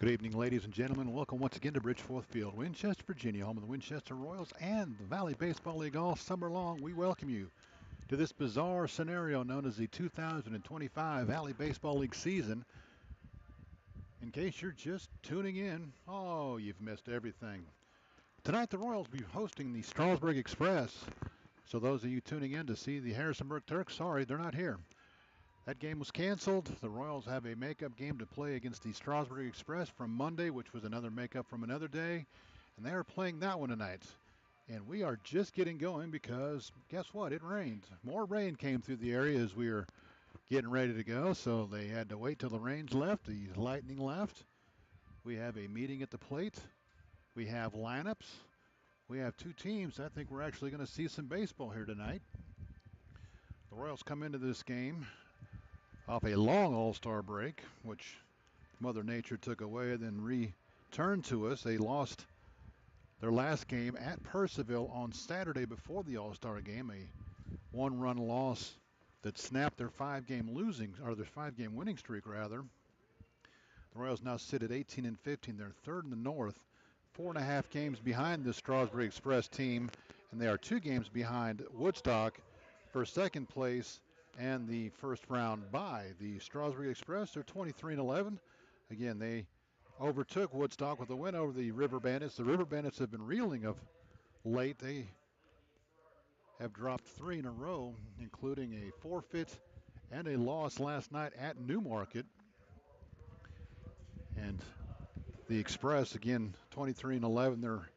Good evening, ladies and gentlemen. Welcome once again to Bridgeforth Field, Winchester, Virginia, home of the Winchester Royals and the Valley Baseball League all summer long. We welcome you to this bizarre scenario known as the 2025 Valley Baseball League season. In case you're just tuning in, oh, you've missed everything. Tonight, the Royals will be hosting the Strasburg Express. So those of you tuning in to see the Harrisonburg Turks, sorry, they're not here. That game was canceled. The Royals have a makeup game to play against the Strasburg Express from Monday, which was another makeup from another day. And they are playing that one tonight. And we are just getting going because, guess what? It rained. More rain came through the area as we were getting ready to go. So they had to wait till the rains left, the lightning left. We have a meeting at the plate. We have lineups. We have two teams. I think we're actually going to see some baseball here tonight. The Royals come into this game off a long All-Star break, which Mother Nature took away and then returned to us. They lost their last game at Purcellville on Saturday before the All-Star game, a one-run loss that snapped their five-game winning streak rather. The Royals now sit at 18 and 15. They're third in the North, 4.5 games behind the Strasburg Express team, and they are 2 games behind Woodstock for second place and the first round bye. The Strasburg Express are 23 and 11. Again, they overtook Woodstock with a win over the River Bandits. The River Bandits have been reeling of late. They have dropped 3 in a row, including a forfeit and a loss last night at Newmarket. And the Express, again, 23 and 11. They're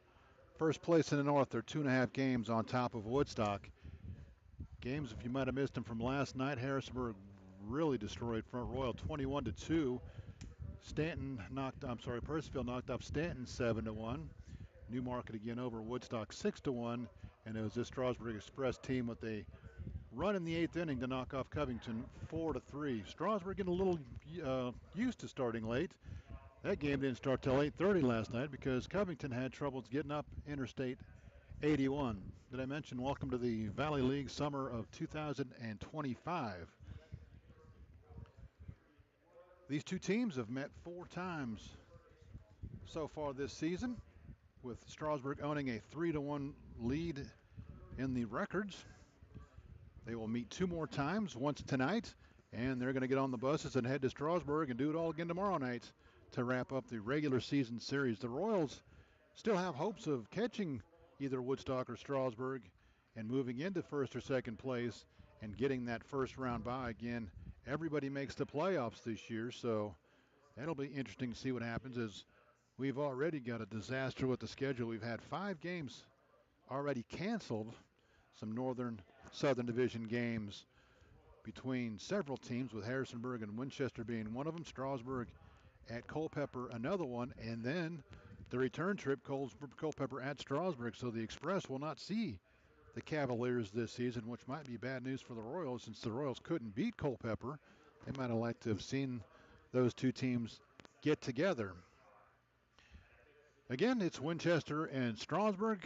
first place in the North. They're 2.5 games on top of Woodstock. Games, if you might have missed them from last night, Harrisonburg really destroyed Front Royal 21-2. Purcellville knocked off Stanton 7-1. Newmarket again over Woodstock 6-1. And it was this Strasburg Express team with a run in the 8th inning to knock off Covington 4-3. Strasburg getting a little used to starting late. That game didn't start till 8:30 last night because Covington had troubles getting up Interstate 81. Did I mention welcome to the Valley League summer of 2025? These two teams have met 4 times so far this season, with Strasburg owning a 3-1 lead in the records. They will meet 2 more times, once tonight, and they're going to get on the buses and head to Strasburg and do it all again tomorrow night to wrap up the regular season series. The Royals still have hopes of catching either Woodstock or Strasburg and moving into first or second place and getting that first round bye. Again, everybody makes the playoffs this year, so that'll be interesting to see what happens, as we've already got a disaster with the schedule. We've had 5 games already canceled, some Southern Division games between several teams, with Harrisonburg and Winchester being one of them, Strasburg at Culpeper another one, and then the return trip, Culpeper at Strasburg. So the Express will not see the Cavaliers this season, which might be bad news for the Royals, since the Royals couldn't beat Culpeper. They might have liked to have seen those two teams get together. Again, it's Winchester and Strasburg.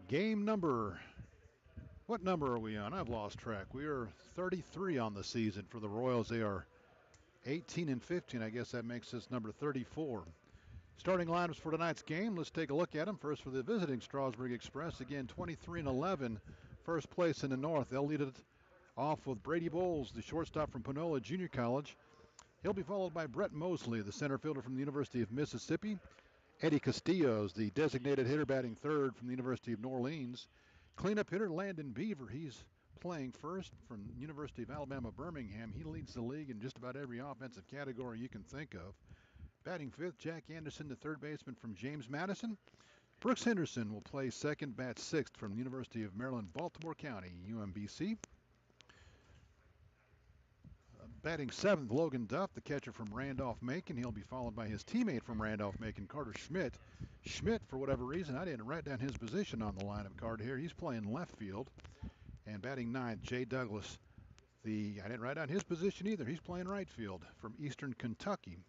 Game number, what number are we on? I've lost track. We are 33 on the season for the Royals. They are 18 and 15. I guess that makes this number 34. Starting lineups for tonight's game. Let's take a look at them. First for the visiting Strasburg Express. Again, 23 and 11. First place in the North. They'll lead it off with Brady Bowles, the shortstop from Panola Junior College. He'll be followed by Brett Mosley, the center fielder from the University of Mississippi. Eddie Castillo's the designated hitter, batting third from the University of New Orleans. Cleanup hitter Landon Beaver. He's playing first from University of Alabama, Birmingham. He leads the league in just about every offensive category you can think of. Batting fifth, Jack Anderson, the third baseman from James Madison. Brooks Henderson will play second, bat sixth from the University of Maryland, Baltimore County, UMBC. Batting seventh, Logan Duff, the catcher from Randolph-Macon. He'll be followed by his teammate from Randolph-Macon, Carter Schmidt. Schmidt, for whatever reason, I didn't write down his position on the lineup card here. He's playing left field. And batting ninth, Jay Douglas. I didn't write down his position either. He's playing right field from Eastern Kentucky.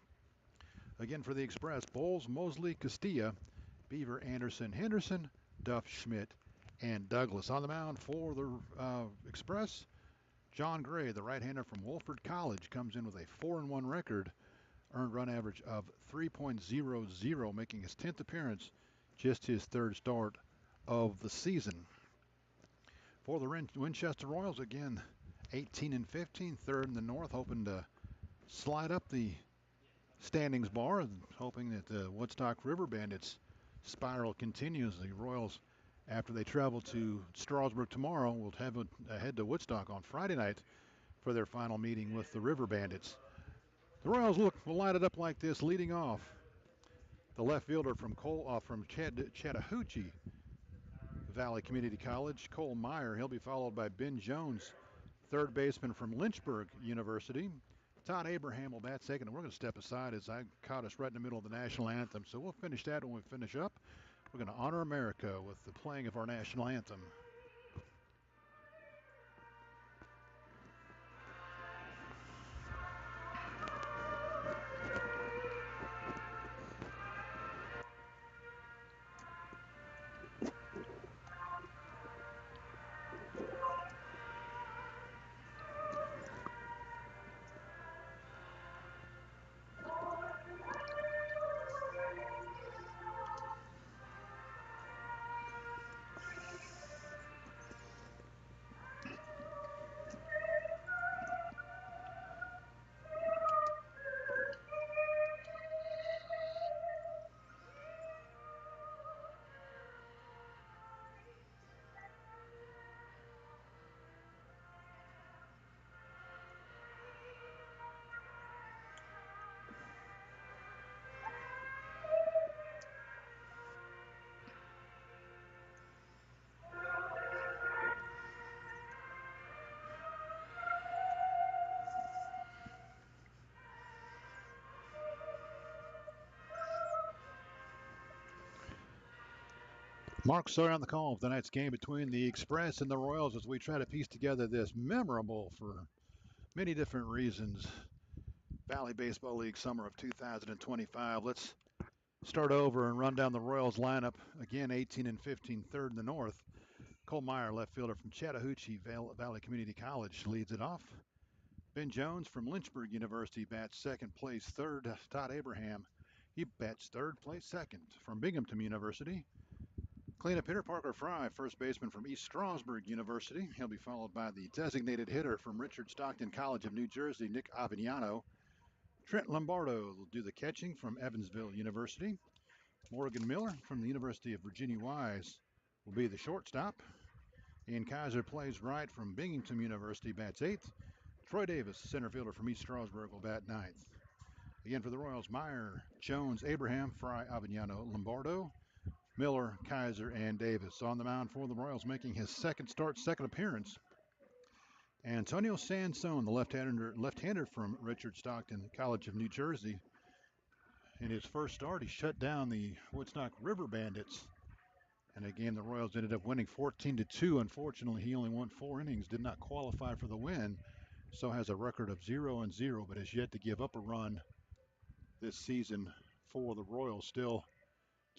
Again, for the Express, Bowles, Mosley, Castilla, Beaver, Anderson, Henderson, Duff, Schmidt, and Douglas. On the mound for the Express, John Gray, the right-hander from Wolford College, comes in with a 4-1 record earned run average of 3.00, making his 10th appearance, just his third start of the season. For the Winchester Royals, again, 18 and 15, third in the North, hoping to slide up the standings bar, hoping that the Woodstock River Bandits spiral continues. The Royals, after they travel to Strasburg tomorrow, will head to Woodstock on Friday night for their final meeting with the River Bandits. The Royals will line it up like this, leading off the left fielder from Chattahoochee Valley Community College, Cole Meyer. He'll be followed by Ben Jones, third baseman from Lynchburg University. Todd Abraham will bat second, and we're going to step aside as I caught us right in the middle of the national anthem. So we'll finish that when we finish up. We're going to honor America with the playing of our national anthem. Mark Sawyer on the call of tonight's game between the Express and the Royals as we try to piece together this memorable, for many different reasons, Valley Baseball League summer of 2025. Let's start over and run down the Royals lineup. Again, 18 and 15, third in the North. Cole Meyer, left fielder from Chattahoochee Valley Community College, leads it off. Ben Jones from Lynchburg University bats second place. Third, Todd Abraham, he bats third place second from Binghamton University. Cleanup hitter Parker Fry, first baseman from East Strasburg University. He'll be followed by the designated hitter from Richard Stockton College of New Jersey, Nick Avignano. Trent Lombardo will do the catching from Evansville University. Morgan Miller from the University of Virginia Wise will be the shortstop. Ian Kaiser plays right from Binghamton University, bats eighth. Troy Davis, center fielder from East Strasburg, will bat ninth. Again for the Royals, Meyer, Jones, Abraham, Fry, Avignano, Lombardo, Miller, Kaiser, and Davis. On the mound for the Royals, making his second appearance, Antonio Sansone, the left-hander from Richard Stockton College of New Jersey. In his first start, he shut down the Woodstock River Bandits. And again, the Royals ended up winning 14-2. Unfortunately, he only won 4 innings, did not qualify for the win, so has a record of 0-0, but has yet to give up a run this season for the Royals. Still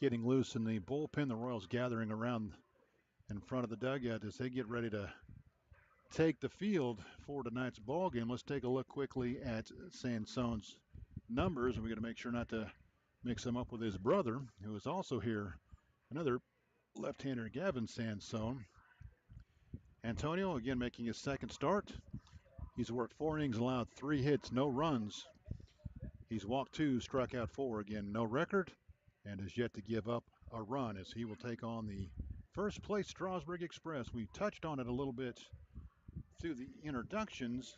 getting loose in the bullpen. The Royals gathering around in front of the dugout as they get ready to take the field for tonight's ball game. Let's take a look quickly at Sansone's numbers, and we're going to make sure not to mix him up with his brother, who is also here, another left-hander, Gavin Sansone. Antonio, again, making his second start. He's worked 4 innings, allowed 3 hits, no runs. He's walked 2, struck out 4. Again, no record, and has yet to give up a run as he will take on the first place Strasburg Express. We touched on it a little bit through the introductions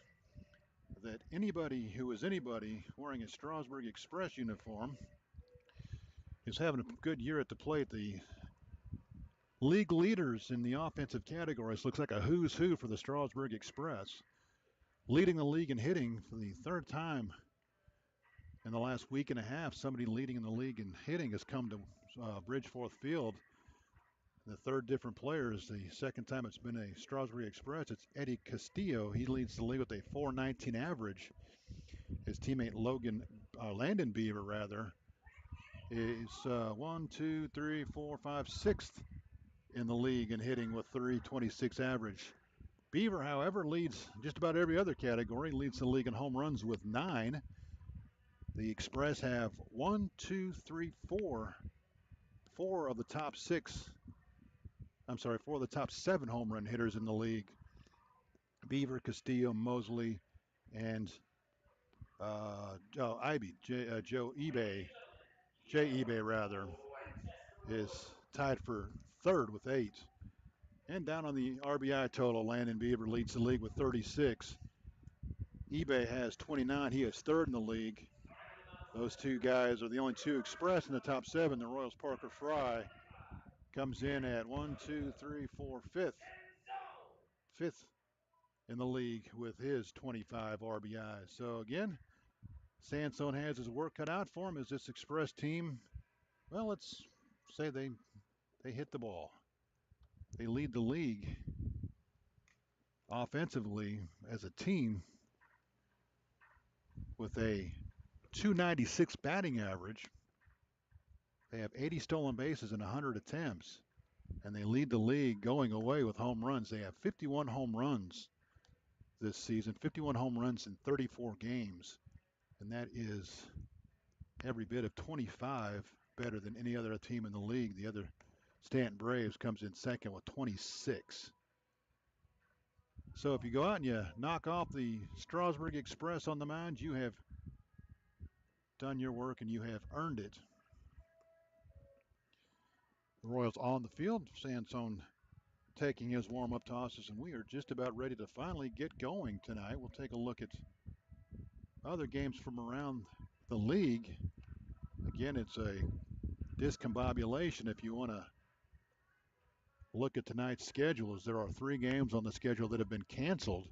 that anybody who is anybody wearing a Strasburg Express uniform is having a good year at the plate. The league leaders in the offensive categories looks like a who's who for the Strasburg Express. Leading the league in hitting for the third time in the last week and a half. Somebody leading in the league in hitting has come to Bridgeforth Field. The third different players. The second time it's been a Strasburg Express, it's Eddie Castillo. He leads the league with a .419 average. His teammate Landon Beaver, is 6th in the league in hitting with .326 average. Beaver, however, leads just about every other category. Leads the league in home runs with 9. The Express have four of the top six. I'm sorry, four of the top 7 home run hitters in the league. Beaver, Castillo, Mosley, and Joe eBay, Jay eBay rather, is tied for third with 8. And down on the RBI total, Landon Beaver leads the league with 36. eBay has 29. He is third in the league. Those two guys are the only two Express in the top 7. The Royals' Parker Fry comes in at 5th in the league with his 25 RBIs. So again, Sansone has his work cut out for him as this Express team, well, let's say they hit the ball. They lead the league offensively as a team with a 296 batting average. They have 80 stolen bases and 100 attempts, and they lead the league going away with home runs. They have 51 home runs this season, 51 home runs in 34 games, and that is every bit of 25 better than any other team in the league. The other, Stanton Braves, comes in second with 26. So if you go out and you knock off the Strasburg Express on the mound, you have done your work and you have earned it. The Royals on the field. Sansone taking his warm-up tosses, and we are just about ready to finally get going tonight. We'll take a look at other games from around the league. Again, it's a discombobulation if you want to look at tonight's schedule, as there are 3 games on the schedule that have been canceled.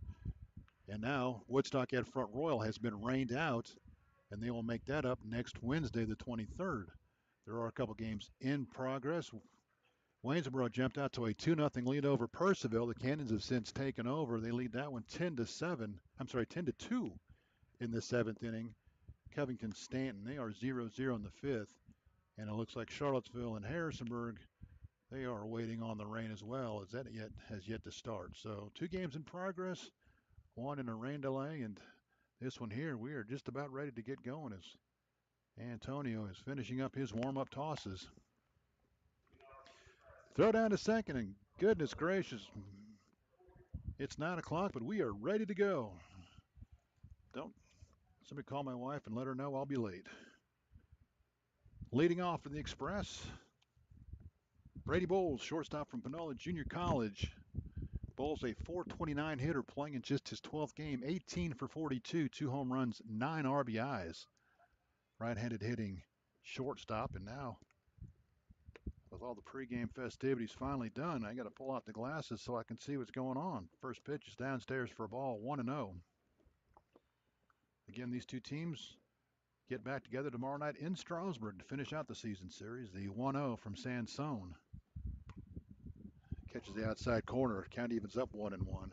And now Woodstock at Front Royal has been rained out, and they will make that up next Wednesday, the 23rd. There are a couple games in progress. Waynesboro jumped out to a 2-0 lead over Purcellville. The Cannons have since taken over. They lead that one 10-2 in the 7th inning. Covington Stanton, they are 0-0 in the 5th. And it looks like Charlottesville and Harrisonburg, they are waiting on the rain as well, as that has yet to start. So 2 games in progress, 1 in a rain delay, and this one here, we are just about ready to get going as Antonio is finishing up his warm-up tosses. Throw down to second, and goodness gracious, it's 9 o'clock, but we are ready to go. Don't somebody call my wife and let her know I'll be late. Leading off for the Express, Brady Bowles, shortstop from Panola Junior College. Bowles, a .429 hitter, playing in just his 12th game, 18 for 42, 2 home runs, 9 RBIs. Right-handed hitting shortstop, and now with all the pregame festivities finally done, I got to pull out the glasses so I can see what's going on. First pitch is downstairs for a ball, 1-0. Again, these two teams get back together tomorrow night in Strasburg to finish out the season series. The 1-0 from Sansone catches the outside corner. Count evens up 1-1.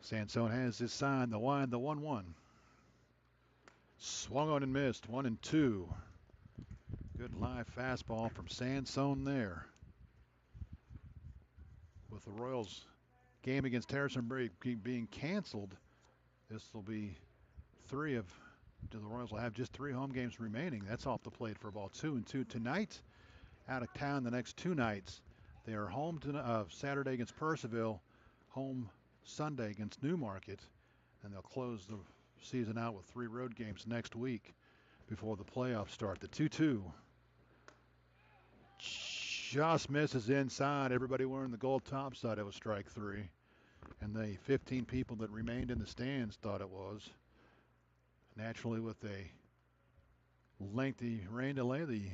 Sansone has his sign, the 1-1. Swung on and missed, 1-2. Good live fastball from Sansone there. With the Royals game against Harrisonburg being canceled, this will be 3 of the Royals will have just 3 home games remaining. That's off the plate for ball 2-2 tonight. Out of town the next 2 nights. They are home Saturday against Purcellville, home Sunday against Newmarket, and they'll close the season out with 3 road games next week before the playoffs start. The 2-2 just misses inside. Everybody wearing the gold tops thought it was strike 3, and the 15 people that remained in the stands thought it was. Naturally, with a lengthy rain delay, the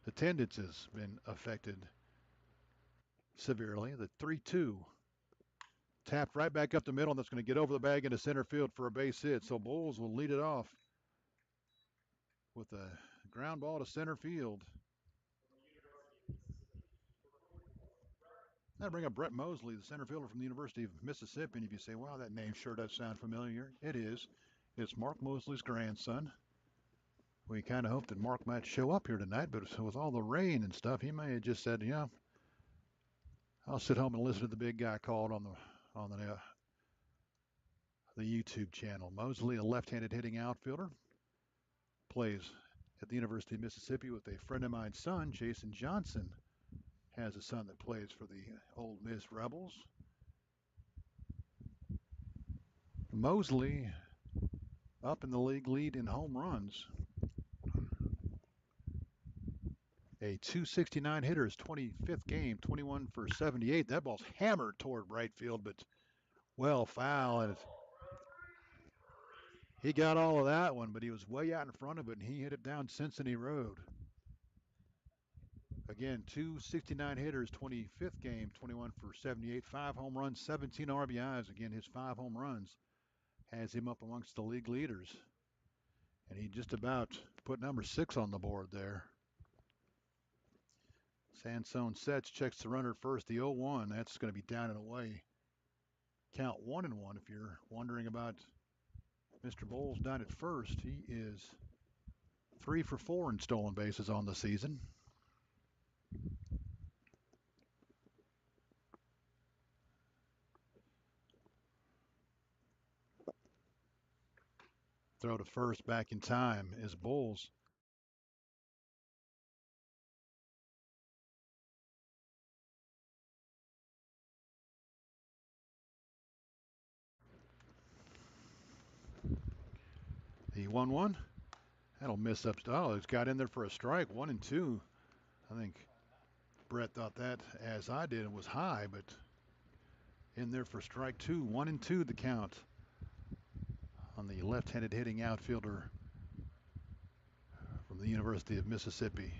attendance has been affected severely. The 3-2 tapped right back up the middle, and that's going to get over the bag into center field for a base hit. So Bowles will lead it off with a ground ball to center field. Now bring up Brett Mosley, the center fielder from the University of Mississippi. And if you say, wow, that name sure does sound familiar, it is. It's Mark Mosley's grandson. We kind of hoped that Mark might show up here tonight, but with all the rain and stuff, he may have just said, yeah, I'll sit home and listen to the big guy called on the YouTube channel. Mosley, a left-handed hitting outfielder, plays at the University of Mississippi with a friend of mine's son, Jason Johnson. Has a son that plays for the Ole Miss Rebels. Mosley up in the league lead in home runs. A 269 hitter, his 25th game, 21 for 78. That ball's hammered toward right field, but well foul. And he got all of that one, but he was way out in front of it, and he hit it down Cincinnati Road. Again, 269 hitters, 25th game, 21 for 78, 5 home runs, 17 RBIs. Again, his 5 home runs has him up amongst the league leaders. And he just about put number 6 on the board there. Sansone sets, checks the runner first, the 0-1. That's going to be down and away. Count 1-1 if you're wondering about Mr. Bowles down at first. He is 3 for 4 in stolen bases on the season. Throw to first back in time is Bowles. The 1-1. That'll miss up. Oh, it's got in there for a strike. 1-2. I think Brett thought that, as I did, it was high, but in there for strike 2. 1-2 the count on the left-handed hitting outfielder from the University of Mississippi.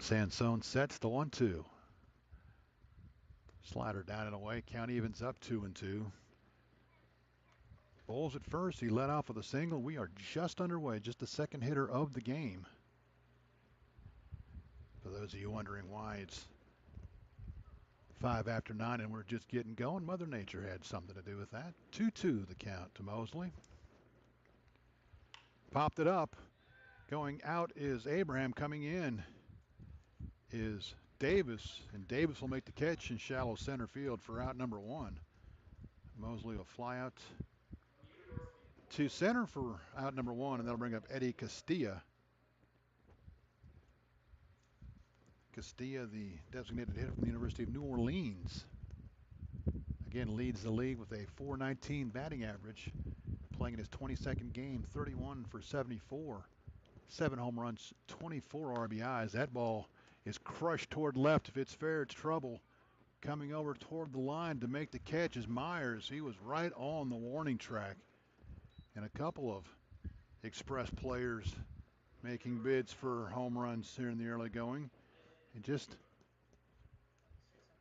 Sansone sets the 1-2. Slider down and away. Count evens up 2-2. Bowles at first. He led off with a single. We are just underway. Just the second hitter of the game. For those of you wondering why it's 5 after 9 and we're just getting going, Mother Nature had something to do with that. 2-2 the count to Mosley. Popped it up. Going out is Abraham. Coming in is Davis, and Davis will make the catch in shallow center field for out number 1. Mosley will fly out to center for out number 1, and that'll bring up Eddie Castilla. Castilla, the designated hitter from the University of New Orleans. Again, leads the league with a .419 batting average, playing in his 22nd game, 31 for 74. 7 home runs, 24 RBIs. That ball is crushed toward left. If it's fair, it's trouble. Coming over toward the line to make the catch is Myers. He was right on the warning track. And a couple of Express players making bids for home runs here in the early going. And just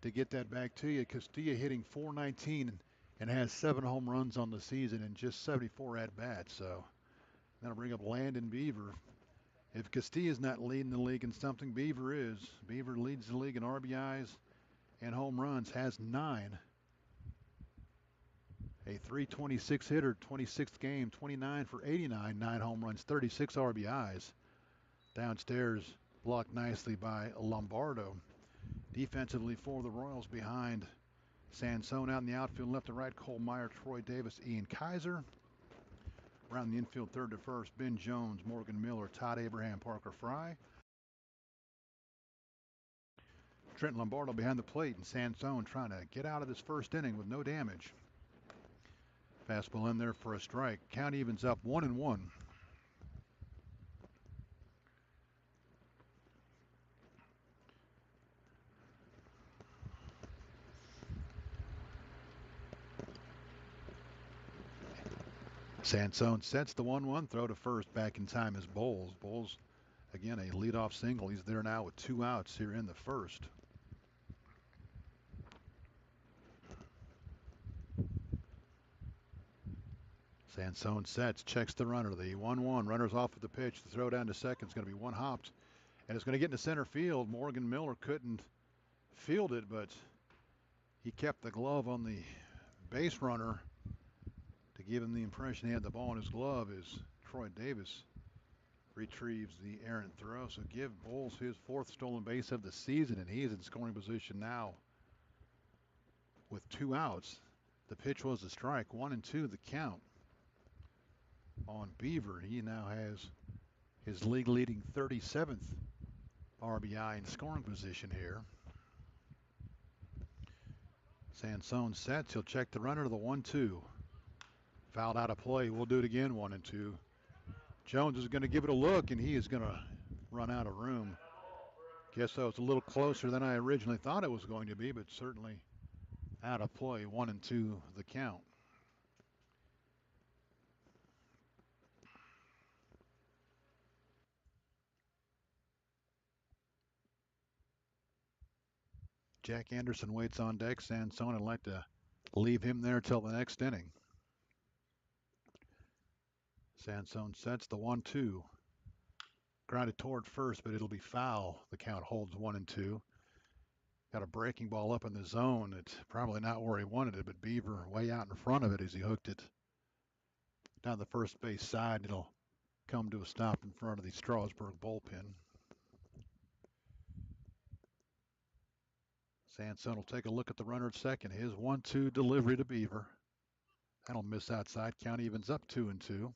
to get that back to you, Castilla hitting .419 and has 7 home runs on the season and just 74 at-bats. So that'll bring up Landon Beaver. If Castilla's not leading the league in something, Beaver is. Beaver leads the league in RBIs and home runs, has 9. A .326 hitter, 26th game, 29 for 89, 9 home runs, 36 RBIs. Downstairs, blocked nicely by Lombardo. Defensively for the Royals behind Sansone out in the outfield, left to right, Cole Meyer, Troy Davis, Ian Kaiser. Around the infield, third to first, Ben Jones, Morgan Miller, Todd Abraham, Parker Fry. Trent Lombardo behind the plate, and Sansone trying to get out of this first inning with no damage. Fastball in there for a strike. Count evens up 1-1. Sansone sets the 1-1. Throw to first. Back in time is Bowles. Bowles, again, a leadoff single. He's there now with 2 outs here in the first. Sansone sets, checks the runner. The 1-1. Runner's off with the pitch. The throw down to second is going to be one hopped. And it's going to get into center field. Morgan Miller couldn't field it, but he kept the glove on the base runner to give him the impression he had the ball in his glove. Is Troy Davis retrieves the errant throw. So give Bowles his 4th stolen base of the season, and he is in scoring position now with 2 outs. The pitch was a strike, 1-2 the count on Beaver. He now has his league leading 37th RBI in scoring position here. Sansone sets. He'll check the runner to the 1-2. Fouled out of play. We'll do it again, 1-2. Jones is going to give it a look, and he is going to run out of room. Guess that was a little closer than I originally thought it was going to be, but certainly out of play. 1-2 the count. Jack Anderson waits on deck. Sansone would like to leave him there till the next inning. Sansone sets the 1-2. Grounded toward first, but it'll be foul. The count holds 1-2. Got a breaking ball up in the zone. It's probably not where he wanted it, but Beaver way out in front of it as he hooked it down the first base side. It'll come to a stop in front of the Strasburg bullpen. Sansone will take a look at the runner at second. His 1-2 delivery to Beaver. That'll miss outside. Count evens up 2-2.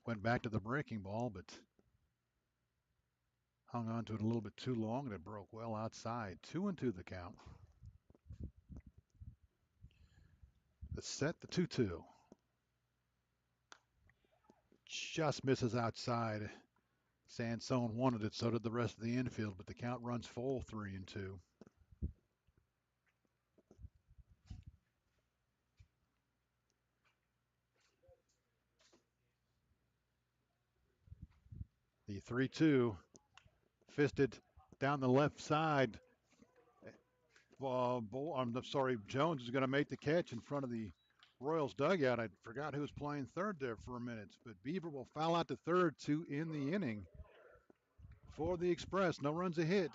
Went back to the breaking ball, but hung on to it a little bit too long, and it broke well outside. 2-2 the count. The set, the 2-2. Just misses outside. Sansone wanted it, so did the rest of the infield, but the count runs full, 3-2. The 3-2 fisted down the left side. Jones is going to make the catch in front of the Royals dugout. I forgot who was playing third there for a minute, but Beaver will foul out to third to end the inning for the Express. No runs a hit,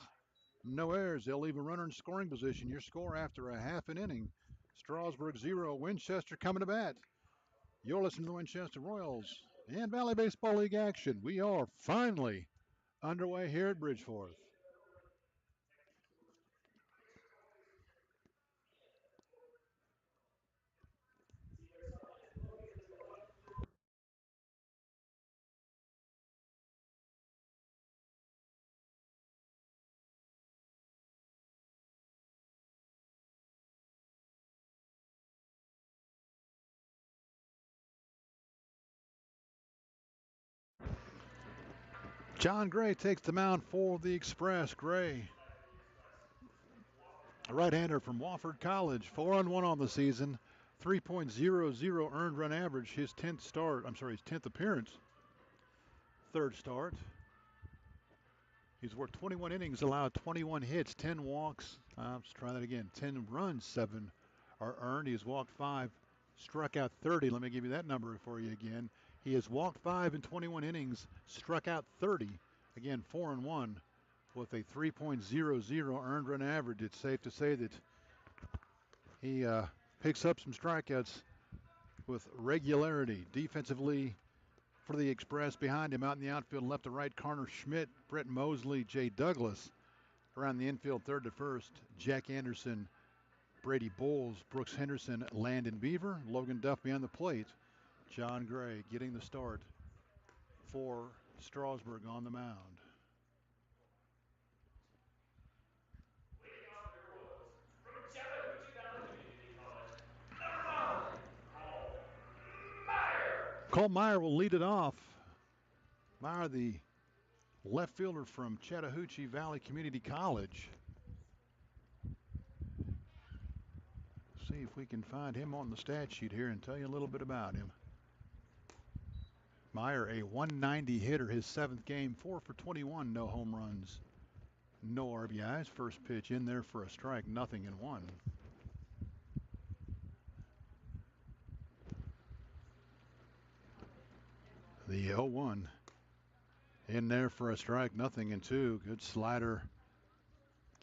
no errors. They'll leave a runner in scoring position. Your score after a half an inning: Strasburg 0, Winchester coming to bat. You're listening to the Winchester Royals and Valley Baseball League action. We are finally underway here at Bridgeforth. John Gray takes the mound for the Express. Gray, a right-hander from Wofford College, 4-1 on the season, 3.00 earned run average. His 10th appearance, 3rd start. He's worked 21 innings, allowed 21 hits, 10 walks. Let's try that again. 10 runs, 7 are earned. He's walked 5, struck out 30. Let me give you that number for you again. He has walked 5 in 21 innings, struck out 30. Again, 4-1 with a 3.00 earned run average. It's safe to say that he picks up some strikeouts with regularity. Defensively for the Express, behind him out in the outfield, left to right, Carter Schmidt, Brett Mosley, Jay Douglas. Around the infield, third to first, Jack Anderson, Brady Bowles, Brooks Henderson, Landon Beaver, Logan Duff behind the plate. John Gray getting the start for Strasburg on the mound. Cole Meyer will lead it off. Meyer, the left fielder from Chattahoochee Valley Community College. See if we can find him on the stat sheet here and tell you a little bit about him. Meyer, a 190 hitter, his 7th game, 4 for 21, no home runs, no RBIs. First pitch in there for a strike, 0-1. The 0-1 in there for a strike, 0-2. Good slider,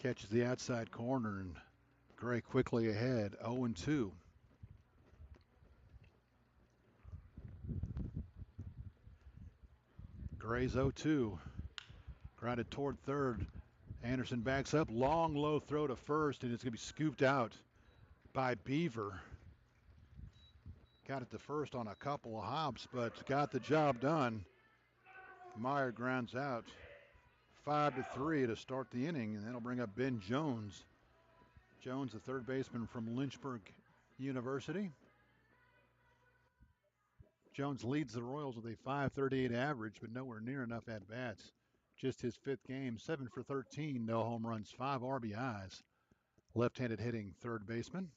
catches the outside corner, and Gray quickly ahead, 0-2. Gray's 0-2. Grounded toward third. Anderson backs up. Long, low throw to first, and it's going to be scooped out by Beaver. Got it to first on a couple of hops, but got the job done. Meyer grounds out. 5-3 to start the inning, and that'll bring up Ben Jones. Jones, the third baseman from Lynchburg University. Jones leads the Royals with a .538 average, but nowhere near enough at-bats. Just his fifth game, 7 for 13, no home runs, 5 RBIs. Left-handed hitting third baseman.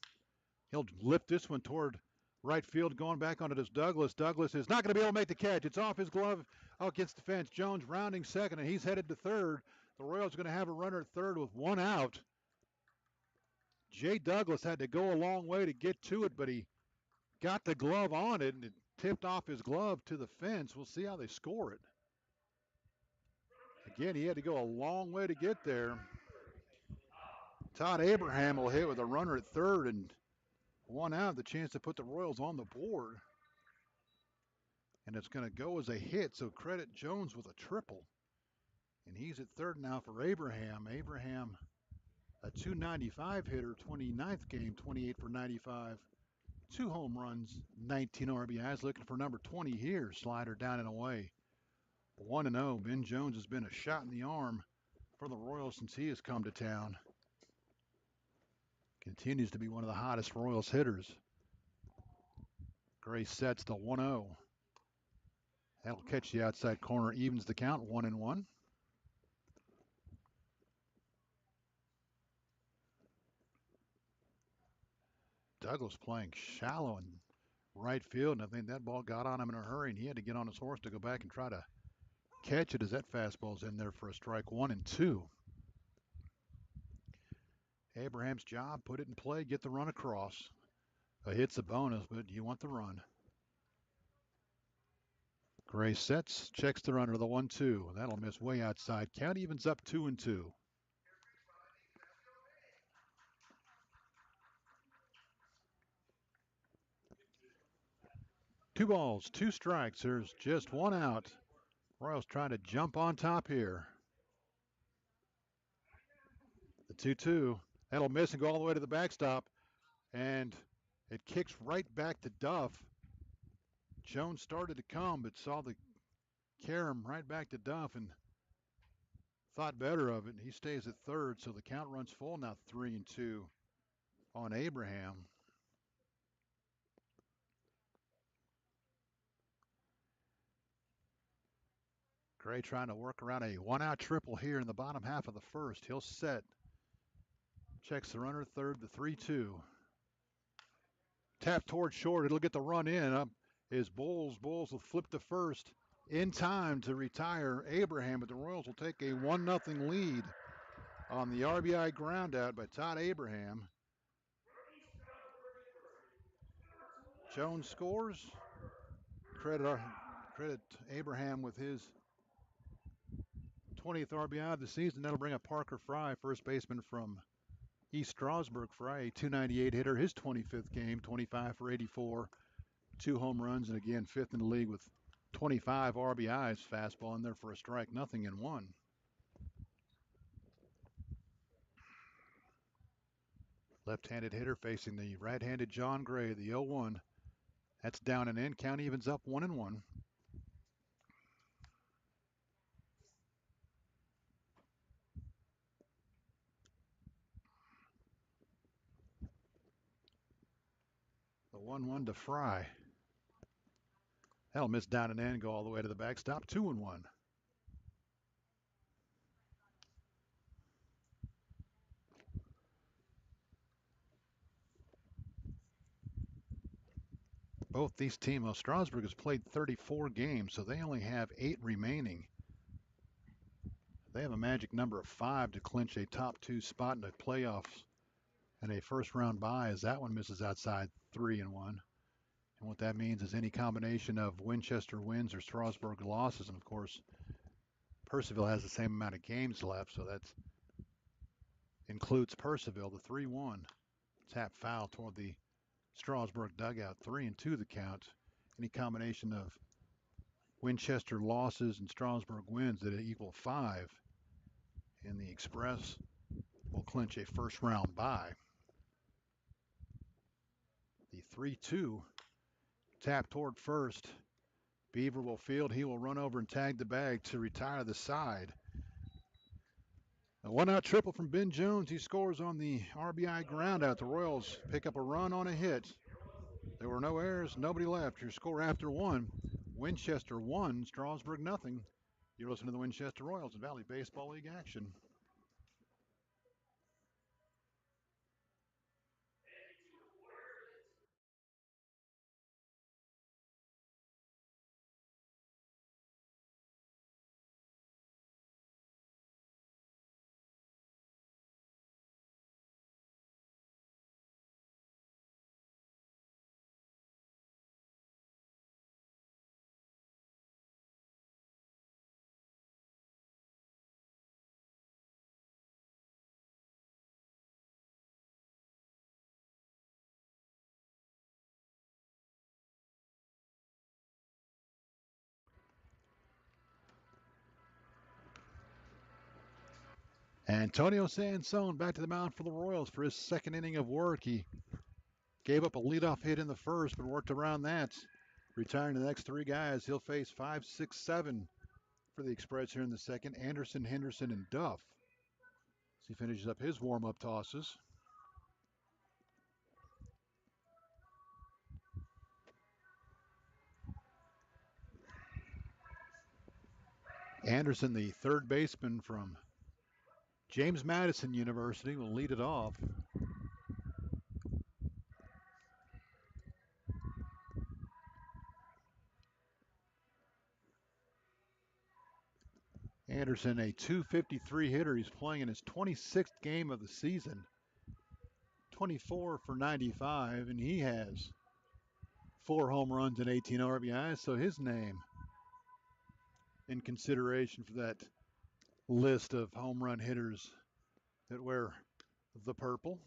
He'll lift this one toward right field, going back onto this Douglas. Douglas is not going to be able to make the catch. It's off his glove against the fence. Jones rounding second, and he's headed to third. The Royals are going to have a runner at third with one out. Jay Douglas had to go a long way to get to it, but he got the glove on it, and it tipped off his glove to the fence. We'll see how they score it. Again, he had to go a long way to get there. Todd Abraham will hit with a runner at third, and one out, the chance to put the Royals on the board. And it's going to go as a hit, so credit Jones with a triple. And he's at third now for Abraham. Abraham, a .295 hitter, 29th game, 28 for 95. 2 home runs, 19 RBIs, looking for number 20 here. Slider down and away. 1-0. Ben Jones has been a shot in the arm for the Royals since he has come to town. Continues to be one of the hottest Royals hitters. Gray sets the 1-0. That'll catch the outside corner, evens the count, 1-1. Douglas playing shallow in right field, and I think that ball got on him in a hurry, and he had to get on his horse to go back and try to catch it as that fastball's in there for a strike. 1-2. Abraham's job, put it in play, get the run across. A hit's a bonus, but you want the run. Gray sets, checks the runner, the 1-2. That'll miss way outside. Count evens up 2-2. Two balls, 2 strikes. There's just 1 out. Royals trying to jump on top here. The 2-2. That'll miss and go all the way to the backstop. And it kicks right back to Duff. Jones started to come, but saw the carom right back to Duff and thought better of it. He stays at third, so the count runs full now, 3-2 on Abraham. Gray trying to work around a 1-out triple here in the bottom half of the first. He'll set. Checks the runner third, the 3-2. Tap toward short. It'll get the run in. Up is Bulls. Bulls will flip to first in time to retire Abraham, but the Royals will take a 1-0 lead on the RBI ground out by Todd Abraham. Jones scores. Credit Abraham with his 20th RBI of the season. That'll bring up Parker Fry, first baseman from East Strasburg. Fry, a .298 hitter, his 25th game, 25 for 84, 2 home runs, and again, 5th in the league with 25 RBIs. Fastball in there for a strike, 0-1. Left-handed hitter facing the right-handed John Gray, the 0-1. That's down and in. Count evens up 1-1. The 1-1 to Fry. That'll miss down and in, go all the way to the backstop. 2-1. Both these teams, well, Strasburg has played 34 games, so they only have 8 remaining. They have a magic number of 5 to clinch a top 2 spot in the playoffs and a first round bye, as that one misses outside, 3-1. And what that means is any combination of Winchester wins or Strasburg losses, and of course, Percival has the same amount of games left, so that includes Percival, the 3-1. Tap foul toward the Strasburg dugout, 3-2 the count. Any combination of Winchester losses and Strasburg wins that equal 5. And the Express will clinch a first round bye. The 3-2 tap toward first. Beaver will field. He will run over and tag the bag to retire the side. A one-out triple from Ben Jones. He scores on the RBI groundout. The Royals pick up a run on a hit. There were no errors, nobody left. Your score after one, Winchester 1, Strasburg nothing. You're listening to the Winchester Royals and Valley Baseball League action. Antonio Sansone back to the mound for the Royals for his second inning of work. He gave up a leadoff hit in the first, but worked around that. Retiring the next 3 guys, he'll face 5, 6, 7 for the Express here in the second. Anderson, Henderson, and Duff. As he finishes up his warm-up tosses. Anderson, the third baseman from James Madison University, will lead it off. Anderson, a .253 hitter. He's playing in his 26th game of the season. 24 for 95, and he has 4 home runs and 18 RBIs, so his name in consideration for that list of home run hitters that wear the purple.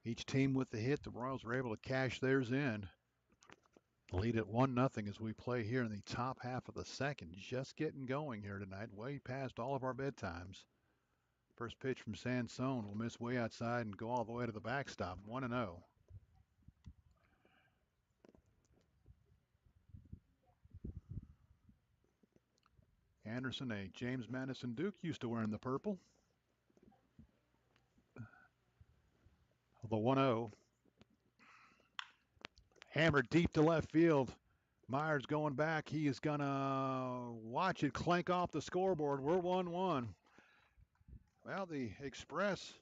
Each team with the hit, the Royals were able to cash theirs in. Lead at 1-0 as we play here in the top half of the second. Just getting going here tonight, way past all of our bedtimes. First pitch from Sansone will miss way outside and go all the way to the backstop. 1-0. Anderson, a James Madison Duke, used to wearing the purple. The 1-0. Hammered deep to left field. Myers going back. He is going to watch it clank off the scoreboard. We're 1-1. Well, the Express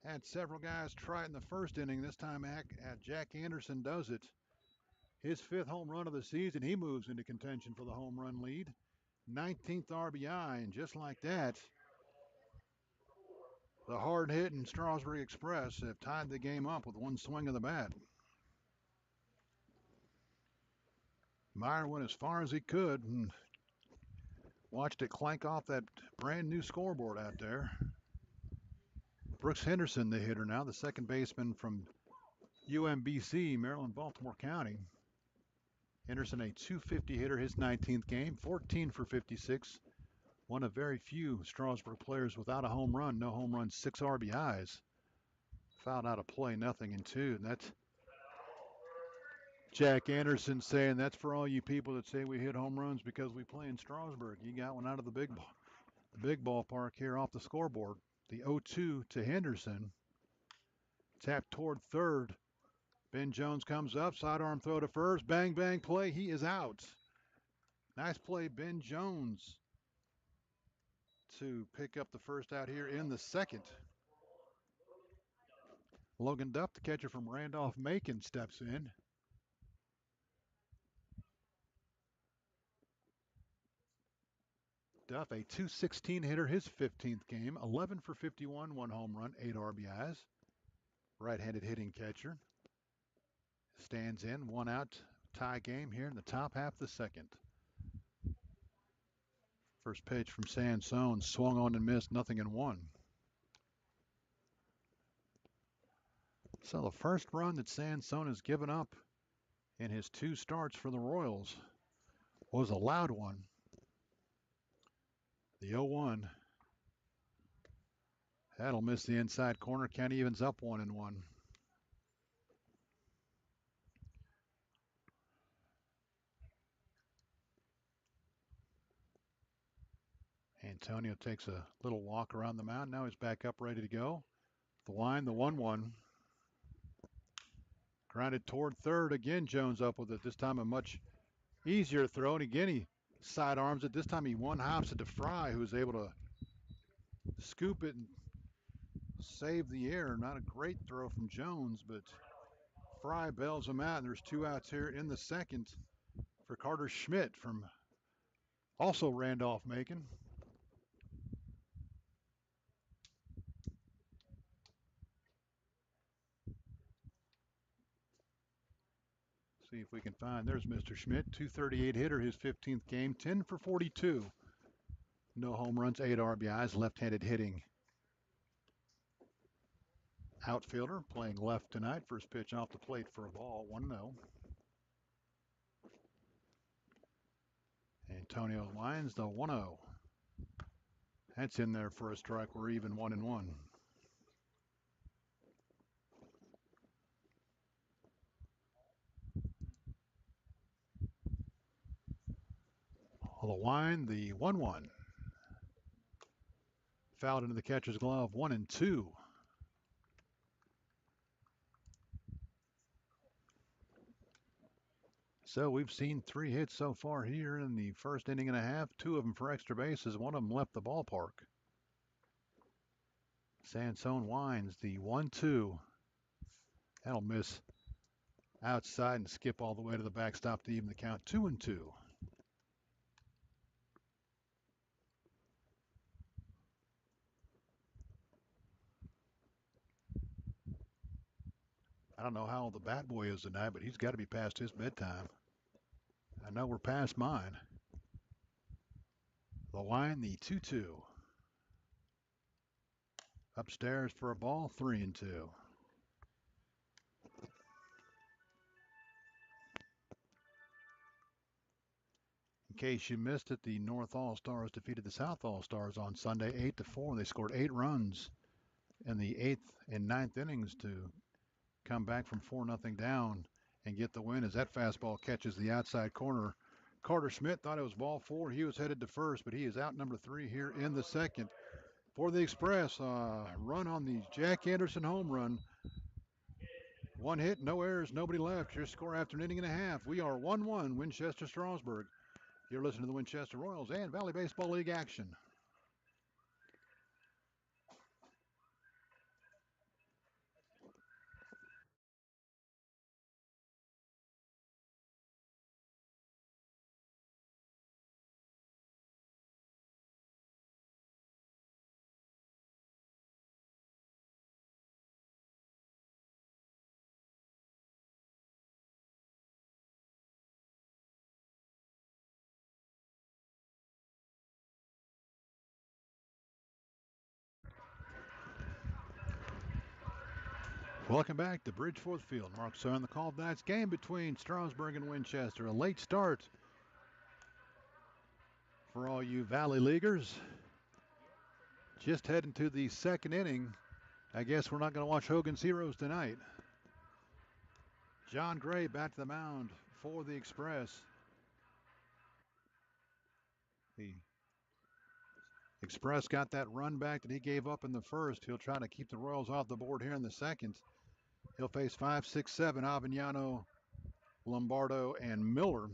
had several guys try it in the first inning. This time Jack Anderson does it. His 5th home run of the season. He moves into contention for the home run lead. 19th RBI, and just like that, the hard-hitting Strasburg Express have tied the game up with one swing of the bat. Meyer went as far as he could and watched it clank off that brand new scoreboard out there. Brooks Henderson, the hitter now, the second baseman from UMBC, Maryland, Baltimore County. Henderson, a .250 hitter, his 19th game, 14 for 56. One of very few Strasburg players without a home run. No home runs, 6 RBIs. Fouled out of play, 0-2. And that's Jack Anderson saying that's for all you people that say we hit home runs because we play in Strasburg. You got one out of the big ballpark here off the scoreboard. The 0-2 to Henderson. Tap toward third. Ben Jones comes up, sidearm throw to first. Bang, bang play. He is out. Nice play, Ben Jones, to pick up the first out here in the second. Logan Duff, the catcher from Randolph-Macon, steps in. Duff, a .216 hitter, his 15th game, 11 for 51, 1 home run, 8 RBIs. Right-handed hitting catcher. Stands in, 1 out, tie game here in the top half of the second. First pitch from Sansone, swung on and missed, nothing in one. So the first run that Sansone has given up in his 2 starts for the Royals was a loud one. The 0-1. That'll miss the inside corner. Kent evens up 1-1. Antonio takes a little walk around the mound. Now he's back up, ready to go. The line, the 1-1. Grounded toward third. Again, Jones up with it. This time a much easier throw. And again, he sidearms it. This time he one-hops it to Fry, who was able to scoop it and save the air. Not a great throw from Jones, but Fry bails him out. And there's 2 outs here in the second for Carter Schmidt from also Randolph-Macon. See if we can find. There's Mr. Schmidt, 238 hitter, his 15th game, 10 for 42. No home runs, 8 RBIs, left-handed hitting outfielder, playing left tonight. First pitch off the plate for a ball, 1-0. Antonio lines the 1-0. That's in there for a strike. We're even 1-1. The line, the 1-1. Fouled into the catcher's glove, 1-2. So we've seen 3 hits so far here in the first inning and a half. 2 of them for extra bases. 1 of them left the ballpark. Sansone winds the 1-2. That'll miss outside and skip all the way to the backstop to even the count. 2-2. I don't know how old the bat boy is tonight, but he's got to be past his bedtime. I know we're past mine. The line, the 2-2. Upstairs for a ball, 3-2. In case you missed it, the North All-Stars defeated the South All-Stars on Sunday 8-4. They scored 8 runs in the 8th and 9th innings to come back from 4-0 down and get the win as that fastball catches the outside corner. Carter Schmidt thought it was ball 4. He was headed to first, but he is out number 3 here in the second. For the Express, run on the Jack Anderson home run. 1 hit, no errors, nobody left. Your score after an inning and a half. We are 1-1, Winchester Strasburg. You're listening to the Winchester Royals and Valley Baseball League action. Welcome back to Bridgeforth Field. Mark Son, the call of tonight's game between Strasburg and Winchester. A late start for all you Valley Leaguers. Just heading to the second inning. I guess we're not going to watch Hogan's Heroes tonight. John Gray back to the mound for the Express. The Express got that run back that he gave up in the first. He'll try to keep the Royals off the board here in the second. He'll face 5, 6, 7, Avignano, Lombardo, and Miller.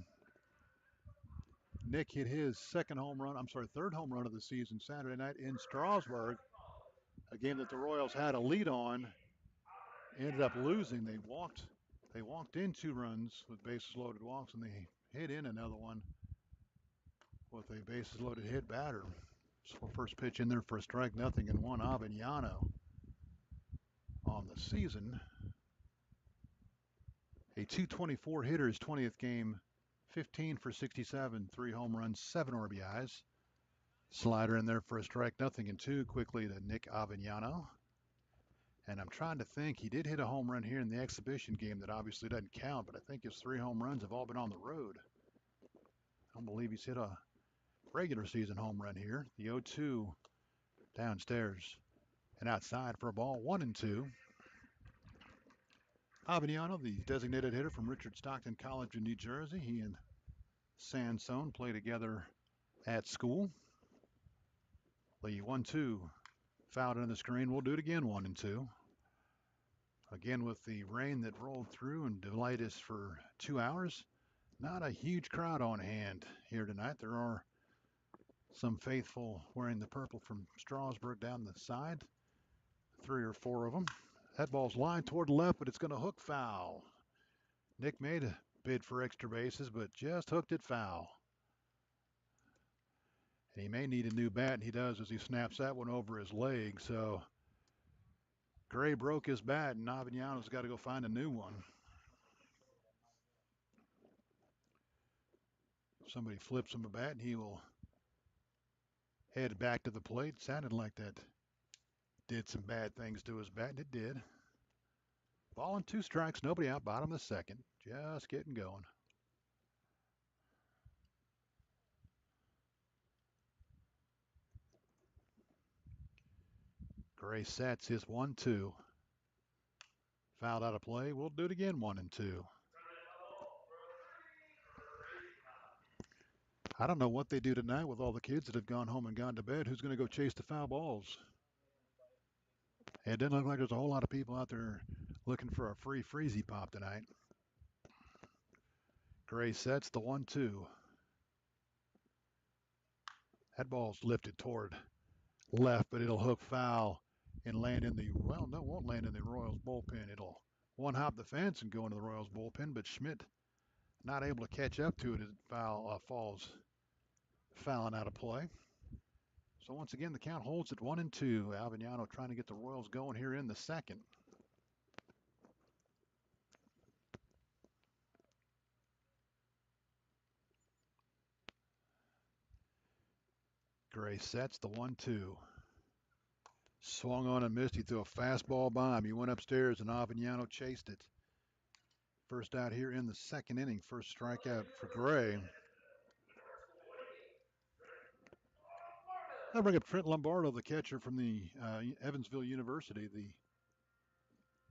Nick hit his third home run of the season Saturday night in Strasburg, a game that the Royals had a lead on, ended up losing. They walked in 2 runs with bases loaded walks, and they hit in another one with a bases loaded hit batter. So first pitch in there for a strike, 0-1, Avignano on the season. A 224 hitter, his 20th game, 15 for 67, 3 home runs, 7 RBIs. Slider in there for a strike, 0-2 quickly to Nick Avignano. And I'm trying to think, he did hit a home run here in the exhibition game that obviously doesn't count, but I think his 3 home runs have all been on the road. I don't believe he's hit a regular season home run here. The 0-2 downstairs and outside for a ball, 1-2. Avignano, the designated hitter from Richard Stockton College in New Jersey. He and Sansone play together at school. The 1-2 fouled into the screen. We'll do it again, 1-2. Again, with the rain that rolled through and delayed us for 2 hours, not a huge crowd on hand here tonight. There are some faithful wearing the purple from Strasburg down the side, 3 or 4 of them. That ball's lined toward the left, but it's going to hook foul. Nick made a bid for extra bases, but just hooked it foul. And he may need a new bat, and he does as he snaps that one over his leg. So Gray broke his bat, and Avignano's got to go find a new one. Somebody flips him a bat, and he will head back to the plate. Sounded like that did some bad things to his bat, and it did. Ball and 2 strikes, nobody out, bottom of the second. Just getting going. Gray sets his 1-2. Fouled out of play. We'll do it again, 1-2. I don't know what they do tonight with all the kids that have gone home and gone to bed. Who's going to go chase the foul balls? It doesn't look like there's a whole lot of people out there looking for a free freezy pop tonight. Gray sets the 1-2. That ball's lifted toward left, but it'll hook foul and land in the, well, no, it won't land in the Royals bullpen. It'll one-hop the fence and go into the Royals bullpen, but Schmidt not able to catch up to it as it falls fouling out of play. So once again, the count holds at 1-2. Avignano trying to get the Royals going here in the second. Gray sets the 1-2. Swung on and missed. He threw a fastball by him. He went upstairs and Avignano chased it. First out here in the second inning. First strikeout for Gray. I'll bring up Trent Lombardo, the catcher from the Evansville University. The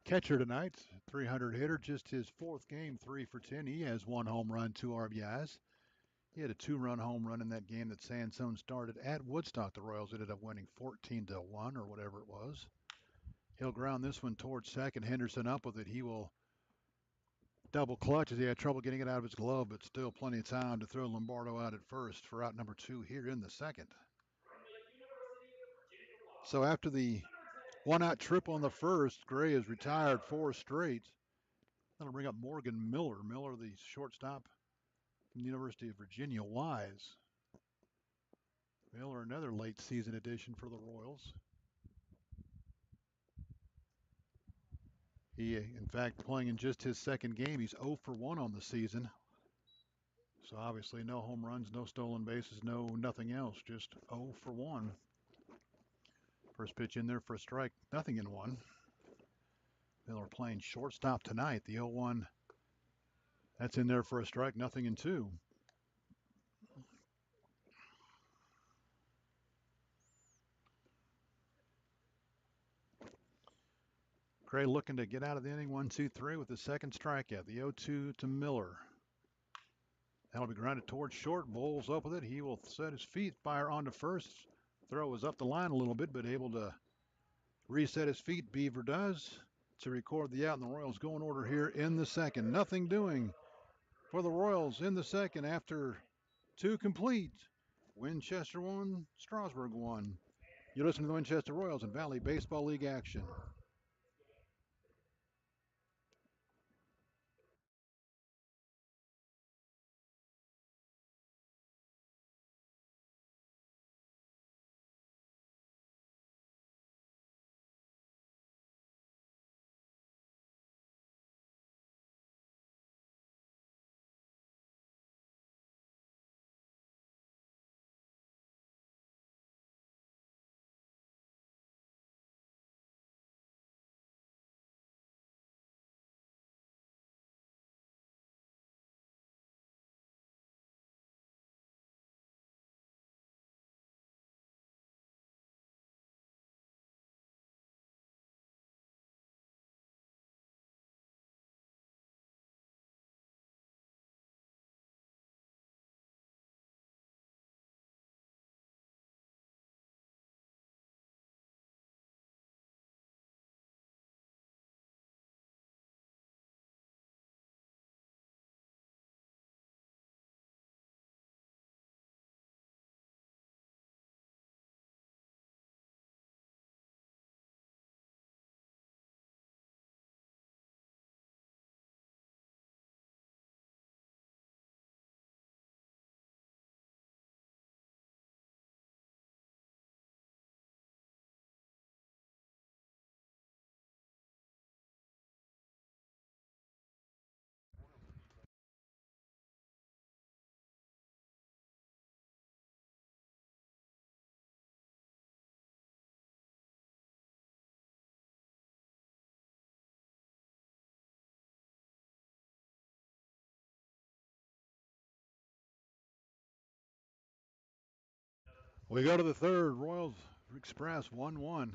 catcher tonight, 300 hitter, just his 4th game, 3 for 10. He has 1 home run, 2 RBIs. He had a 2-run home run in that game that Sansone started at Woodstock. The Royals ended up winning 14-1 or whatever it was. He'll ground this one towards second. Henderson up with it. He will double clutch as he had trouble getting it out of his glove, but still plenty of time to throw Lombardo out at first for out number 2 here in the second. So after the 1-out trip on the first, Gray has retired 4 straight. That'll bring up Morgan Miller. Miller, the shortstop from the University of Virginia Wise. Miller, another late season addition for the Royals. He, in fact, playing in just his 2nd game. He's 0 for 1 on the season. So obviously no home runs, no stolen bases, no nothing else. Just 0 for 1. First pitch in there for a strike, nothing in 1. Miller playing shortstop tonight. The 0-1, that's in there for a strike, nothing in 2. Gray looking to get out of the inning, 1-2-3 with the second strikeout. The 0-2 to Miller. That'll be grounded towards short. Bowles up with it. He will set his feet, fire onto first. Throw was up the line a little bit, but able to reset his feet. Beaver does to record the out, and the Royals go in order here in the second. Nothing doing for the Royals in the second after 2 complete. Winchester 1, Strasburg 1. You listen to the Winchester Royals and Valley Baseball League action. We go to the third. Royals Express 1-1.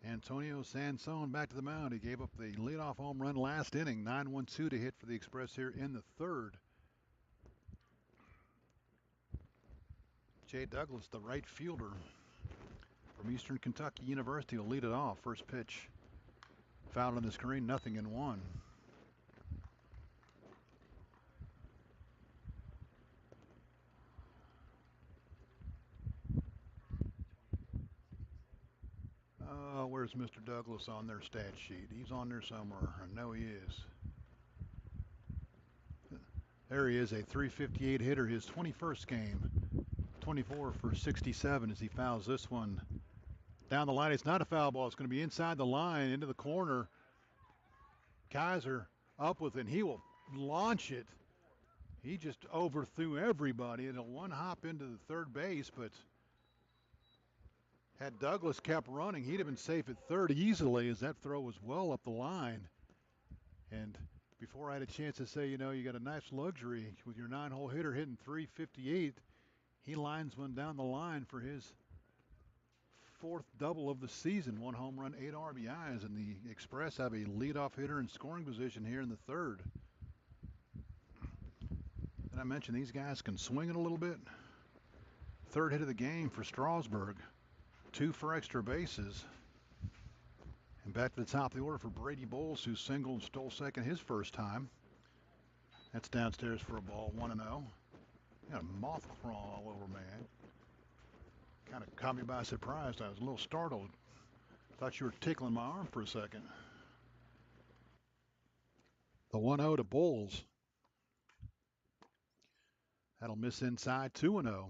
Antonio Sansone back to the mound. He gave up the leadoff home run last inning. 9-1-2 to hit for the Express here in the third. Jay Douglas, the right fielder from Eastern Kentucky University, will lead it off. First pitch fouled on the screen, 0-1. Where's Mr. Douglas on their stat sheet? He's on there somewhere. I know he is. There he is, a .358 hitter, his 21st game. 24 for 67 as he fouls this one down the line. It's not a foul ball. It's going to be inside the line, into the corner. Kaiser up with it, and he will launch it. He just overthrew everybody, and a one hop into the third base, but had Douglas kept running, he'd have been safe at third easily, as that throw was well up the line. And before I had a chance to say, you know, you got a nice luxury with your 9-hole hitter hitting .358, he lines one down the line for his fourth double of the season. 1 home run, 8 RBIs, and the Express have a leadoff hitter in scoring position here in the third. Did I mention these guys can swing it a little bit? Third hit of the game for Strasburg. 2 for extra bases. And back to the top of the order for Brady Bowles, who singled and stole second his first time. That's downstairs for a ball, 1-0. Got a moth crawl all over, man. Kind of caught me by surprise. I was a little startled. Thought you were tickling my arm for a second. The 1-0 to Bowles. That'll miss inside, 2-0.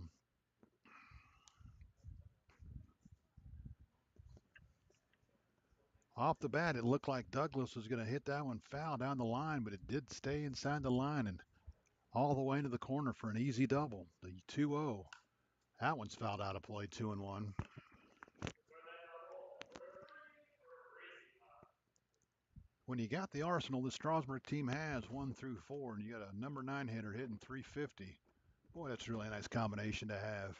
Off the bat, it looked like Douglas was going to hit that one foul down the line, but it did stay inside the line and all the way into the corner for an easy double. The 2-0. That one's fouled out of play, 2-1. When you got the arsenal the Strasburg team has, 1 through 4, and you got a number 9 hitter hitting .350, boy, that's really a nice combination to have.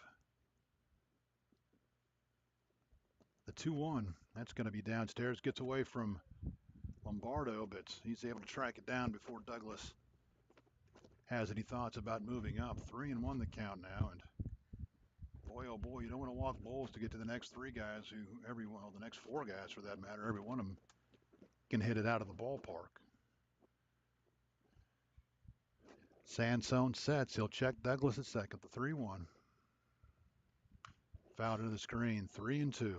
The 2-1, that's going to be downstairs. Gets away from Lombardo, but he's able to track it down before Douglas has any thoughts about moving up. 3-1 the count now, and boy, oh boy, you don't want to walk Bowles to get to the next 3 guys who, the next 4 guys for that matter, every one of them can hit it out of the ballpark. Sansone sets. He'll check Douglas at second, the 3-1. Fouled into the screen, 3-2.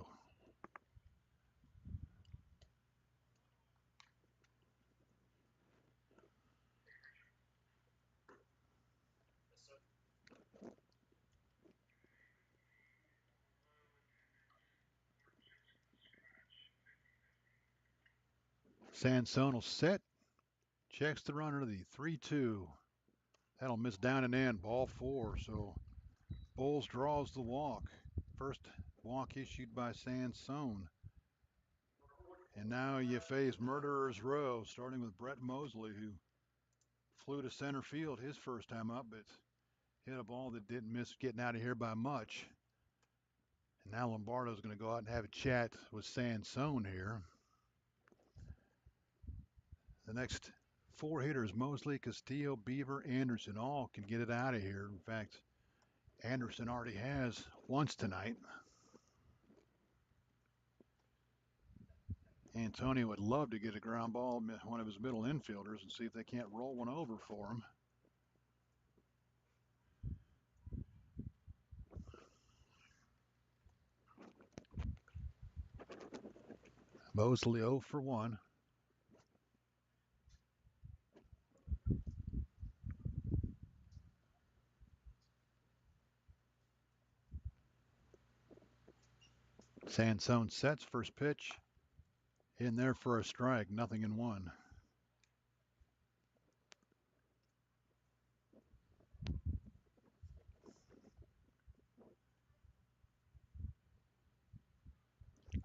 Sansone will set. Checks the runner, the 3-2. That'll miss down and in, ball 4. So Bowles draws the walk. First walk issued by Sansone. And now you face Murderer's Row, starting with Brett Mosley, who flew to center field his first time up, but hit a ball that didn't miss getting out of here by much. And now Lombardo's going to go out and have a chat with Sansone here. The next 4 hitters, Mosley, Castillo, Beaver, Anderson, all can get it out of here. In fact, Anderson already has once tonight. Antonio would love to get a ground ball, one of his middle infielders, and see if they can't roll one over for him. Mosley 0 for 1. Sansone sets, first pitch. In there for a strike, 0-1.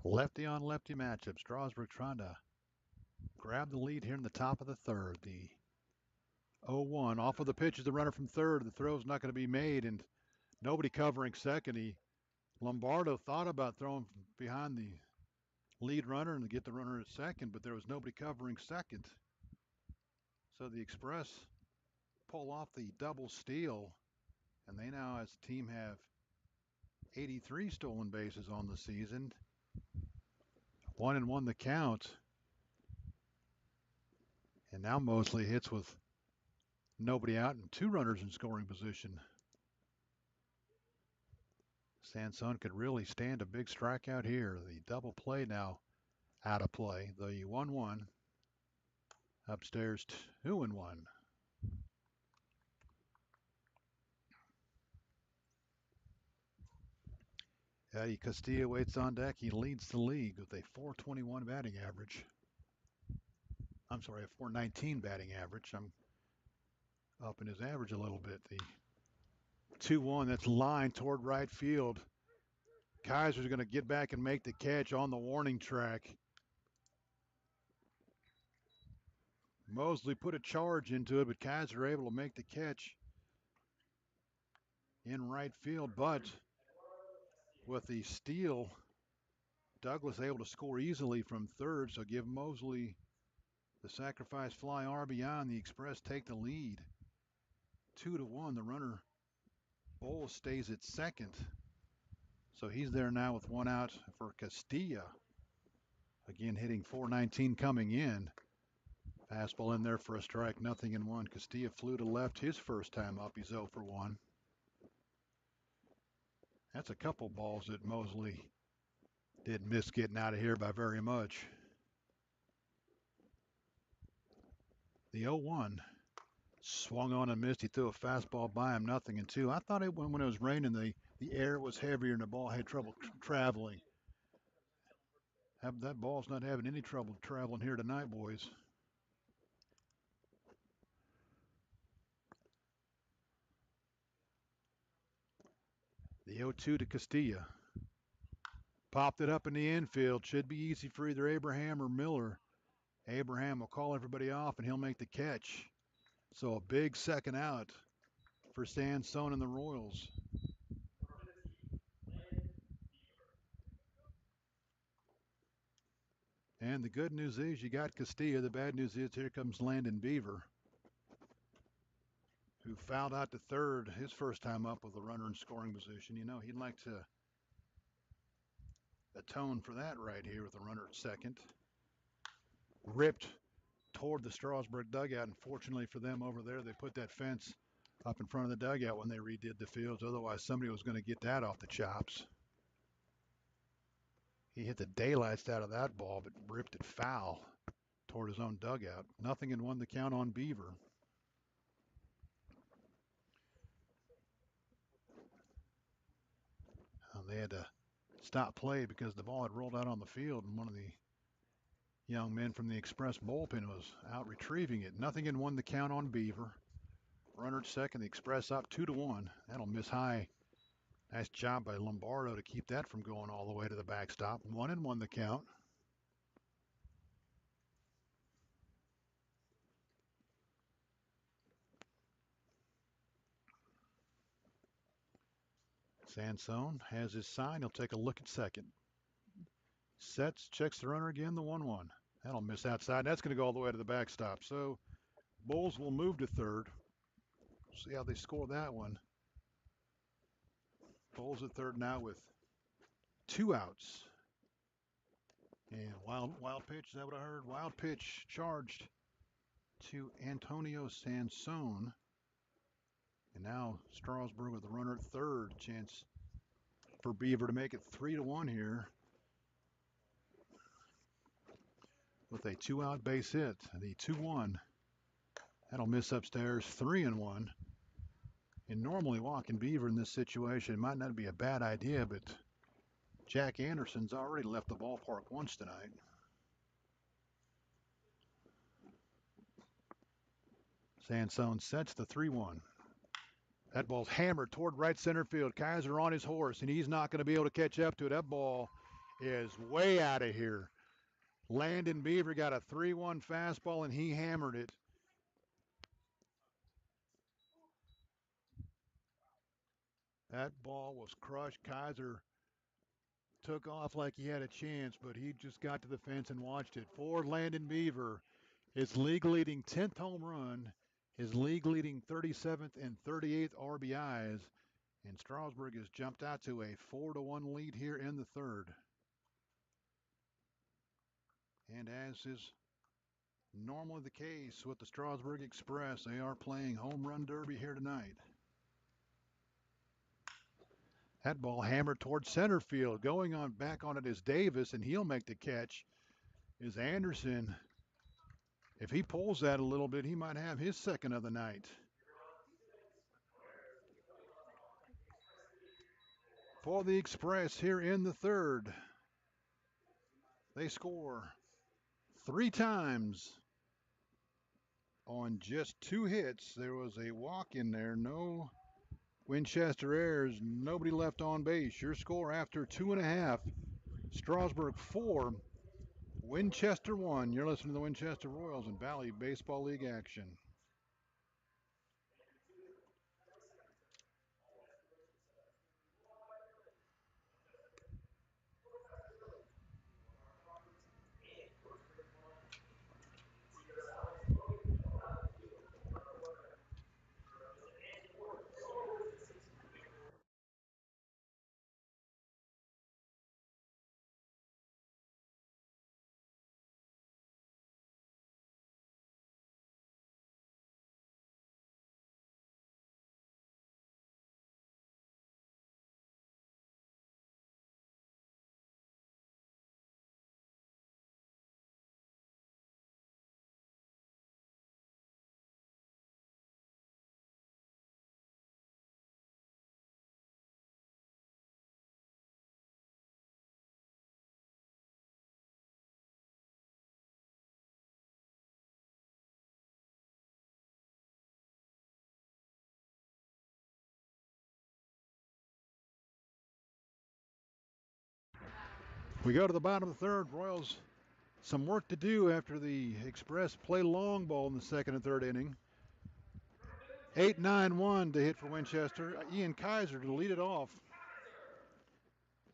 Lefty on lefty matchup. Strasburg trying to grab the lead here in the top of the third. The 0-1 off of the pitch is the runner from third. The throw's not going to be made, and Nobody covering second. Lombardo thought about throwing behind the lead runner and to get the runner at second, but there was nobody covering second. So the Express pull off the double steal, and they now, as a team, have 83 stolen bases on the season. 1-1 the count. And now Mosley hits with nobody out and 2 runners in scoring position. Sansone could really stand a big strikeout here. The double play now out of play. The 1-1 upstairs 2-1. Eddie Castillo waits on deck. He leads the league with a 421 batting average. I'm sorry, a 419 batting average. I'm upping his average a little bit. The 2-1, that's lined toward right field. Kaiser's going to get back and make the catch on the warning track. Mosley put a charge into it, but Kaiser able to make the catch in right field. But with the steal, Douglas able to score easily from third, so give Mosley the sacrifice fly RBI, and the Express take the lead. 2-1. The runner Bowles stays at second. So he's there now with 1 out for Castilla. Again, hitting 419 coming in. Fastball in there for a strike, 0-1. Castilla flew to left his first time up. He's 0 for 1. That's a couple balls that Mosley didn't miss getting out of here by very much. The 0-1 swung on and missed. He threw a fastball by him, 0-2. I thought when it was raining, the air was heavier and the ball had trouble traveling. That ball's not having any trouble traveling here tonight, boys. The 0-2 to Castilla. Popped it up in the infield. Should be easy for either Abraham or Miller. Abraham will call everybody off and he'll make the catch. So a big second out for Sansone and the Royals. And the good news is you got Castilla. The bad news is here comes Landon Beaver, who fouled out to third his first time up with a runner in scoring position. You know, he'd like to atone for that right here with a runner at second. Ripped toward the Strasburg dugout. Unfortunately for them over there, they put that fence up in front of the dugout when they redid the fields. Otherwise, somebody was going to get that off the chops. He hit the daylights out of that ball, but ripped it foul toward his own dugout. 0-1 the count on Beaver. They had to stop play because the ball had rolled out on the field, and one of the young men from the Express bullpen was out retrieving it. 0-1 the count on Beaver. Runner at second, the Express up 2-1. That'll miss high. Nice job by Lombardo to keep that from going all the way to the backstop. 1-1 the count. Sansone has his sign. He'll take a look at second. Sets, checks the runner again, the 1-1. That'll miss outside. That's going to go all the way to the backstop. So Bulls will move to third. See how they score that one. Bulls at third now with 2 outs. And wild pitch, is that what I heard? Wild pitch charged to Antonio Sansone. And now Strasburg with the runner at third. Chance for Beaver to make it 3-1 here. With a 2-out base hit. The 2-1. That'll miss upstairs. 3-1. And normally walking Beaver in this situation might not be a bad idea, but Jack Anderson's already left the ballpark once tonight. Sansone sets the 3-1. That ball's hammered toward right center field. Kaiser on his horse, and he's not going to be able to catch up to it. That ball is way out of here. Landon Beaver got a 3-1 fastball, and he hammered it. That ball was crushed. Kaiser took off like he had a chance, but he just got to the fence and watched it. For Landon Beaver, his league leading 10th home run, his league leading 37th and 38th RBIs, and Strasburg has jumped out to a 4-1 lead here in the third. And as is normally the case with the Strasburg Express, they are playing home run derby here tonight. That ball hammered towards center field. Going on back on it is Davis, and he'll make the catch. Is Anderson. If he pulls that a little bit, he might have his second of the night. For the Express here in the third, they score 3 times on just 2 hits. There was a walk in there, no Winchester errors, nobody left on base. Your score after 2.5, Strasburg 4, Winchester 1. You're listening to the Winchester Royals and Valley Baseball League action. We go to the bottom of the third. Royals, some work to do after the Express play long ball in the second and third inning. 8-9-1 to hit for Winchester. Ian Kaiser to lead it off.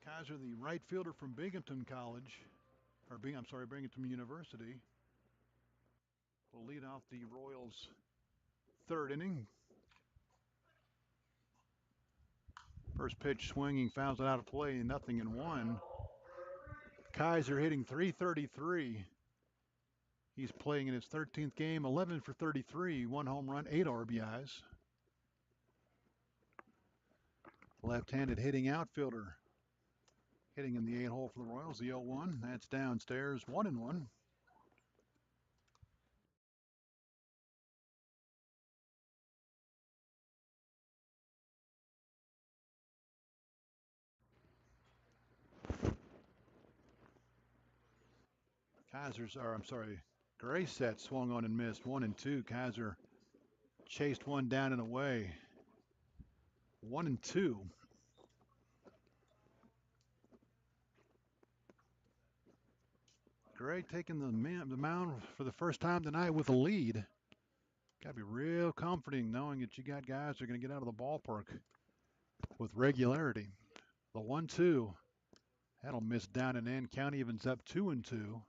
Kaiser, the right fielder from Binghamton College, or Binghamton University, will lead off the Royals' third inning. First pitch swinging, fouls it out of play, 0-1. Kaiser hitting .333. He's playing in his 13th game, 11 for 33, 1 home run, 8 RBIs. Left-handed hitting outfielder. Hitting in the 8-hole for the Royals, the 0-1. That's downstairs, 1-1. Gray set swung on and missed, 1-2. Kaiser chased one down and away, 1-2. Gray taking the mound for the first time tonight with a lead. Got to be real comforting knowing that you got guys that are going to get out of the ballpark with regularity. The 1-2, that'll miss down and in. Count evens up 2-2.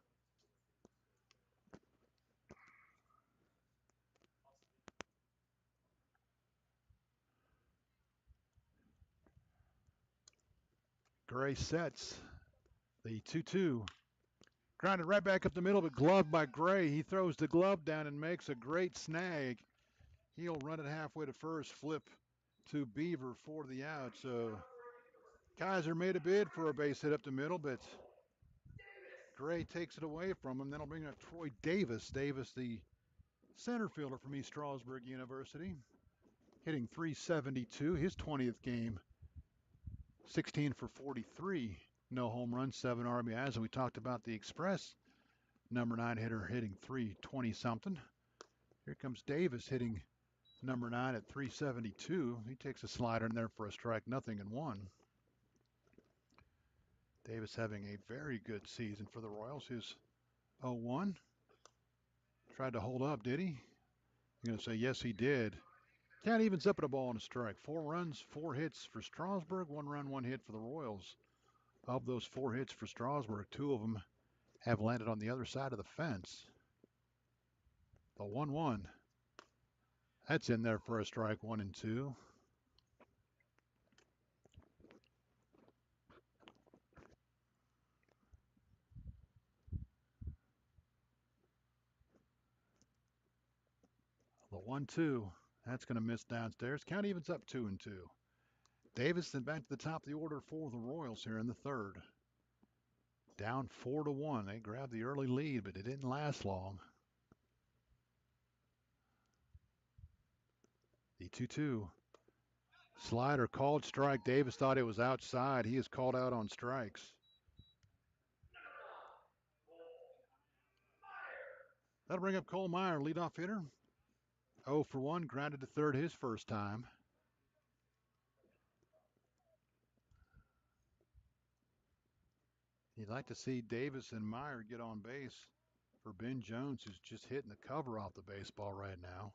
Gray sets the 2-2. Grounded right back up the middle, but gloved by Gray. He throws the glove down and makes a great snag. He'll run it halfway to first, flip to Beaver for the out. So Kaiser made a bid for a base hit up the middle, but Gray takes it away from him. Then I'll bring up Troy Davis. Davis, the center fielder from East Strasburg University, hitting .372, his 20th game, 16 for 43, no home runs, 7 RBIs. And we talked about the Express number 9 hitter hitting .320 something. Here comes Davis hitting number 9 at .372. He takes a slider in there for a strike, 0-1. Davis having a very good season for the Royals. His 0-1. Tried to hold up, did he? I'm going to say yes, he did. Count evens up at a ball and a strike. 4 runs, 4 hits for Strasburg, 1 run, 1 hit for the Royals. Of those 4 hits for Strasburg, 2 of them have landed on the other side of the fence. The 1-1. That's in there for a strike, 1 and 2. The 1-2. That's going to miss downstairs. Count evens up 2 and 2. Davison back to the top of the order for the Royals here in the third. Down 4-1. They grabbed the early lead, but it didn't last long. The 2-2. Slider called strike. Davis thought it was outside. He is called out on strikes. That'll bring up Cole Meyer, leadoff hitter. 0 for 1, grounded to third his first time. You'd like to see Davis and Meyer get on base for Ben Jones, who's just hitting the cover off the baseball right now.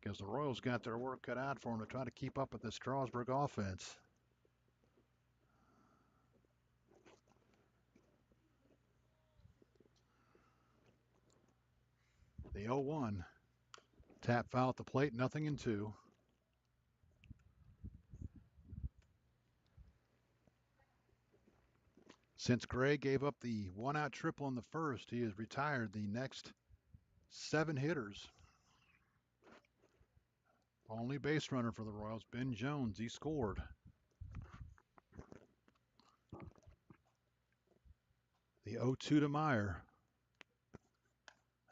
Because the Royals got their work cut out for them to try to keep up with the Strasburg offense. The 0-1. Tap foul at the plate, nothing in 2. Since Gray gave up the 1-out triple in the first, he has retired the next 7 hitters. Only base runner for the Royals, Ben Jones. He scored. The 0-2 to Meyer.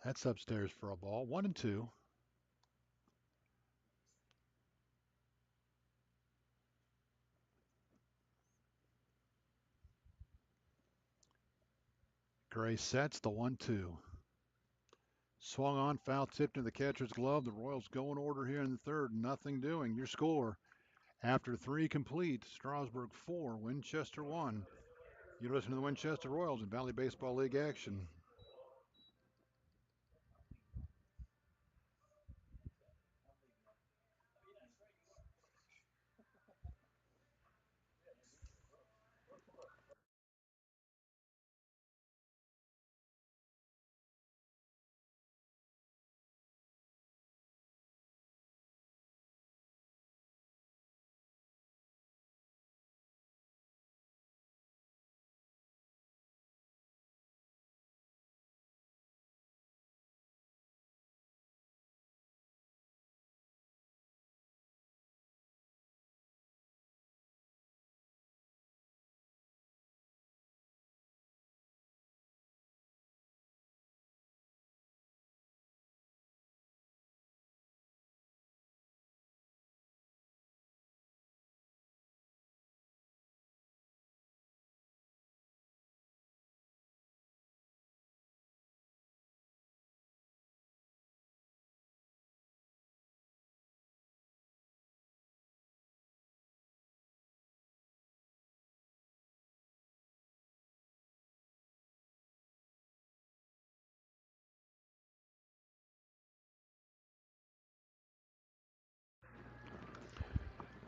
That's upstairs for a ball. 1 and 2. Gray sets the 1-2. Swung on, foul tipped into the catcher's glove. The Royals go in order here in the third. Nothing doing. Your score after 3 complete. Strasburg 4, Winchester 1. You listen to the Winchester Royals in Valley Baseball League action.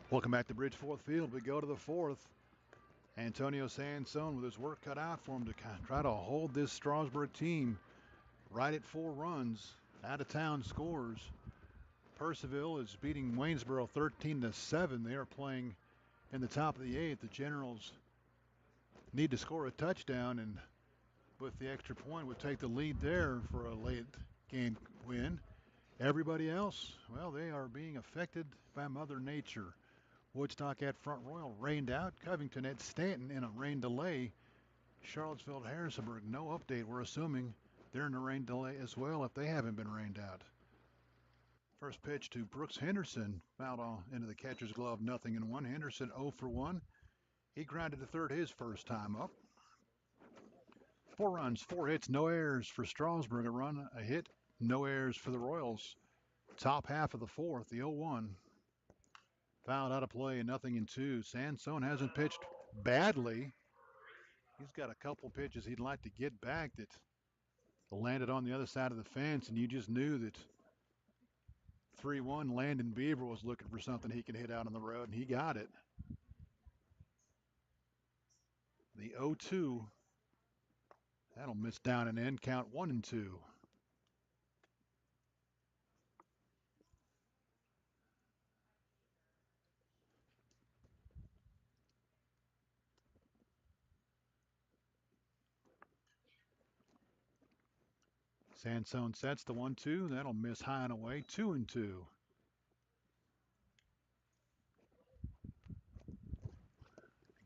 Welcome back to Bridgeforth Field. We go to the fourth. Antonio Sansone with his work cut out for him to try to hold this Strasburg team right at 4 runs. Out of town scores. Percival is beating Waynesboro 13-7. They are playing in the top of the 8th. The Generals need to score a touchdown, and with the extra point would take the lead there for a late game win. Everybody else, well, they are being affected by Mother Nature. Woodstock at Front Royal rained out. Covington at Stanton in a rain delay. Charlottesville at Harrisonburg, no update. We're assuming they're in a rain delay as well if they haven't been rained out. First pitch to Brooks Henderson, fouled into the catcher's glove, 0-1. Henderson 0 for 1. He grounded to third his first time up. 4 runs, 4 hits, no errors for Strasburg. A run, a hit, no errors for the Royals. Top half of the fourth, the 0-1. Fouled out of play, 0-2. Sansone hasn't pitched badly. He's got a couple pitches he'd like to get back that landed on the other side of the fence, and you just knew that 3-1. Landon Beaver was looking for something he could hit out on the road, and he got it. The 0-2. That'll miss down and in. Count 1-2. Sansone sets the 1-2. That'll miss high and away. 2-2.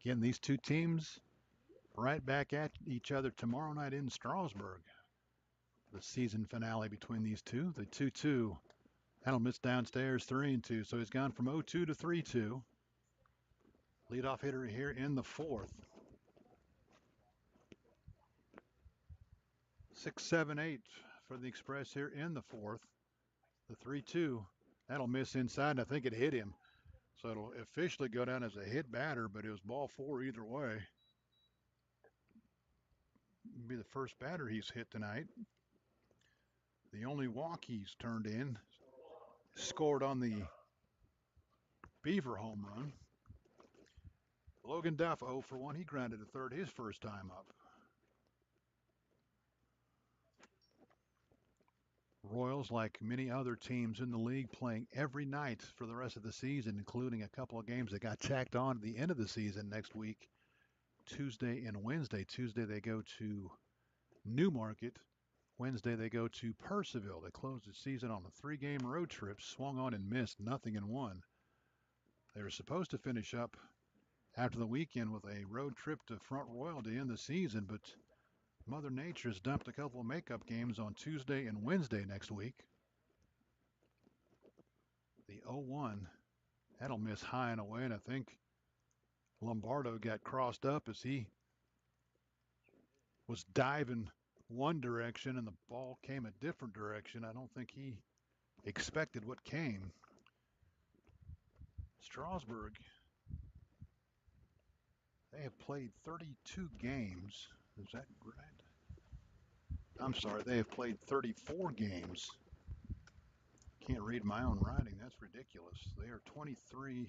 Again, these two teams right back at each other tomorrow night in Strasburg. The season finale between these two. The 2-2. That'll miss downstairs. 3-2. So he's gone from 0-2 to 3-2. Leadoff hitter here in the fourth. 6-7-8 for the Express here in the fourth. The 3-2. That'll miss inside. I think it hit him. So it'll officially go down as a hit batter, but it was ball four either way. It'll be the first batter he's hit tonight. The only walk he's turned in, scored on the Beaver home run. Logan Duff 0 for 1. He grounded to third his first time up. Royals, like many other teams in the league, playing every night for the rest of the season, including a couple of games that got tacked on at the end of the season next week, Tuesday and Wednesday. Tuesday they go to Newmarket. Wednesday they go to Purcellville. They closed the season on a 3-game road trip, swung on and missed, nothing in one. They were supposed to finish up after the weekend with a road trip to Front Royal to end the season, but Mother Nature has dumped a couple of makeup games on Tuesday and Wednesday next week. The 0-1, that'll miss high and away, and I think Lombardo got crossed up as he was diving one direction and the ball came a different direction. I don't think he expected what came. Strasburg, they have played 32 games. Is that right? I'm sorry, they have played 34 games. Can't read my own writing. That's ridiculous. They are 23-11.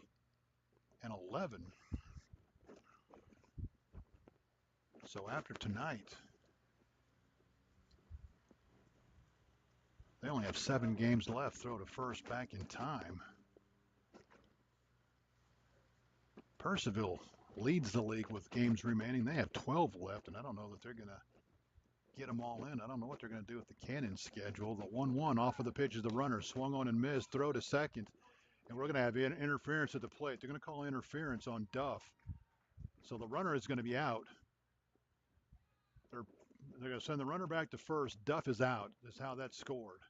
So after tonight, they only have 7 games left. Throw to first back in time. Purcellville leads the league with games remaining. They have 12 left, and I don't know that they're going to get them all in. I don't know what they're going to do with the Cannon schedule. The 1-1 off of the pitch is the runner. Swung on and missed. Throw to second. And we're going to have interference at the plate. They're going to call interference on Duff. So the runner is going to be out. They're going to send the runner back to first. Duff is out. That's how that's scored.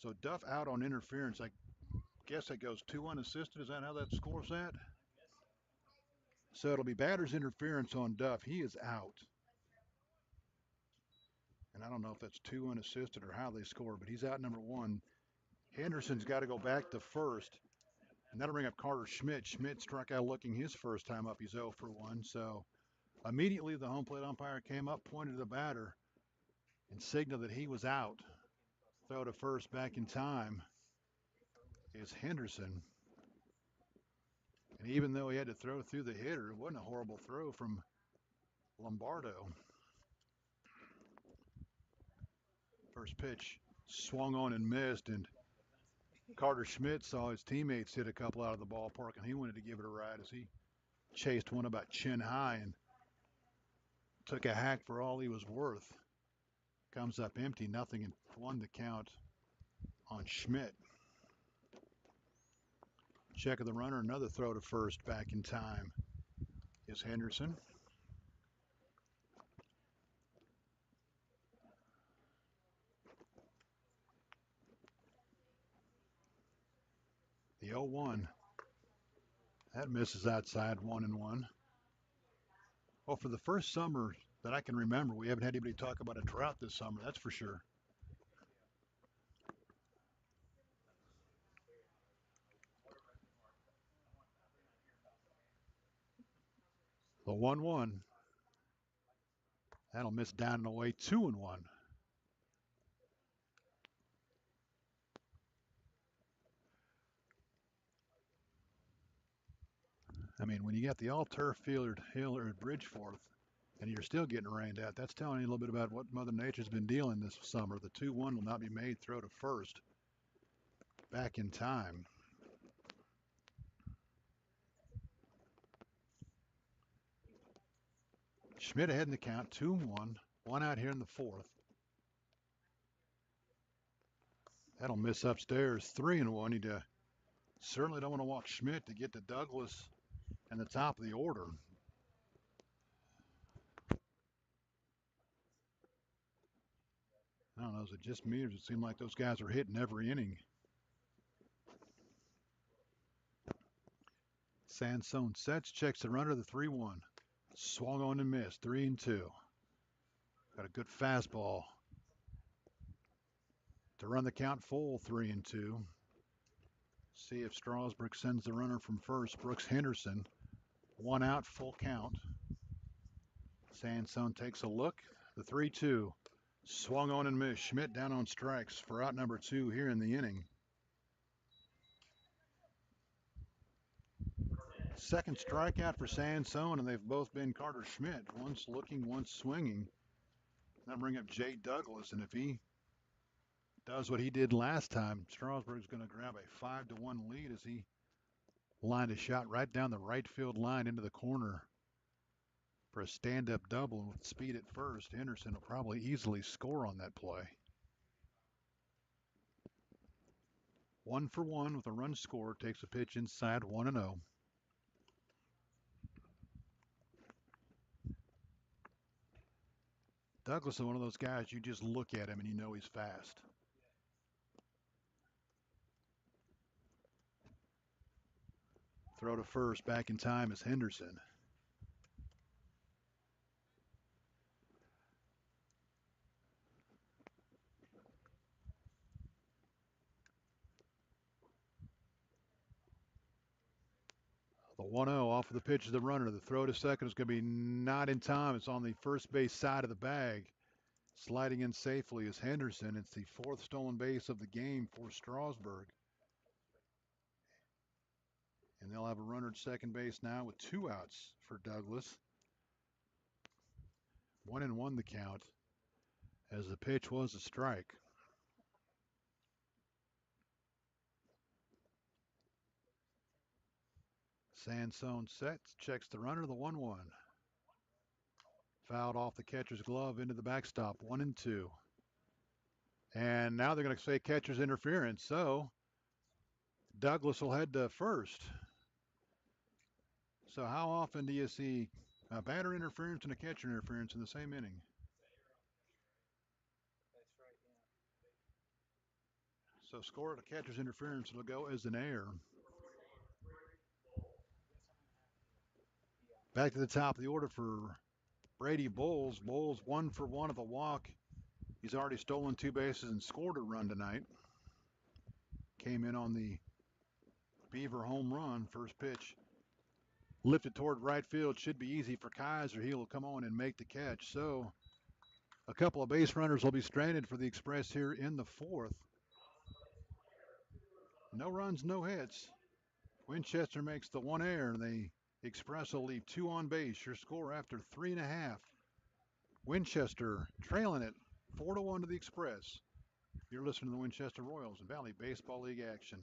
So Duff out on interference. I guess that goes 2 unassisted. Is that how that scores that? So it'll be batter's interference on Duff. He is out. And I don't know if that's 2 unassisted or how they score, but he's out number 1. Henderson's got to go back to first. And that'll bring up Carter Schmidt. Schmidt struck out looking his first time up. He's 0 for 1. So immediately the home plate umpire came up, pointed to the batter, and signaled that he was out. Throw to first back in time is Henderson. And even though he had to throw through the hitter, it wasn't a horrible throw from Lombardo. First pitch swung on and missed, and Carter Schmidt saw his teammates hit a couple out of the ballpark, and he wanted to give it a ride as he chased one about chin high and took a hack for all he was worth. Comes up empty, 0-1 to count on Schmidt. Check of the runner, another throw to first back in time is Henderson. The 0-1, that misses outside, 1-1. Well, for the first summer that I can remember, we haven't had anybody talk about a drought this summer, that's for sure. The 1-1, that'll miss down and away, 2-1. I mean, when you got the all-turf field here at Bridgeforth, and you're still getting rained out, that's telling you a little bit about what Mother Nature's been dealing this summer. The 2-1 will not be made. Throw to first. Back in time. Schmidt ahead in the count, 2-1. One out here in the fourth. That'll miss upstairs, 3-1. You certainly don't want to walk Schmidt to get to Douglas and the top of the order. I don't know, is it just me or does it seem like those guys are hitting every inning? Sansone sets, checks the runner, the 3-1. Swung on and missed, 3-2. Got a good fastball to run the count full, 3-2. See if Strasburg sends the runner from first. Brooks Henderson, one out, full count. Sansone takes a look, the 3-2. Swung on and missed. Schmidt down on strikes for out number 2 here in the inning. Second strikeout for Sansone, and they've both been Carter Schmidt. One's looking, one's swinging. Now bring up Jay Douglas, and if he does what he did last time, Strasburg's going to grab a 5-1 lead as he lined a shot right down the right field line into the corner for a stand-up double. And with speed at first, Henderson will probably easily score on that play. 1 for 1 with a run scored. Takes a pitch inside, 1-0. Douglas is one of those guys you just look at him and you know he's fast. Throw to first, back in time is Henderson. The 1-0 off of the pitch of the runner. The throw to second is going to be not in time. It's on the first base side of the bag. Sliding in safely is Henderson. It's the 4th stolen base of the game for Strasburg. And they'll have a runner at second base now with 2 outs for Douglas. 1-1 the count as the pitch was a strike. Sansone sets, checks the runner, the 1-1. Fouled off the catcher's glove into the backstop, 1-2. And now they're going to say catcher's interference. So Douglas will head to first. So how often do you see a batter interference and a catcher interference in the same inning? So score at a catcher's interference, it'll go as an error. Back to the top of the order for Brady Bowles. Bowles 1 for 1 of the walk. He's already stolen 2 bases and scored a run tonight. Came in on the Beaver home run. First pitch lifted toward right field. Should be easy for Kaiser. He'll come on and make the catch. So a couple of base runners will be stranded for the Express here in the 4th. No runs, no hits. Winchester makes the 1 error. The Express will leave 2 on base. Your score after 3.5. Winchester trailing it 4-1 to the Express. You're listening to the Winchester Royals and Valley Baseball League action.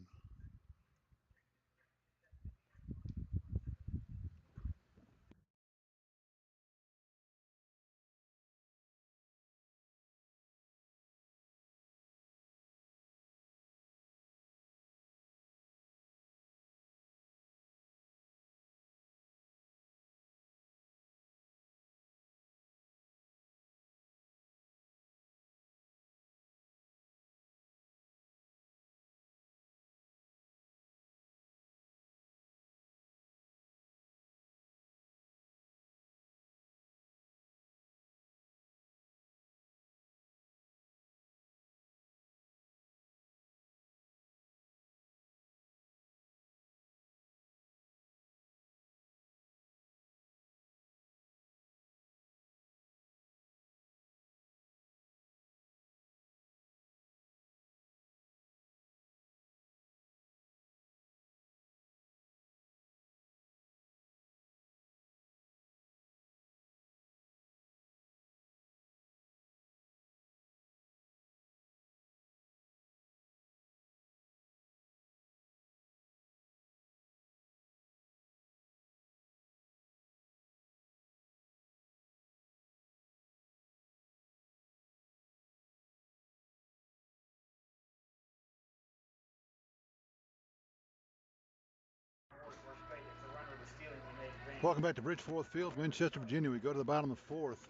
Welcome back to Bridgeforth Field, Winchester, Virginia. We go to the bottom of the fourth.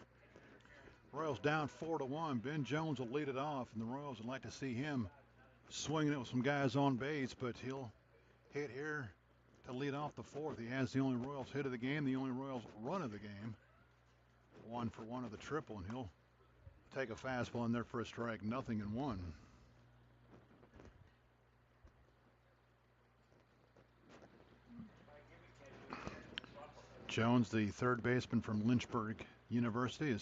Royals down 4-1. Ben Jones will lead it off, and the Royals would like to see him swinging it with some guys on base, but he'll hit here to lead off the fourth. He has the only Royals hit of the game, the only Royals run of the game. 1-for-1 of the triple, and he'll take a fastball in there for a strike. 0-1. Jones, the third baseman from Lynchburg University,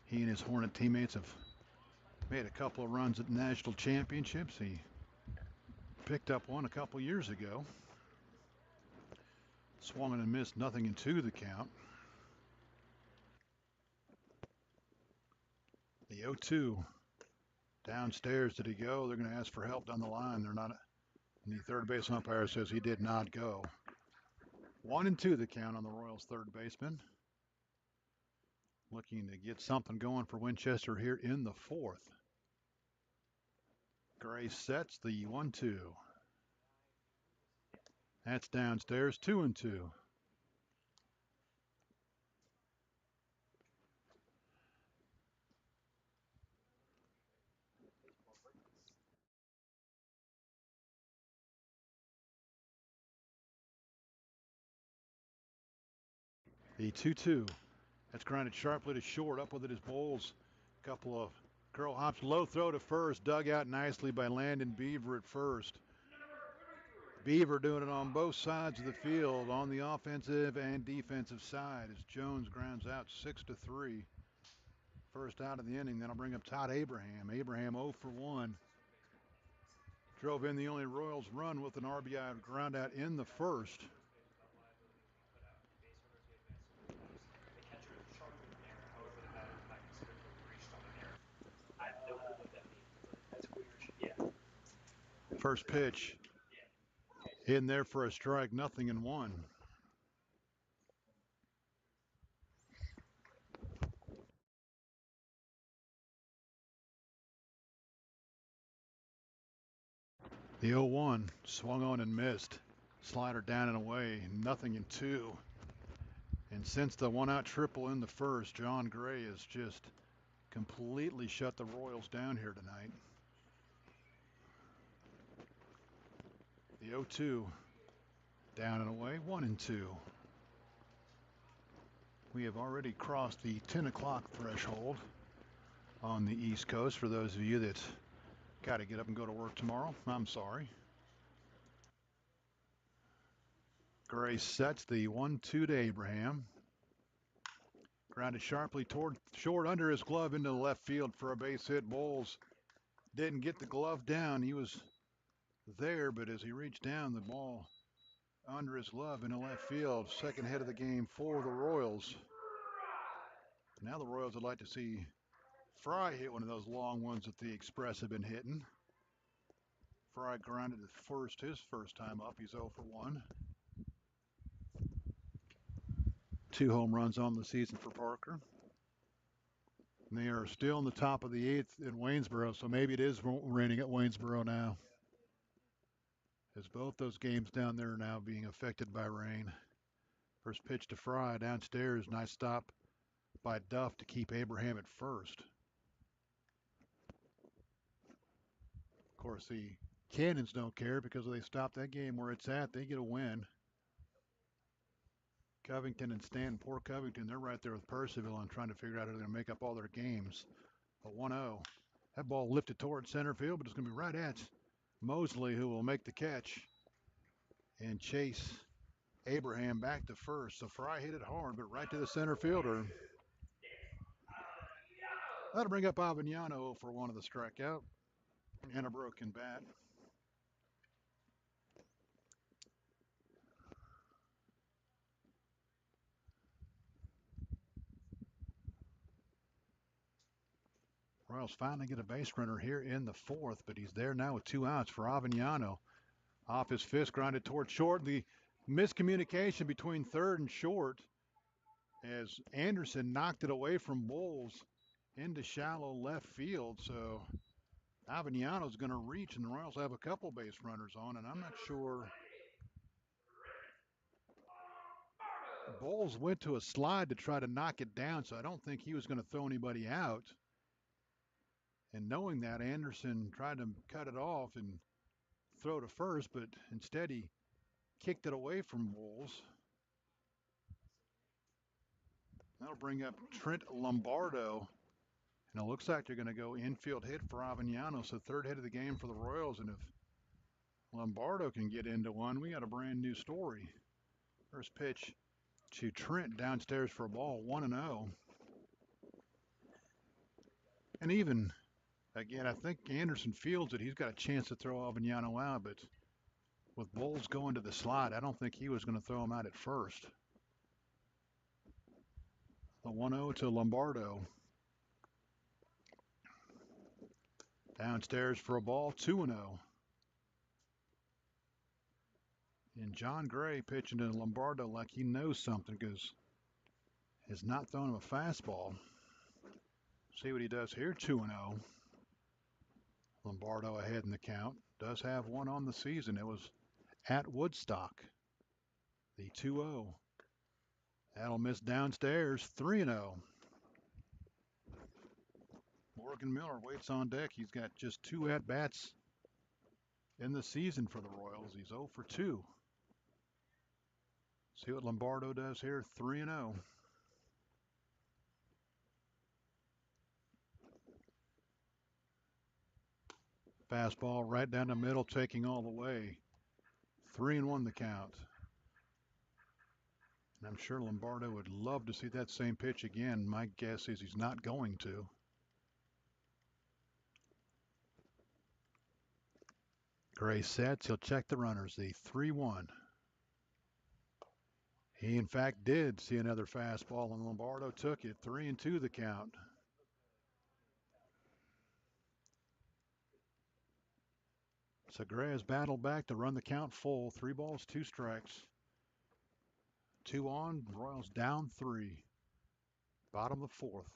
he and his Hornet teammates have made a couple of runs at national championships. He picked up one a couple years ago. Swung and missed, 0-2 the count. The 0-2. Downstairs, did he go? They're going to ask for help down the line. They're not. The third base umpire says he did not go. 1-2 the count on the Royals' third baseman. Looking to get something going for Winchester here in the fourth. Gray sets the 1-2. That's downstairs, 2-2. The 2-2. That's grounded sharply to short. Up with it is Bowles. Couple of curl hops. Low throw to first. Dug out nicely by Landon Beaver at first. Beaver doing it on both sides of the field, on the offensive and defensive side, as Jones grounds out 6-3. First out of the inning. Then I'll bring up Todd Abraham. Abraham 0 for 1. Drove in the only Royals run with an RBI ground out in the first. First pitch in there for a strike, 0-1. The 0-1 swung on and missed. Slider down and away, 0-2. And since the one-out triple in the first, John Gray has just completely shut the Royals down here tonight. The 0-2 down and away, 1-2. We have already crossed the 10 o'clock threshold on the East Coast. For those of you that got to get up and go to work tomorrow, I'm sorry. Gray sets the 1-2 to Abraham. Grounded sharply toward short under his glove into the left field for a base hit. Bowles didn't get the glove down. He was there, but as he reached down, the ball under his glove into left field. Second hit of the game for the Royals. Now the Royals would like to see Fry hit one of those long ones that the Express have been hitting. Fry grounded at first his first time up. He's 0 for 1. 2 home runs on the season for Parker. And they are still in the top of the 8th in Waynesboro, so maybe it is raining at Waynesboro now, as both those games down there are now being affected by rain. First pitch to Fry downstairs. Nice stop by Duff to keep Abraham at first. Of course, the Cannons don't care because if they stop that game where it's at, they get a win. Covington and Stanton, poor Covington, they're right there with Percival and trying to figure out how they're going to make up all their games. A 1-0. That ball lifted toward center field, but it's going to be right at Mosley, who will make the catch and chase Abraham back to first. So Fry hit it hard, but right to the center fielder. That'll bring up Avignano for 1 of the strikeout and a broken bat. Royals finally get a base runner here in the fourth, but he's there now with 2 outs for Avignano. Off his fist, grounded toward short. The miscommunication between third and short as Anderson knocked it away from Bowles into shallow left field. So Avignano's going to reach, and the Royals have a couple base runners on, and I'm not sure Bowles went to a slide to try to knock it down, so I don't think he was going to throw anybody out. And knowing that, Anderson tried to cut it off and throw to first, but instead he kicked it away from Bowles. That'll bring up Trent Lombardo. And it looks like they're going to go infield hit for Avignano. So third hit of the game for the Royals. And if Lombardo can get into one, we got a brand new story. First pitch to Trent downstairs for a ball, 1-0. And even, again, I think Anderson feels that he's got a chance to throw Avignano out. But with Bowles going to the slide, I don't think he was going to throw him out at first. The 1-0 to Lombardo. Downstairs for a ball, 2-0. And John Gray pitching to Lombardo like he knows something because he's not throwing him a fastball. See what he does here, 2-0. Lombardo ahead in the count. Does have one on the season. It was at Woodstock. The 2-0. That'll miss downstairs, 3-0. Morgan Miller waits on deck. He's got just 2 at-bats in the season for the Royals. He's 0 for 2. See what Lombardo does here, 3-0. Fastball right down the middle, taking all the way. 3-1 the count. And I'm sure Lombardo would love to see that same pitch again. My guess is he's not going to. Gray sets. He'll check the runners. The 3-1. He, in fact, did see another fastball, and Lombardo took it. 3-2 the count. So Gray has battled back to run the count full. 3 balls, 2 strikes. 2 on. Royals down 3. Bottom of the 4th.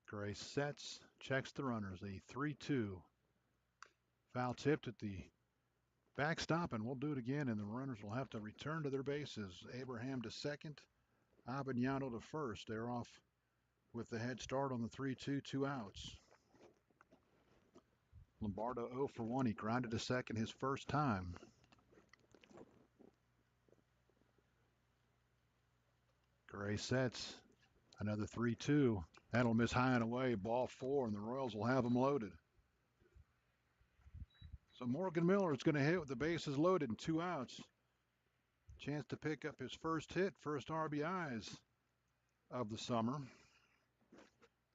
Gray sets, checks the runners. The 3-2. Foul tipped at the backstop, and we'll do it again, and the runners will have to return to their bases. Abraham to second, Avignano to first. They're off with the head start on the 3-2, 2 outs. Lombardo 0 for 1. He grounded to second his first time. Gray sets. Another 3-2. That'll miss high and away. Ball 4, and the Royals will have them loaded. So Morgan Miller is going to hit with the bases loaded and 2 outs. Chance to pick up his first hit, first RBIs of the summer.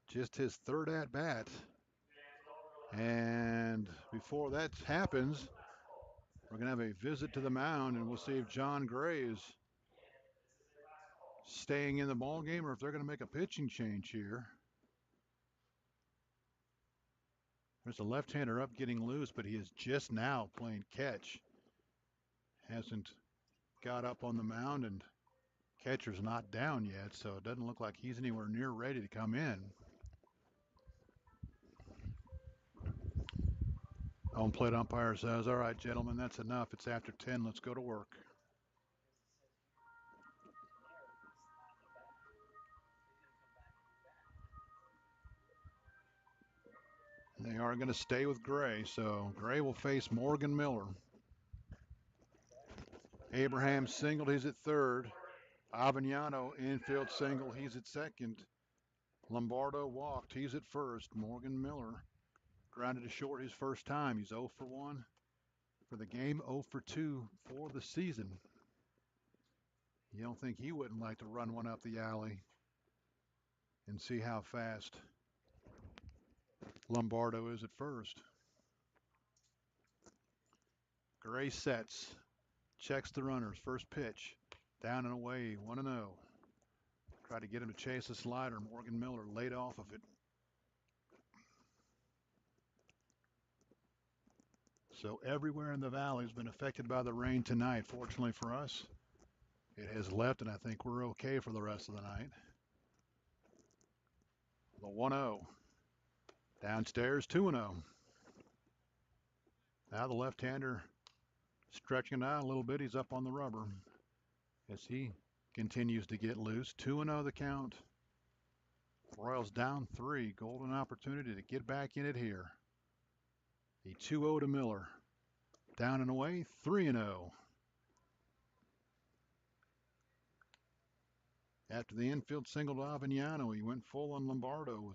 Just his 3rd at-bat. And before that happens, we're going to have a visit to the mound, and we'll see if John Gray is staying in the ball game or if they're going to make a pitching change here. There's a left-hander up getting loose, but he is just now playing catch. Hasn't got up on the mound, and catcher's not down yet, so it doesn't look like he's anywhere near ready to come in. Home plate umpire says, all right, gentlemen, that's enough. It's after 10. Let's go to work. And they are going to stay with Gray, so Gray will face Morgan Miller. Abraham singled. He's at third. Avignano infield single. He's at second. Lombardo walked. He's at first. Morgan Miller grounded to short his first time. He's 0 for 1 for the game, 0 for 2 for the season. You don't think he wouldn't like to run one up the alley and see how fast Lombardo is at first. Gray sets, checks the runners. First pitch, down and away, 1-0. Try to get him to chase a slider. Morgan Miller laid off of it. So everywhere in the valley has been affected by the rain tonight. Fortunately for us, it has left, and I think we're okay for the rest of the night. The 1-0. Downstairs, 2-0. Now the left-hander stretching it out a little bit. He's up on the rubber as he continues to get loose. 2-0 the count. Royals down 3. Golden opportunity to get back in it here. A 2-0 to Miller. Down and away, 3-0. After the infield single to Avignano, he went full on Lombardo.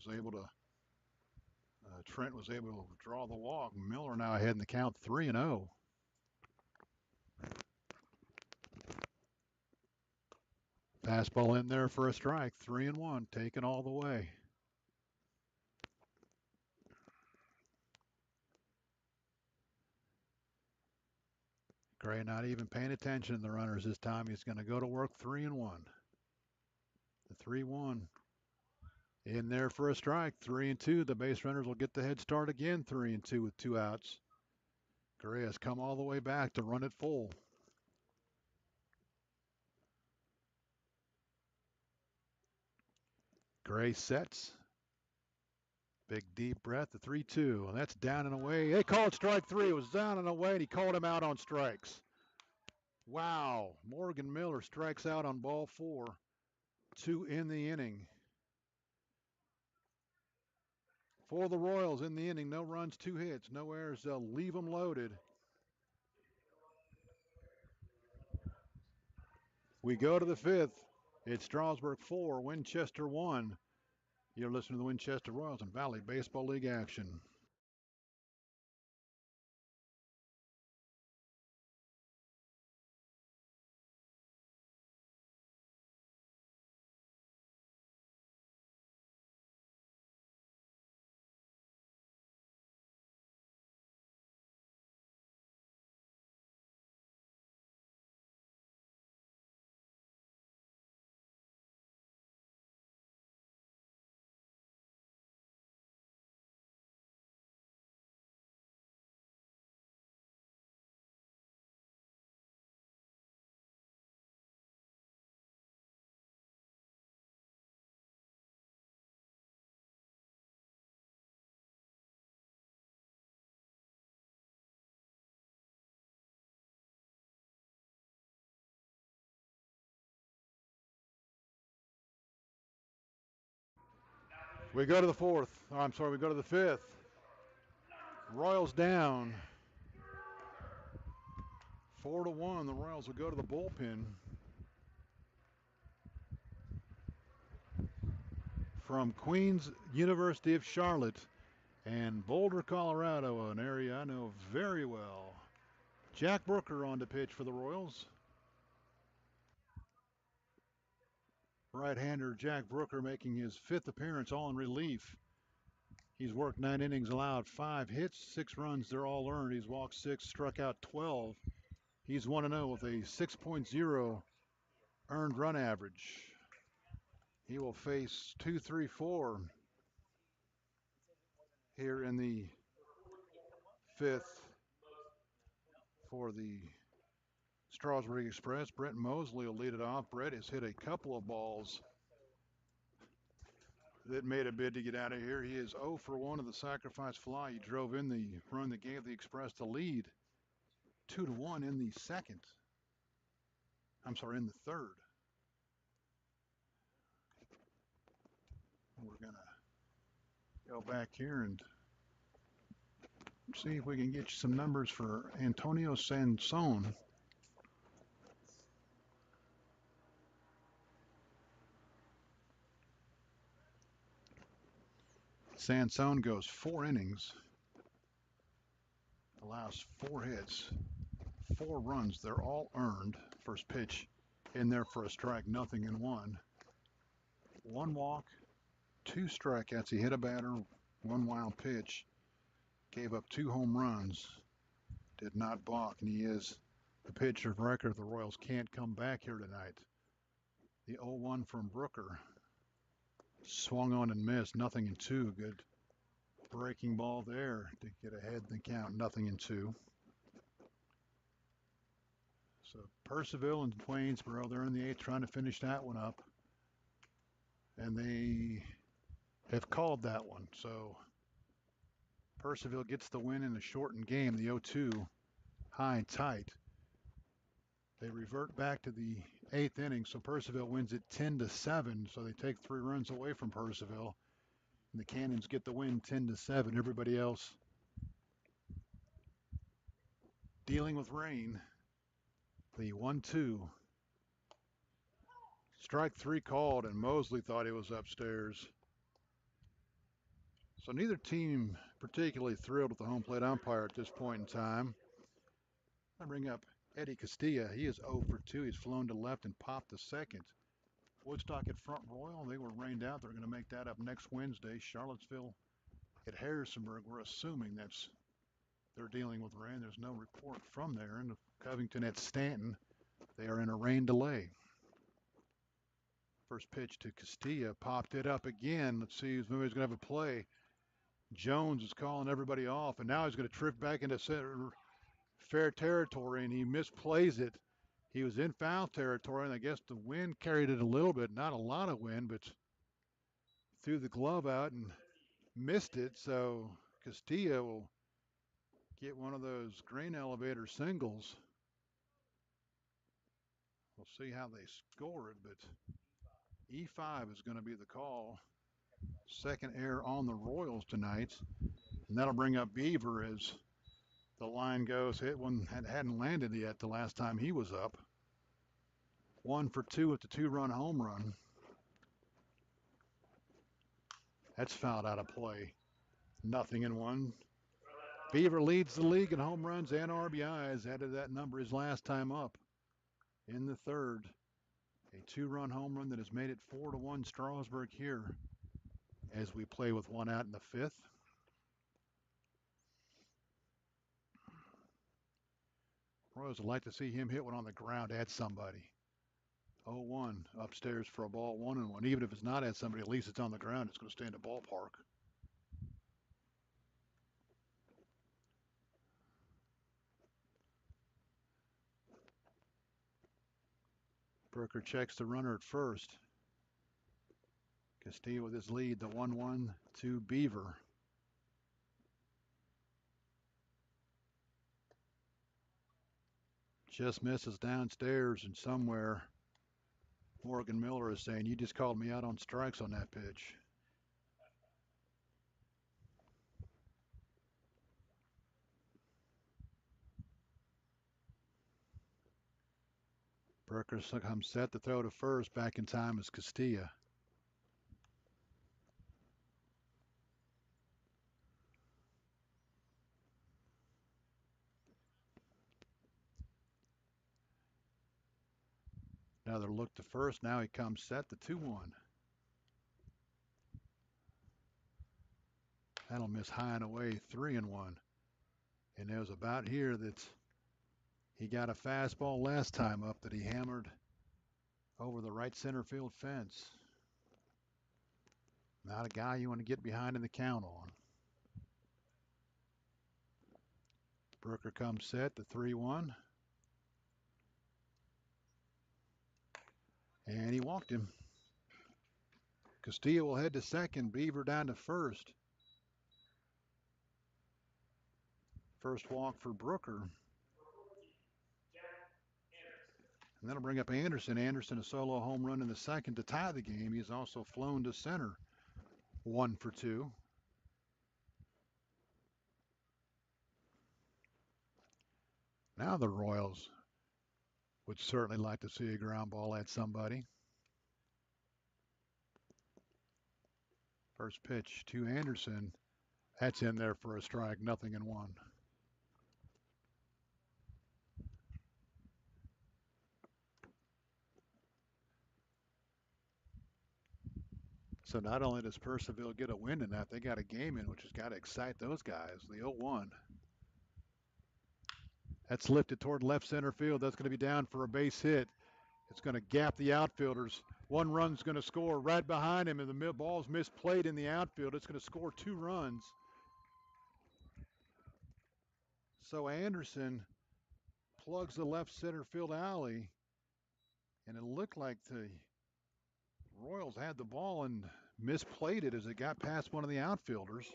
Trent was able to draw the walk. Miller now ahead in the count, 3-0. Fastball in there for a strike, 3-1, taken all the way. Gray not even paying attention to the runners this time. He's going to go to work, 3-1. The 3-1 in there for a strike, 3-2. The base runners will get the head start again, 3-2 with 2 outs. Gray has come all the way back to run it full. Gray sets. Big deep breath, the 3-2, and that's down and away. They called strike 3. It was down and away, and he called him out on strikes. Wow. Morgan Miller strikes out on ball 4. 2 in the inning. For the Royals in the inning, no runs, 2 hits, no errors. They'll leave them loaded. We go to the 5th. It's Strasburg 4, Winchester 1. You're listening to the Winchester Royals and Valley Baseball League action. We go to the 4th. Oh, I'm sorry, we go to the 5th. Royals down 4-1. The Royals will go to the bullpen. From Queens University of Charlotte and Boulder, Colorado, an area I know very well. Jack Brooker on to pitch for the Royals. Right-hander Jack Brooker making his 5th appearance, all in relief. He's worked 9 innings, allowed 5 hits, 6 runs. They're all earned. He's walked 6, struck out 12. He's 1-0 with a 6.0 earned run average. He will face 2-3-4 here in the 5th for the Strasburg Express. Brett Mosley will lead it off. Brett has hit a couple of balls that made a bid to get out of here. He is 0 for 1 of the sacrifice fly. He drove in the run that gave the Express the lead. 2-1 in the second. I'm sorry, in the third. We're going to go back here and see if we can get you some numbers for Antonio Sansone. Sansone goes 4 innings, allows 4 hits, 4 runs. They're all earned. First pitch in there for a strike, nothing in 1. 1 walk, 2 strikeouts. He hit a batter, 1 wild pitch, gave up 2 home runs, did not balk, and he is the pitcher of record. The Royals can't come back here tonight. The 0-1 from Brooker. Swung on and missed, nothing in 2. Good breaking ball there to get ahead in the count, nothing in 2. So Percival and Waynesboro, they're in the 8th trying to finish that one up. And they have called that one. So Percival gets the win in a shortened game, the 0-2, high and tight. They revert back to the 8th inning, so Percival wins it 10-7. So they take 3 runs away from Percival, and the Cannons get the win 10-7. Everybody else dealing with rain. The 1-2. Strike 3 called, and Mosley thought he was upstairs. So neither team particularly thrilled with the home plate umpire at this point in time. I bring up Eddie Castilla. He is 0 for 2. He's flown to left and popped to second. Woodstock at Front Royal, they were rained out. They're going to make that up next Wednesday. Charlottesville at Harrisonburg, we're assuming they're dealing with rain. There's no report from there. And Covington at Stanton, they are in a rain delay. First pitch to Castilla, popped it up again. Let's see if nobody's going to have a play. Jones is calling everybody off, and now he's going to trip back into fair territory, and he misplays it. He was in foul territory, and I guess the wind carried it a little bit. Not a lot of wind, but threw the glove out and missed it. So Castilla will get one of those grain elevator singles. We'll see how they score it, but E5 is going to be the call. Second error on the Royals tonight, and that'll bring up Beaver as the line goes. Hit one hadn't landed yet the last time he was up. 1 for 2 with the 2-run home run. That's fouled out of play. 0-1. Beaver leads the league in home runs and RBIs. Added that number his last time up in the third. A 2-run home run that has made it 4-1 Strasburg here as we play with 1 out in the 5th. Royals would like to see him hit one on the ground at somebody. 0-1 upstairs for a ball, 1-1. Even if it's not at somebody, at least it's on the ground. It's going to stay in the ballpark. Berker checks the runner at first. Castillo with his lead, the 1-1 to Beaver. Just misses downstairs, and somewhere Morgan Miller is saying, you just called me out on strikes on that pitch. Berker comes set to throw to first. Back in time is Castilla. Another look to first. Now he comes set to 2-1. That'll miss high and away, 3-1. And it was about here that he got a fastball last time up that he hammered over the right center field fence. Not a guy you want to get behind in the count on. Brooker comes set to 3-1. And he walked him. Castillo will head to second. Beaver down to first. First walk for Brooker. And that'll bring up Anderson. Anderson, a solo home run in the second to tie the game. He's also flown to center. 1 for 2. Now the Royals would certainly like to see a ground ball at somebody. First pitch to Anderson. That's in there for a strike, 0-1. So not only does Percival get a win in that, they got a game in, which has got to excite those guys. The 0-1. That's lifted toward left center field. That's going to be down for a base hit. It's going to gap the outfielders. One run's going to score right behind him, and the ball's misplayed in the outfield. It's going to score 2 runs. So Anderson plugs the left center field alley, and it looked like the Royals had the ball and misplayed it as it got past one of the outfielders.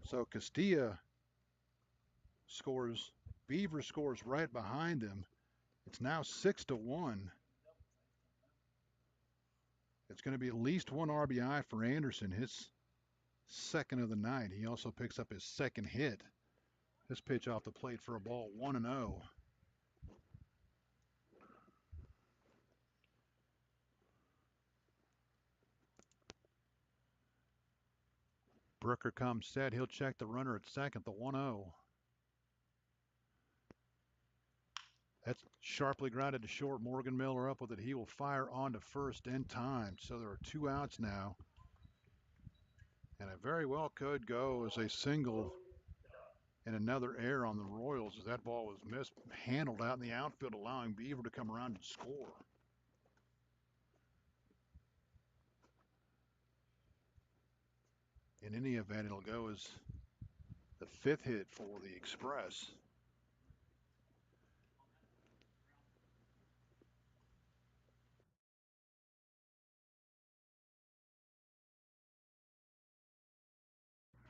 So Castilla scores. Beaver scores right behind them. It's now 6-1. It's going to be at least one RBI for Anderson, his second of the night. He also picks up his second hit. This pitch off the plate for a ball, 1-0. Brooker comes set. He'll check the runner at second, the 1-0. That's sharply grounded to short. Morgan Miller up with it. He will fire on to first in time. So there are 2 outs now. And it very well could go as a single and another error on the Royals as that ball was mishandled out in the outfield, allowing Beaver to come around and score. In any event, it'll go as the 5th hit for the Express.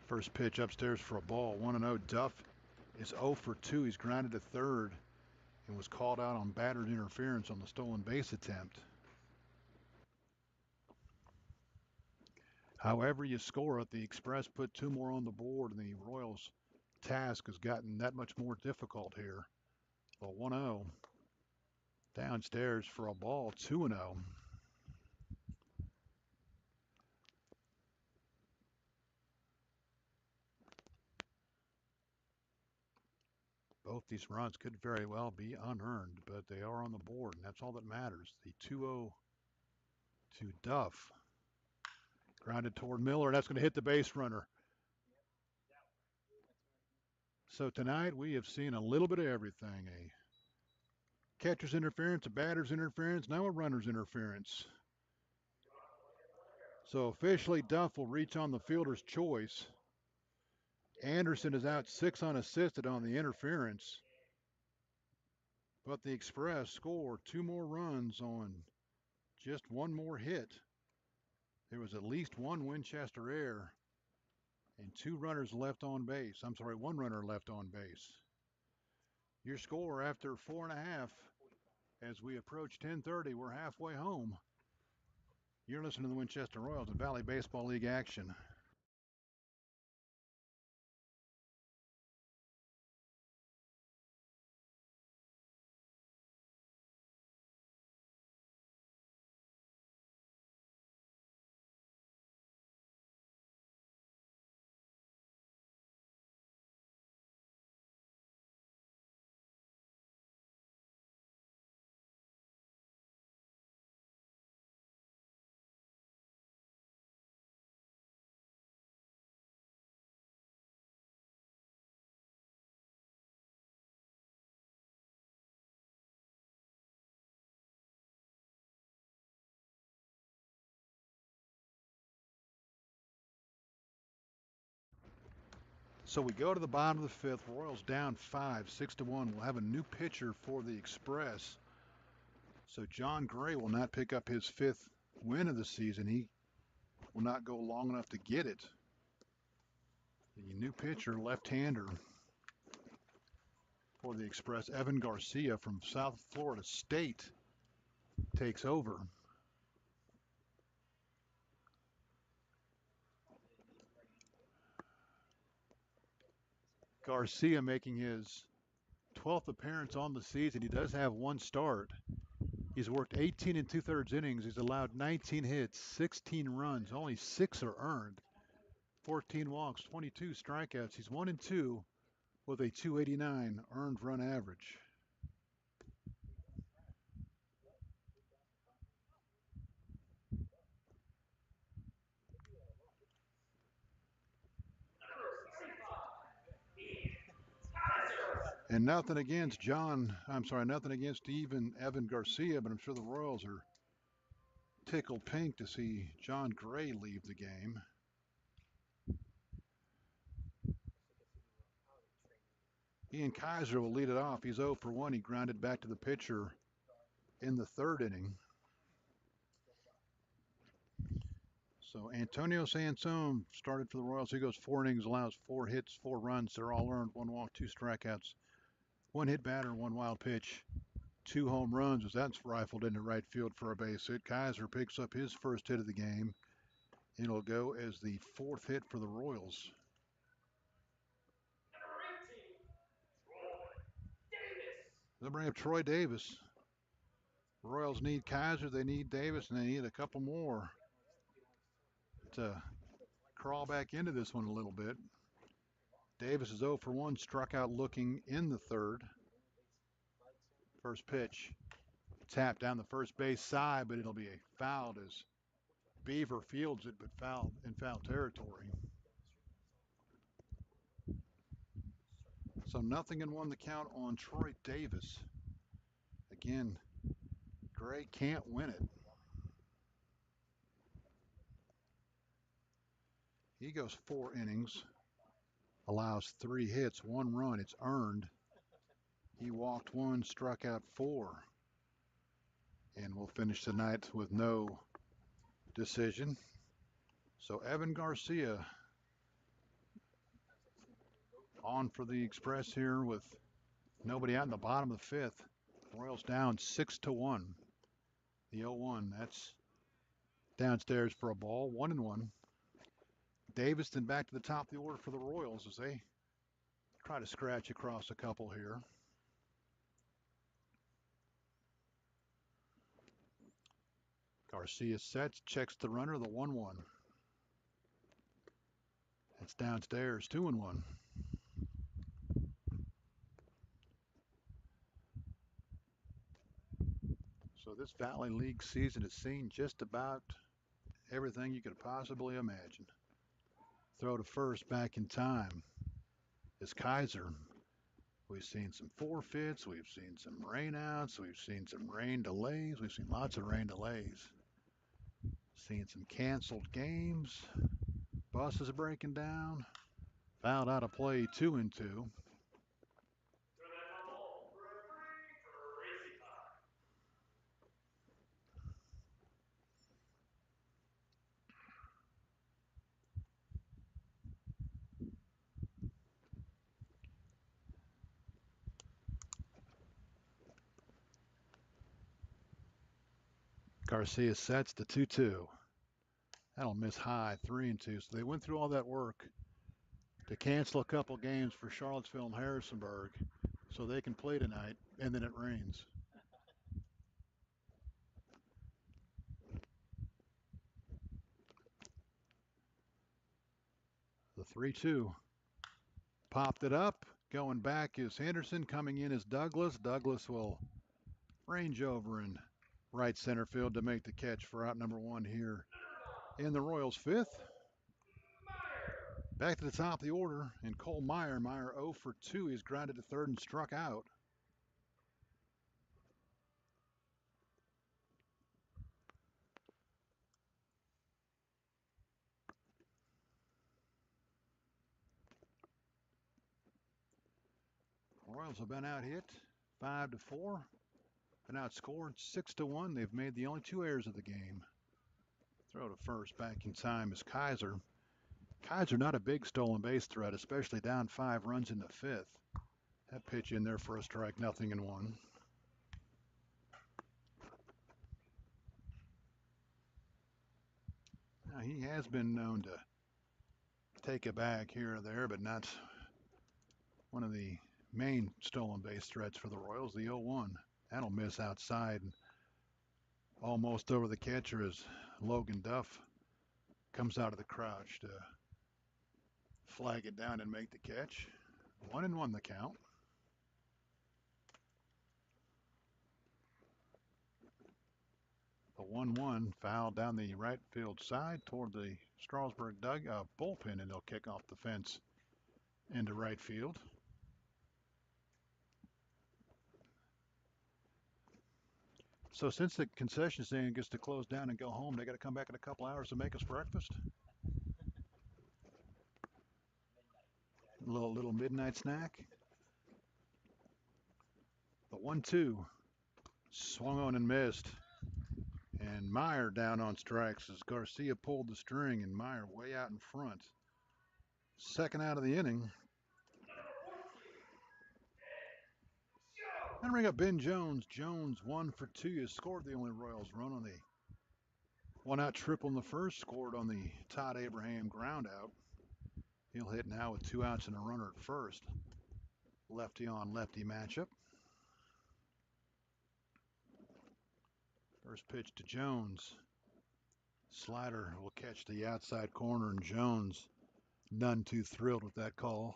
First pitch upstairs for a ball, 1-0. Duff is 0 for 2. He's grounded to third and was called out on batter's interference on the stolen base attempt. However you score it, the Express put 2 more on the board, and the Royals' task has gotten that much more difficult here. Well, 1-0. Downstairs for a ball, 2-0. Both these runs could very well be unearned, but they are on the board, and that's all that matters. The 2-0 to Duff. Grounded toward Miller, and that's going to hit the base runner. So tonight we have seen a little bit of everything. A catcher's interference, a batter's interference, now a runner's interference. So officially Duff will reach on the fielder's choice. Anderson is out 6 unassisted on the interference. But the Express score 2 more runs on just 1 more hit. There was at least 1 Winchester error and 2 runners left on base. I'm sorry, 1 runner left on base. Your score after 4.5. As we approach 10:30, we're halfway home. You're listening to the Winchester Royals and Valley Baseball League action. So we go to the bottom of the 5th. Royals down 5, 6-1. We'll have a new pitcher for the Express. So John Gray will not pick up his 5th win of the season. He will not go long enough to get it. The new pitcher, left-hander for the Express, Evan Garcia from South Florida State, takes over. Garcia making his 12th appearance on the season. He does have 1 start. He's worked 18 2/3 innings. He's allowed 19 hits, 16 runs, only 6 are earned, 14 walks, 22 strikeouts. He's 1-2 with a 289 earned run average. And nothing against Evan Garcia, but I'm sure the Royals are tickled pink to see John Gray leave the game. Ian Kaiser will lead it off. He's 0 for 1. He grounded back to the pitcher in the 3rd inning. So Antonio Sansone started for the Royals. He goes 4 innings, allows 4 hits, 4 runs. They're all earned, 1 walk, 2 strikeouts, 1 hit batter, 1 wild pitch, 2 home runs as that's rifled into right field for a base hit. Kaiser picks up his first hit of the game. It'll go as the 4th hit for the Royals. They'll bring up Troy Davis. Royals need Kaiser, they need Davis, and they need a couple more to crawl back into this one a little bit. Davis is 0 for 1, struck out looking in the 3rd. First pitch, tapped down the first base side, but it'll be a foul as Beaver fields it, but foul in foul territory. So 0-1 the count on Troy Davis. Again, Gray can't win it. He goes 4 innings, allows 3 hits, 1 run. It's earned. He walked 1, struck out 4. And we'll finish tonight with no decision. So Evan Garcia on for the Express here with nobody out in the bottom of the 5th. Royals down 6-1. The 0-1, that's downstairs for a ball, 1-1. Daviston back to the top of the order for the Royals as they try to scratch across a couple here. Garcia sets, checks the runner, the 1-1. It's downstairs, 2-1. So this Valley League season has seen just about everything you could possibly imagine. Throw to first back in time is Kaiser. We've seen some forfeits. We've seen some rainouts. We've seen some rain delays. We've seen lots of rain delays. Seen some canceled games. Buses breaking down. Fouled out of play, 2-2. Garcia sets the 2-2. That'll miss high, 3-2. So they went through all that work to cancel a couple games for Charlottesville and Harrisonburg so they can play tonight, and then it rains. The 3-2. Popped it up. Going back is Henderson. Coming in is Douglas. Douglas will range over in right center field to make the catch for out number 1 here in the Royals' 5th. Back to the top of the order, and Cole Meyer. Meyer 0 for 2. He's grounded to 3rd and struck out. Royals have been out hit 5-4. Been outscored 6-1. They've made the only 2 errors of the game. Throw to first back in time is Kaiser. Kaiser not a big stolen base threat, especially down 5 runs in the 5th. That pitch in there for a strike, 0-1. Now, he has been known to take a bag here or there, but not one of the main stolen base threats for the Royals. The 0-1. That'll miss outside. Almost over the catcher as Logan Duff comes out of the crouch to flag it down and make the catch. 1-1 the count. The 1-1 foul down the right field side toward the Strasburg bullpen, and they'll kick off the fence into right field. So since the concession stand gets to close down and go home, they got to come back in a couple hours to make us breakfast. A little midnight snack. The 1-2 swung on and missed. And Meyer down on strikes as Garcia pulled the string, and Meyer way out in front. Second out of the inning. And bring up Ben Jones. Jones 1 for 2 has scored the only Royals run on the one-out triple in the first. Scored on the Todd Abraham ground out. He'll hit now with 2 outs and a runner at first. Lefty on lefty matchup. First pitch to Jones. Slider will catch the outside corner, and Jones none too thrilled with that call.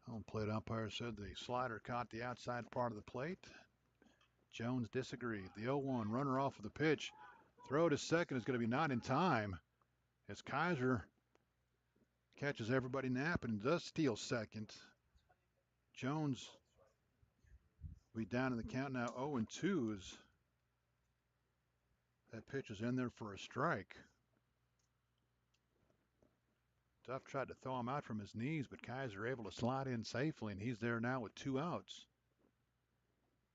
Home plate umpire said the slider caught the outside part of the plate. Jones disagreed. The 0-1 runner off with the pitch. Throw to second is going to be not in time as Kaiser catches everybody napping and does steal second. Jones will be down in the count now 0-2 as that pitch is in there for a strike. Duff tried to throw him out from his knees, but Kaiser able to slide in safely, and he's there now with 2 outs.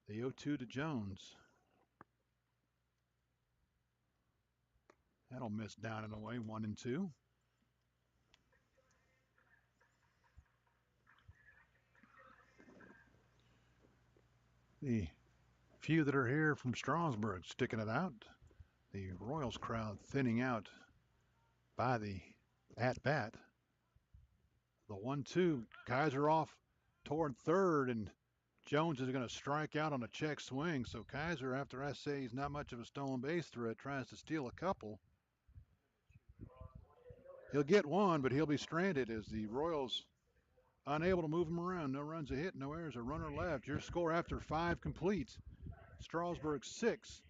The 0-2 to Jones. That'll miss down and away, 1-2. The few that are here from Strasburg sticking it out. The Royals crowd thinning out by the at-bat. The 1-2, Kaiser off toward third, and Jones is going to strike out on a check swing. So Kaiser, after I say he's not much of a stolen base threat, tries to steal a couple. He'll get one, but he'll be stranded as the Royals unable to move him around. No runs a hit, no errors, a runner left. Your score after 5 completes. Strasburg 6,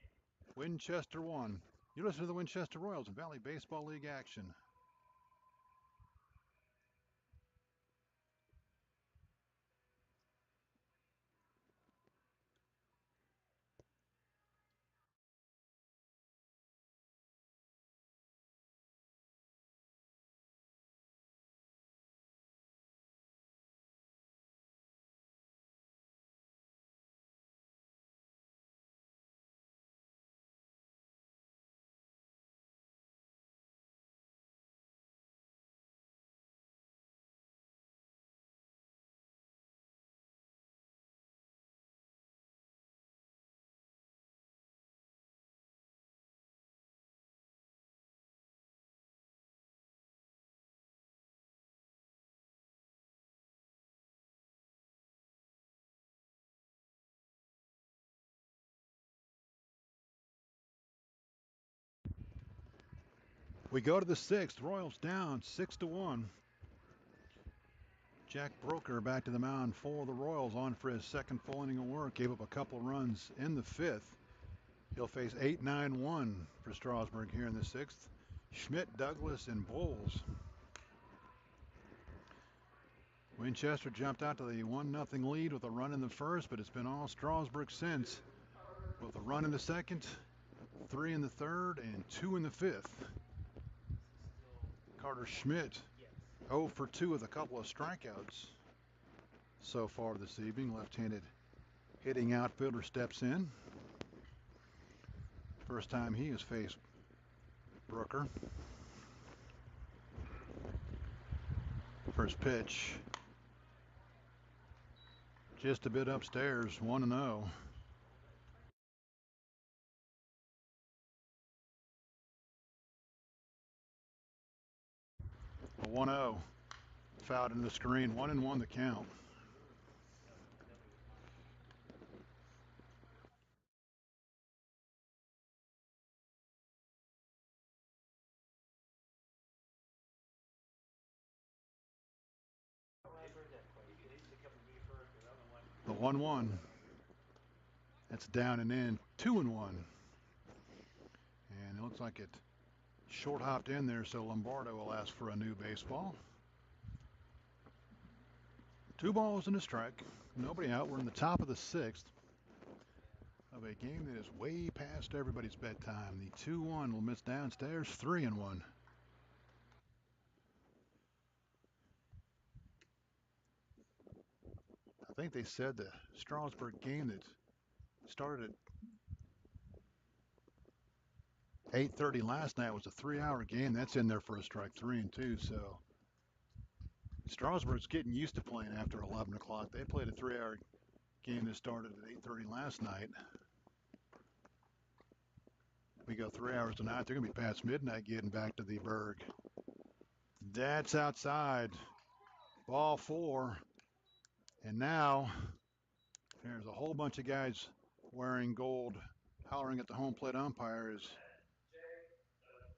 Winchester 1. You listen to the Winchester Royals in Valley Baseball League action. We go to the 6th. Royals down 6-1. Jack Broker back to the mound for the Royals, on for his second full inning of work. Gave up a couple runs in the 5th. He'll face 8-9-1 for Strasburg here in the 6th. Schmidt, Douglas, and Bowles. Winchester jumped out to the 1-0 lead with a run in the first, but it's been all Strasburg since, with a run in the second, 3 in the third, and 2 in the 5th. Carter Schmidt 0 for 2 with a couple of strikeouts so far this evening. Left-handed hitting outfielder steps in. First time he has faced Brooker. First pitch, just a bit upstairs, 1-0. A 1-0. Fouled into the screen, 1-1 the count. The 1-1. That's down and in, 2-1. And it looks like it short hopped in there, so Lombardo will ask for a new baseball. 2 balls and a strike. Nobody out. We're in the top of the 6th of a game that is way past everybody's bedtime. The 2-1 will miss downstairs, 3-1. I think they said the Strasburg game that Started at 8:30 last night. It was a 3-hour game. That's in there for a strike 3-2. So Strasburg's getting used to playing after 11 o'clock. They played a 3-hour game that started at 8:30 last night. We go 3 hours tonight. They're going to be past midnight getting back to the Berg. That's outside. Ball 4. And now there's a whole bunch of guys wearing gold hollering at the home plate umpires.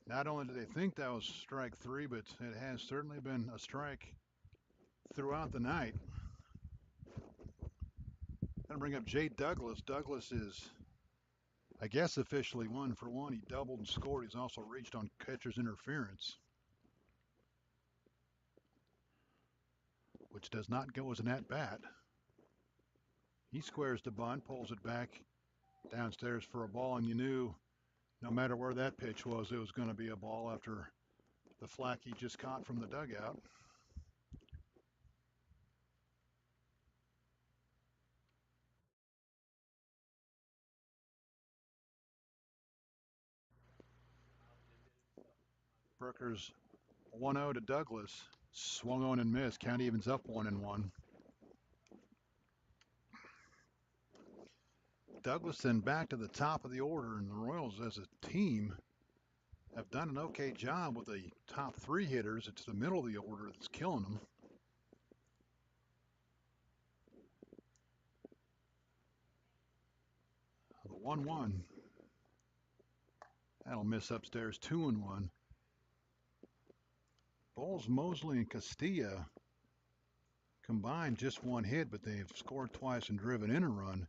Not only do they think that was strike 3, but it has certainly been a strike throughout the night. Going to bring up Jay Douglas. Douglas is, I guess, officially 1 for 1. He doubled and scored. He's also reached on catcher's interference, which does not go as an at-bat. He squares the bunt, pulls it back downstairs for a ball, and you knew no matter where that pitch was, it was going to be a ball after the flack he just caught from the dugout. Brooker's 1-0 to Douglas. Swung on and missed. Count evens up 1-1. Douglas then back to the top of the order, and the Royals as a team have done an okay job with the top 3 hitters. It's the middle of the order that's killing them. The 1-1. That'll miss upstairs. 2-1. Bowles, Mosley, and Castilla combined just 1 hit, but they've scored twice and driven in a run.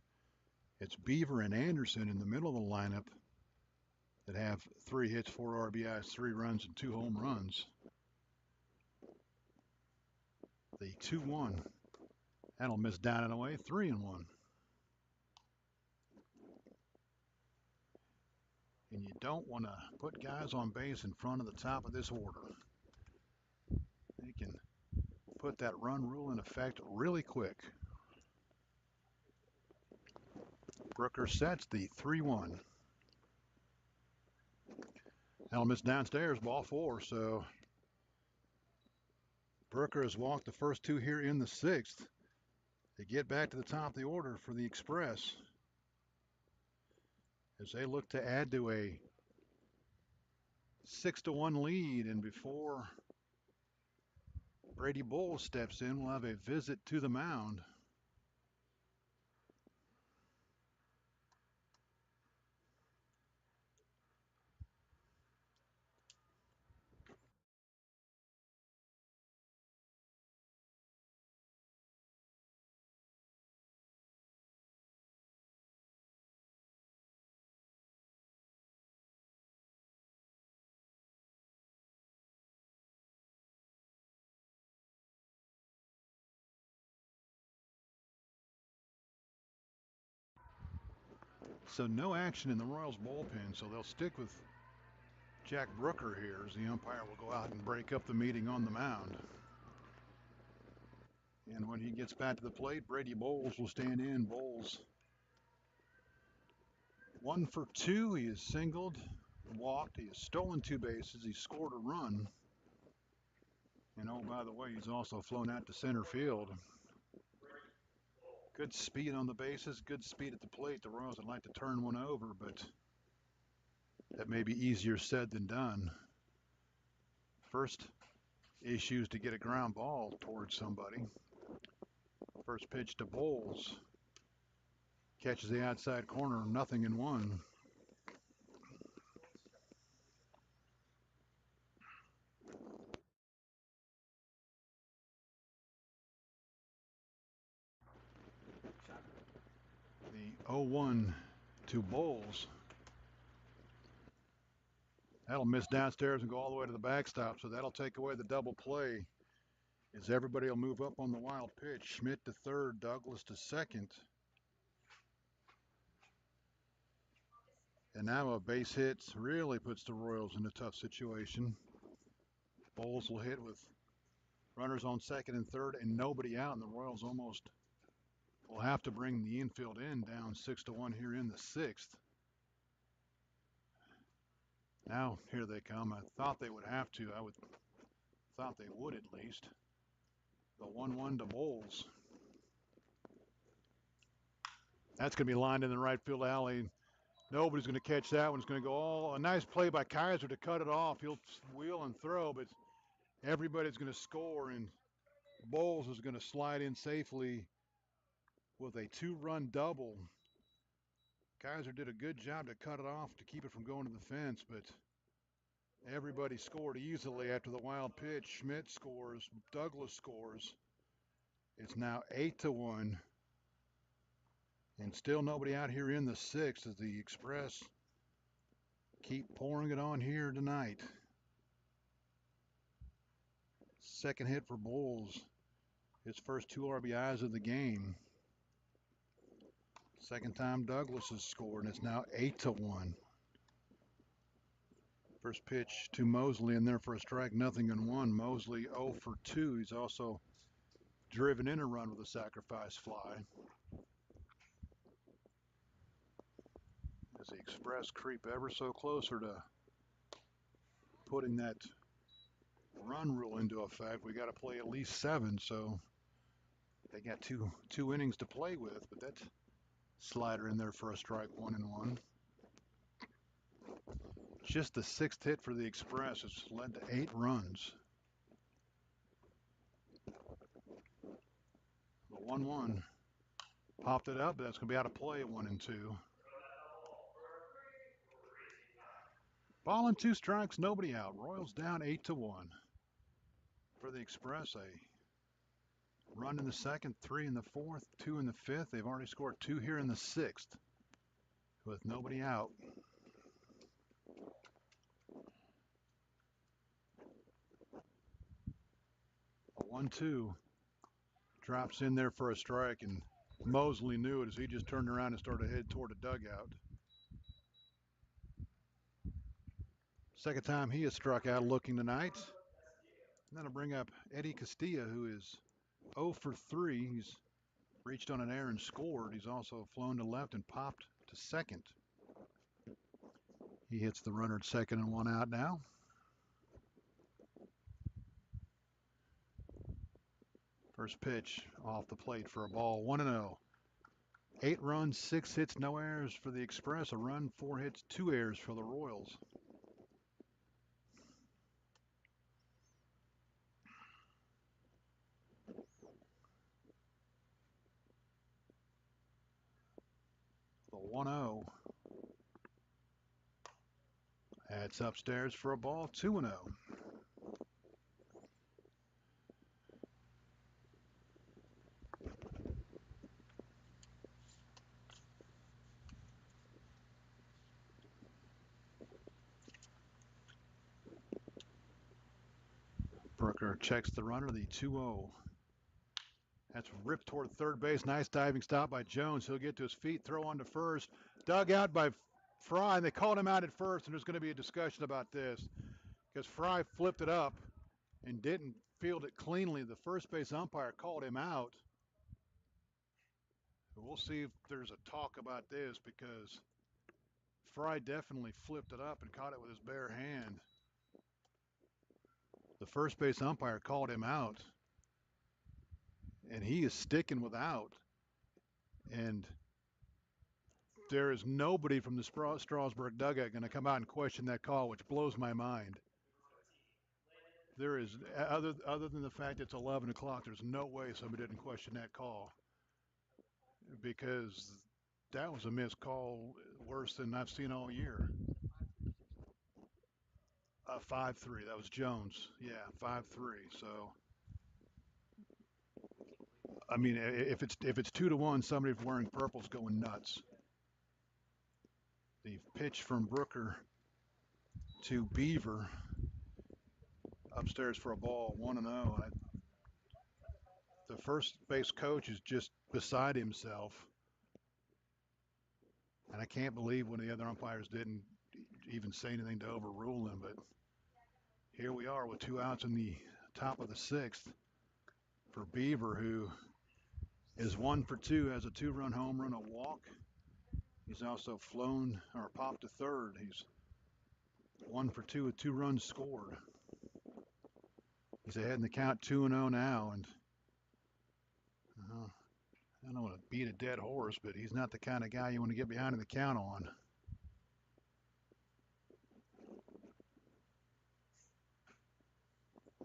It's Beaver and Anderson in the middle of the lineup that have 3 hits, 4 RBIs, 3 runs, and 2 home runs. The 2-1. That'll miss down and away. 3-1. And you don't want to put guys on base in front of the top of this order. They can put that run rule in effect really quick. Brooker sets the 3-1. That'll miss downstairs, ball 4. So Brooker has walked the first 2 here in the 6th. They get back to the top of the order for the Express as they look to add to a 6-1 lead. And before Brady Bowles steps in, we'll have a visit to the mound. So no action in the Royals bullpen, so they'll stick with Jack Brooker here as the umpire will go out and break up the meeting on the mound. And when he gets back to the plate, Brady Bowles will stand in. Bowles 1 for 2. He has singled, walked, he has stolen 2 bases, he scored a run. And oh, by the way, he's also flown out to center field. Good speed on the bases, good speed at the plate. The Royals would like to turn one over, but that may be easier said than done. First issue is to get a ground ball towards somebody. First pitch to Bowles. Catches the outside corner, 0-1. The 0-1 to Bowles. That'll miss downstairs and go all the way to the backstop, so that'll take away the double play as everybody will move up on the wild pitch. Schmidt to third, Douglas to second. And now a base hit really puts the Royals in a tough situation. Bowles will hit with runners on second and third and nobody out, and the Royals almost will have to bring the infield in down 6-1 here in the sixth. Now here they come. I thought they would have to. Thought they would at least. The 1-1 to Bowles. That's going to be lined in the right field alley. Nobody's going to catch that one. It's going to go all a nice play by Kaiser to cut it off. He'll wheel and throw, but everybody's going to score, and Bowles is going to slide in safely with a 2-run double. Kaiser did a good job to cut it off to keep it from going to the fence, but everybody scored easily after the wild pitch. Schmidt scores. Douglas scores. It's now 8-1. And still nobody out here in the sixth as the Express keep pouring it on here tonight. Second hit for Bowles. His first 2 RBIs of the game. Second time Douglas has scored, and it's now 8-1. First pitch to Mosley in there for a strike, 0-1. Mosley 0 for 2. He's also driven in a run with a sacrifice fly. As the Express creep ever so closer to putting that run rule into effect, we got to play at least 7, so they got two innings to play with, but that's slider in there for a strike, 1-1. Just the 6th hit for the Express has led to 8 runs. The 1-1 popped it up, but that's going to be out of play at 1-2. Ball and 2 strikes, nobody out. Royals down 8-1. For the Express, a run in the second, 3 in the fourth, 2 in the fifth. They've already scored 2 here in the sixth with nobody out. A 1-2 drops in there for a strike, and Mosley knew it as he just turned around and started to head toward the dugout. Second time he has struck out looking tonight. And that'll bring up Eddie Castilla, who is 0 for 3. He's reached on an error and scored. He's also flown to left and popped to second. He hits the runner at second and 1 out now. First pitch off the plate for a ball, 1-0. 8 runs, 6 hits, no errors for the Express. A run, 4 hits, 2 errors for the Royals. The 1-0. That's upstairs for a ball, 2-0. Brooker checks the runner, the 2-0. That's ripped toward third base. Nice diving stop by Jones. He'll get to his feet, throw on to first. Dug out by Fry, and they called him out at first, and there's going to be a discussion about this because Fry flipped it up and didn't field it cleanly. The first base umpire called him out. We'll see if there's a talk about this because Fry definitely flipped it up and caught it with his bare hand. The first base umpire called him out, and he is sticking with out. And there is nobody from the Strasburg dugout going to come out and question that call, which blows my mind. There is, other than the fact it's 11 o'clock, there's no way somebody didn't question that call because that was a missed call worse than I've seen all year. 5-3. That was Jones. Yeah, 5-3. So, I mean, if it's 2-1, somebody wearing purple's going nuts. The pitch from Brooker to Beaver upstairs for a ball, 1-0. The first base coach is just beside himself. And I can't believe one of the other umpires didn't even say anything to overrule him. But here we are with 2 outs in the top of the 6th for Beaver, who is 1 for 2, has a 2-run home run, a walk. He's also flown or popped to third. He's 1 for 2 with 2 runs scored. He's ahead in the count 2-0 now, and I don't want to beat a dead horse, but he's not the kind of guy you want to get behind in the count on.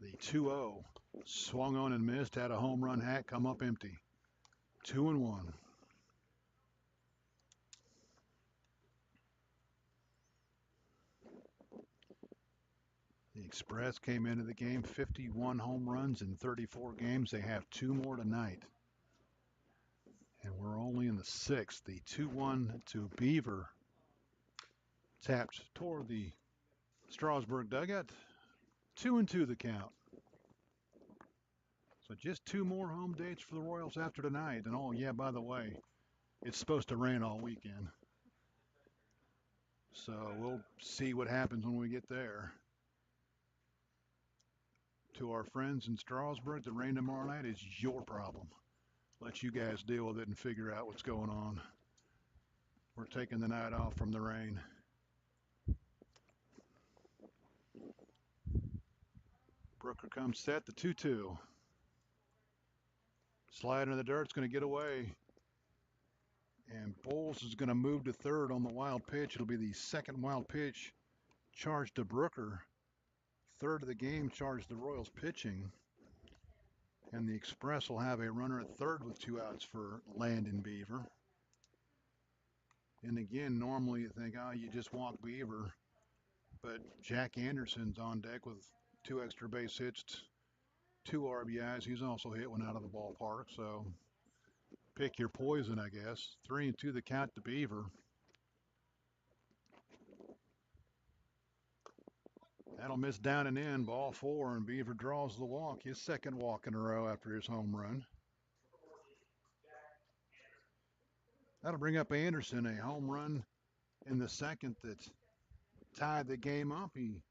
The 2-0 swung on and missed, had a home run hat come up empty. 2-1. The Express came into the game 51 home runs in 34 games. They have 2 more tonight. And we're only in the 6th. The 2-1 to Beaver tapped toward the Strasburg dugout. 2-2 the count. So just 2 more home dates for the Royals after tonight. And oh yeah, by the way, it's supposed to rain all weekend. So we'll see what happens when we get there. To our friends in Strasburg, the rain tomorrow night is your problem. Let you guys deal with it and figure out what's going on. We're taking the night off from the rain. Brooker comes set, the 2-2. Slide into the dirt, it's going to get away. And Bowles is going to move to third on the wild pitch. It'll be the second wild pitch charged to Brooker. Third of the game charged the Royals pitching. And the Express will have a runner at third with 2 outs for Landon Beaver. And again, normally you think, oh, you just walk Beaver. But Jack Anderson's on deck with 2 extra base hits, 2 RBIs. He's also hit one out of the ballpark. So pick your poison, I guess. 3-2 the count to Beaver. That'll miss down and in, ball 4, and Beaver draws the walk, his second walk in a row after his home run. That'll bring up Anderson, a home run in the second that tied the game up. He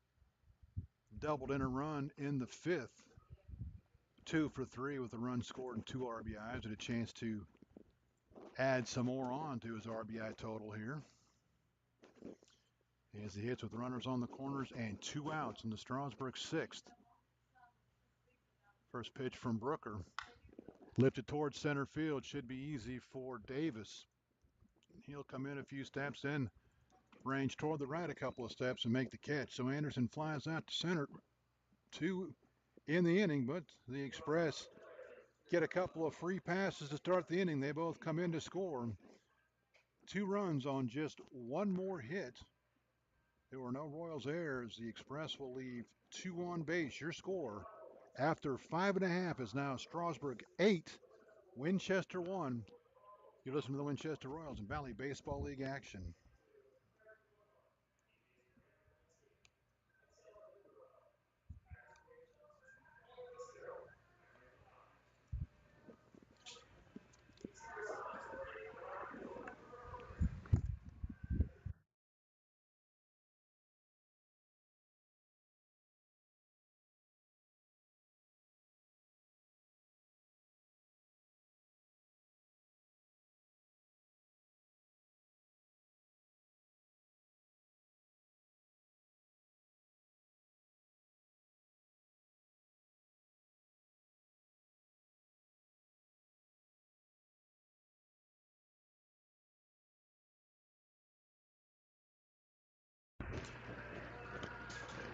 doubled in a run in the 5th. 2 for 3 with a run scored and 2 RBIs, and a chance to add some more on to his RBI total here. As he hits with runners on the corners and 2 outs in the Strasburg 6th. First pitch from Brooker. Lifted towards center field. Should be easy for Davis. He'll come in a few steps, then range toward the right a couple of steps and make the catch. So Anderson flies out to center. 2 in the inning, but the Express get a couple of free passes to start the inning. They both come in to score. 2 runs on just 1 more hit. There were no Royals errors. The Express will leave 2 on base. Your score after 5.5 is now Strasburg 8, Winchester 1. You listen to the Winchester Royals and Valley Baseball League action.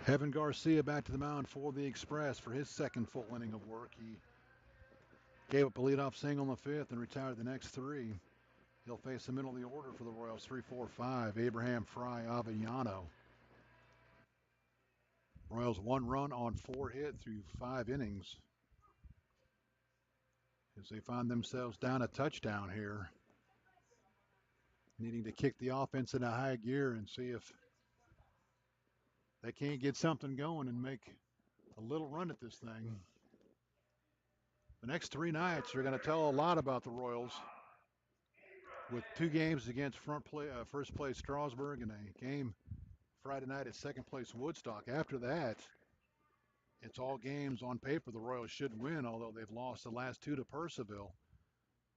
Evan Garcia back to the mound for the Express for his second full inning of work. He gave up a leadoff single in the 5th and retired the next 3. He'll face the middle of the order for the Royals, 3, 4, 5. Abraham, Fry, Avellano. Royals 1 run on 4 hit through 5 innings. As they find themselves down a touchdown here. Needing to kick the offense into high gear and see if they can't get something going and make a little run at this thing. The next 3 nights are going to tell a lot about the Royals, with 2 games against first place Strasburg and a game Friday night at second place Woodstock. After that, it's all games on paper the Royals should win, although they've lost the last 2 to Purcellville.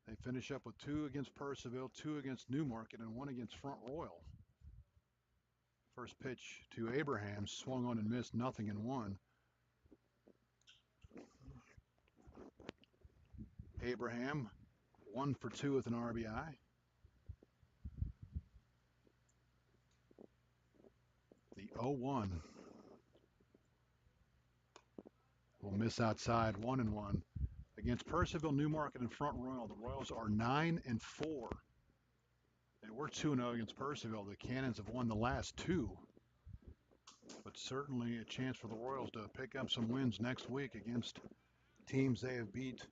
They finish up with 2 against Purcellville, 2 against Newmarket, and 1 against Front Royal. First pitch to Abraham, swung on and missed, nothing and 1. Abraham, 1 for 2 with an RBI. The 0-1 will miss outside, 1 and 1. Against Purcellville, Newmarket, and Front Royal, the Royals are 9 and 4. They were 2-0 against Purcellville. The Cannons have won the last 2. But certainly a chance for the Royals to pick up some wins next week against teams they have beat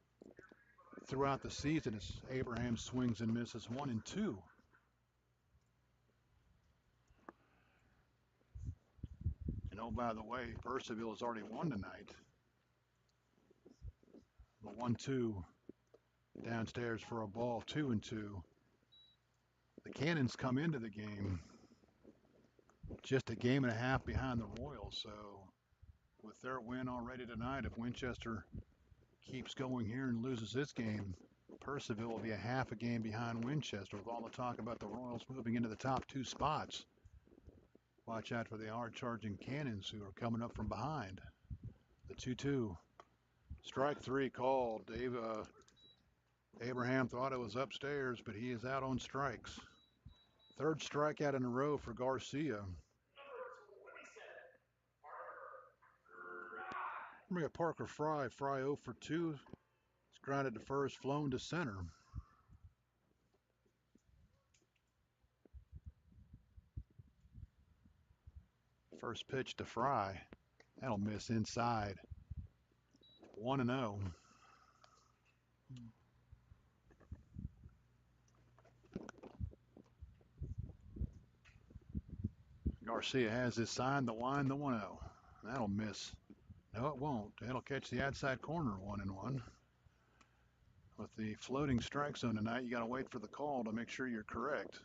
throughout the season as Abraham swings and misses, 1 and 2. And oh, by the way, Purcellville has already won tonight. The 1-2 downstairs for a ball, 2 and 2. The Cannons come into the game just a game and a half behind the Royals. So with their win already tonight, if Winchester keeps going here and loses this game, Purcellville will be a half a game behind Winchester. With all the talk about the Royals moving into the top 2 spots, watch out for the hard-charging Cannons who are coming up from behind. The 2-2. Strike 3 called. Abraham thought it was upstairs, but he is out on strikes. Third strikeout in a row for Garcia. We got Parker Fry. Fry 0 for 2. It's grounded to first, flown to center. First pitch to Fry. That'll miss inside. 1-0. Garcia has his sign, the line, the 1-0. That'll miss. No, it won't. It'll catch the outside corner, 1-1. With the floating strike zone tonight, you got to wait for the call to make sure you're correct.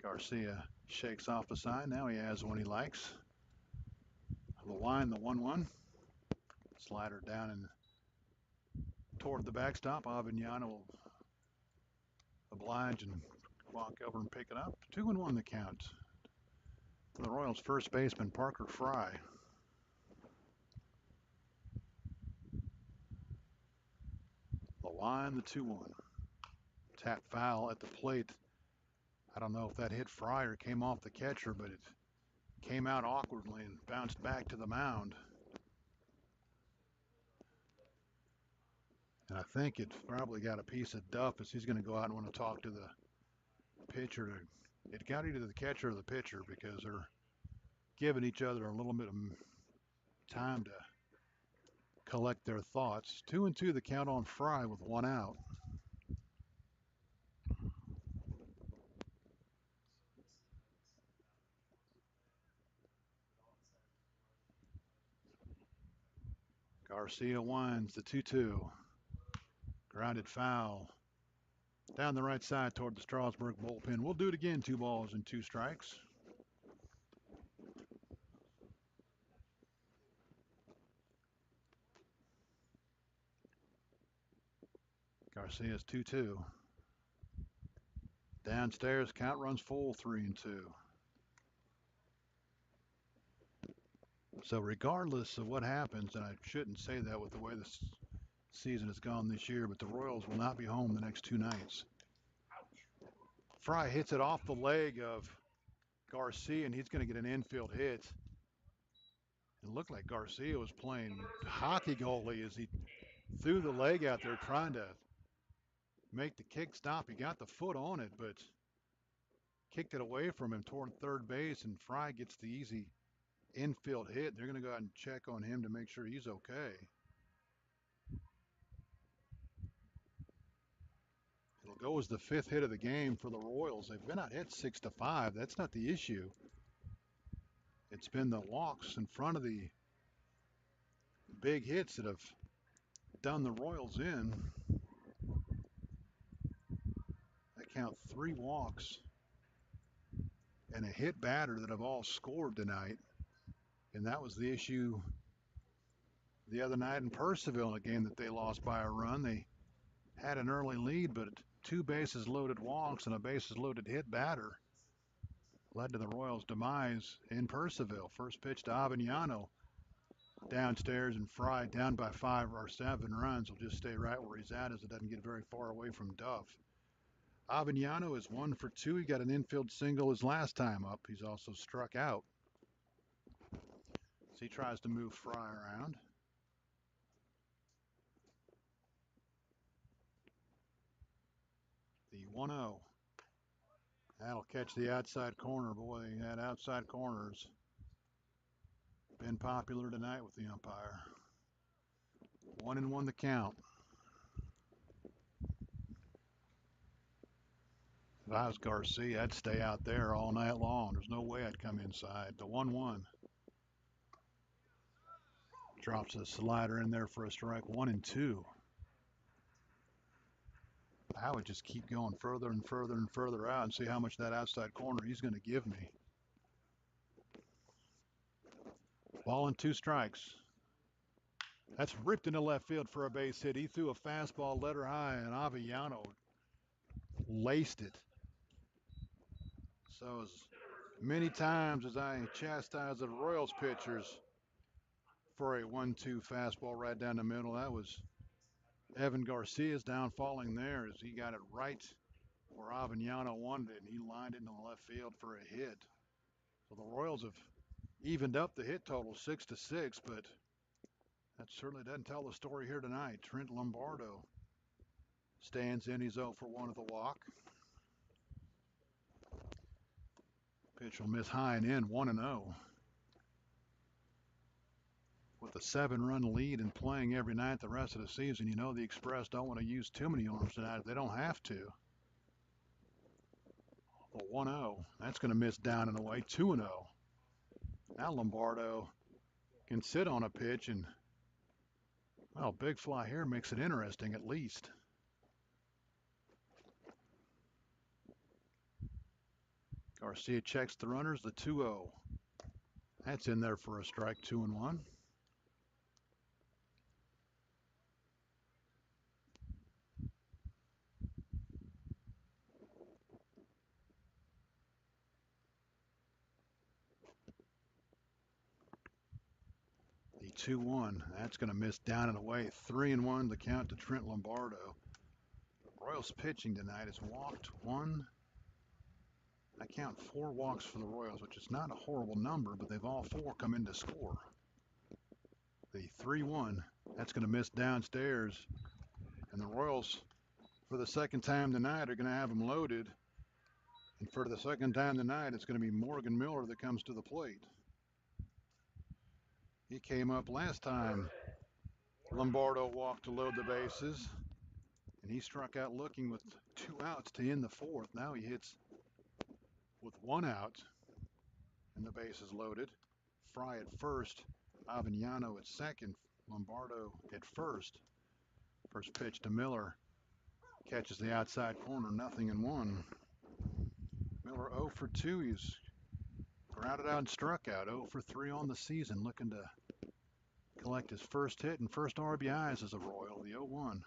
Garcia shakes off the sign. Now he has one he likes. The line, the 1-1. Slider down and toward the backstop. Avignano will oblige and walk over and pick it up. 2-1 the count. The Royals' first baseman, Parker Fry. The line, the 2-1. Tap foul at the plate. I don't know if that hit Fry or came off the catcher, but it came out awkwardly and bounced back to the mound. And I think it probably got a piece of Duff as he's going to go out and want to talk to the pitcher. It got either the catcher or the pitcher because they're giving each other a little bit of time to collect their thoughts. 2-2 the count on Fry with 1 out. Garcia winds the 2-2. Grounded foul. Down the right side toward the Strasburg bullpen. We'll do it again. 2 balls and 2 strikes. Garcia's 2-2. Downstairs, count runs full, 3-2. So regardless of what happens, and I shouldn't say that with the way this season has gone this year, but the Royals will not be home the next 2 nights. Fry hits it off the leg of Garcia, and he's going to get an infield hit. It looked like Garcia was playing hockey goalie as he threw the leg out there trying to make the kick stop. He got the foot on it, but kicked it away from him toward third base, and Fry gets the easy infield hit. They're going to go out and check on him to make sure he's okay. It'll go as the 5th hit of the game for the Royals. They've been out hit 6-5. That's not the issue. It's been the walks in front of the big hits that have done the Royals in. I count 3 walks and a hit batter that have all scored tonight. And that was the issue the other night in Purcellville, a game that they lost by a run. They had an early lead, but two bases loaded walks and a bases loaded hit batter led to the Royals' demise in Purcellville. First pitch to Avellano downstairs, and Fry down by 5 or 7 runs will just stay right where he's at as it doesn't get very far away from Duff. Avellano is 1 for 2. He got an infield single his last time up. He's also struck out. So he tries to move Fry around. The 1-0. That'll catch the outside corner. Boy, that outside corner's been popular tonight with the umpire. 1-1 the count. If I was Garcia, I'd stay out there all night long. There's no way I'd come inside. The 1-1. Drops a slider in there for a strike. 1-2. I would just keep going further and further and further out and see how much that outside corner he's going to give me. Ball and 2 strikes. That's ripped into left field for a base hit. He threw a fastball letter high, and Avellano laced it. So as many times as I chastise the Royals pitchers for a 1-2 fastball right down the middle, that was Evan Garcia's downfalling there as he got it right where Avellano wanted it, and he lined it into left field for a hit. So the Royals have evened up the hit total 6-6, but that certainly doesn't tell the story here tonight. Trent Lombardo stands in. He's 0 for 1 with a walk. Pitch will miss high and in, 1-0. With a 7-run lead and playing every night the rest of the season, you know the Express don't want to use too many arms tonight if they don't have to. A 1-0. That's going to miss down and away, 2-0. Now Lombardo can sit on a pitch and, well, big fly here makes it interesting at least. Garcia checks the runners, the 2-0. That's in there for a strike, 2-1. The 2-1. That's going to miss down and away, 3-1 the count to Trent Lombardo. Royals pitching tonight has walked 1. I count 4 walks for the Royals, which is not a horrible number, but they've all 4 come in to score. The 3-1, that's going to miss downstairs. And the Royals, for the second time tonight, are going to have them loaded. And for the second time tonight, it's going to be Morgan Miller that comes to the plate. He came up last time Lombardo walked to load the bases, and he struck out looking with 2 outs to end the 4th. Now he hits with 1 out, and the base is loaded. Fry at first, Avellano at second, Lombardo at first. First pitch to Miller, catches the outside corner, 0-1. Miller 0 for 2. He's grounded out and struck out. 0 for 3 on the season, looking to collect his first hit and first RBIs as a Royal, the 0-1.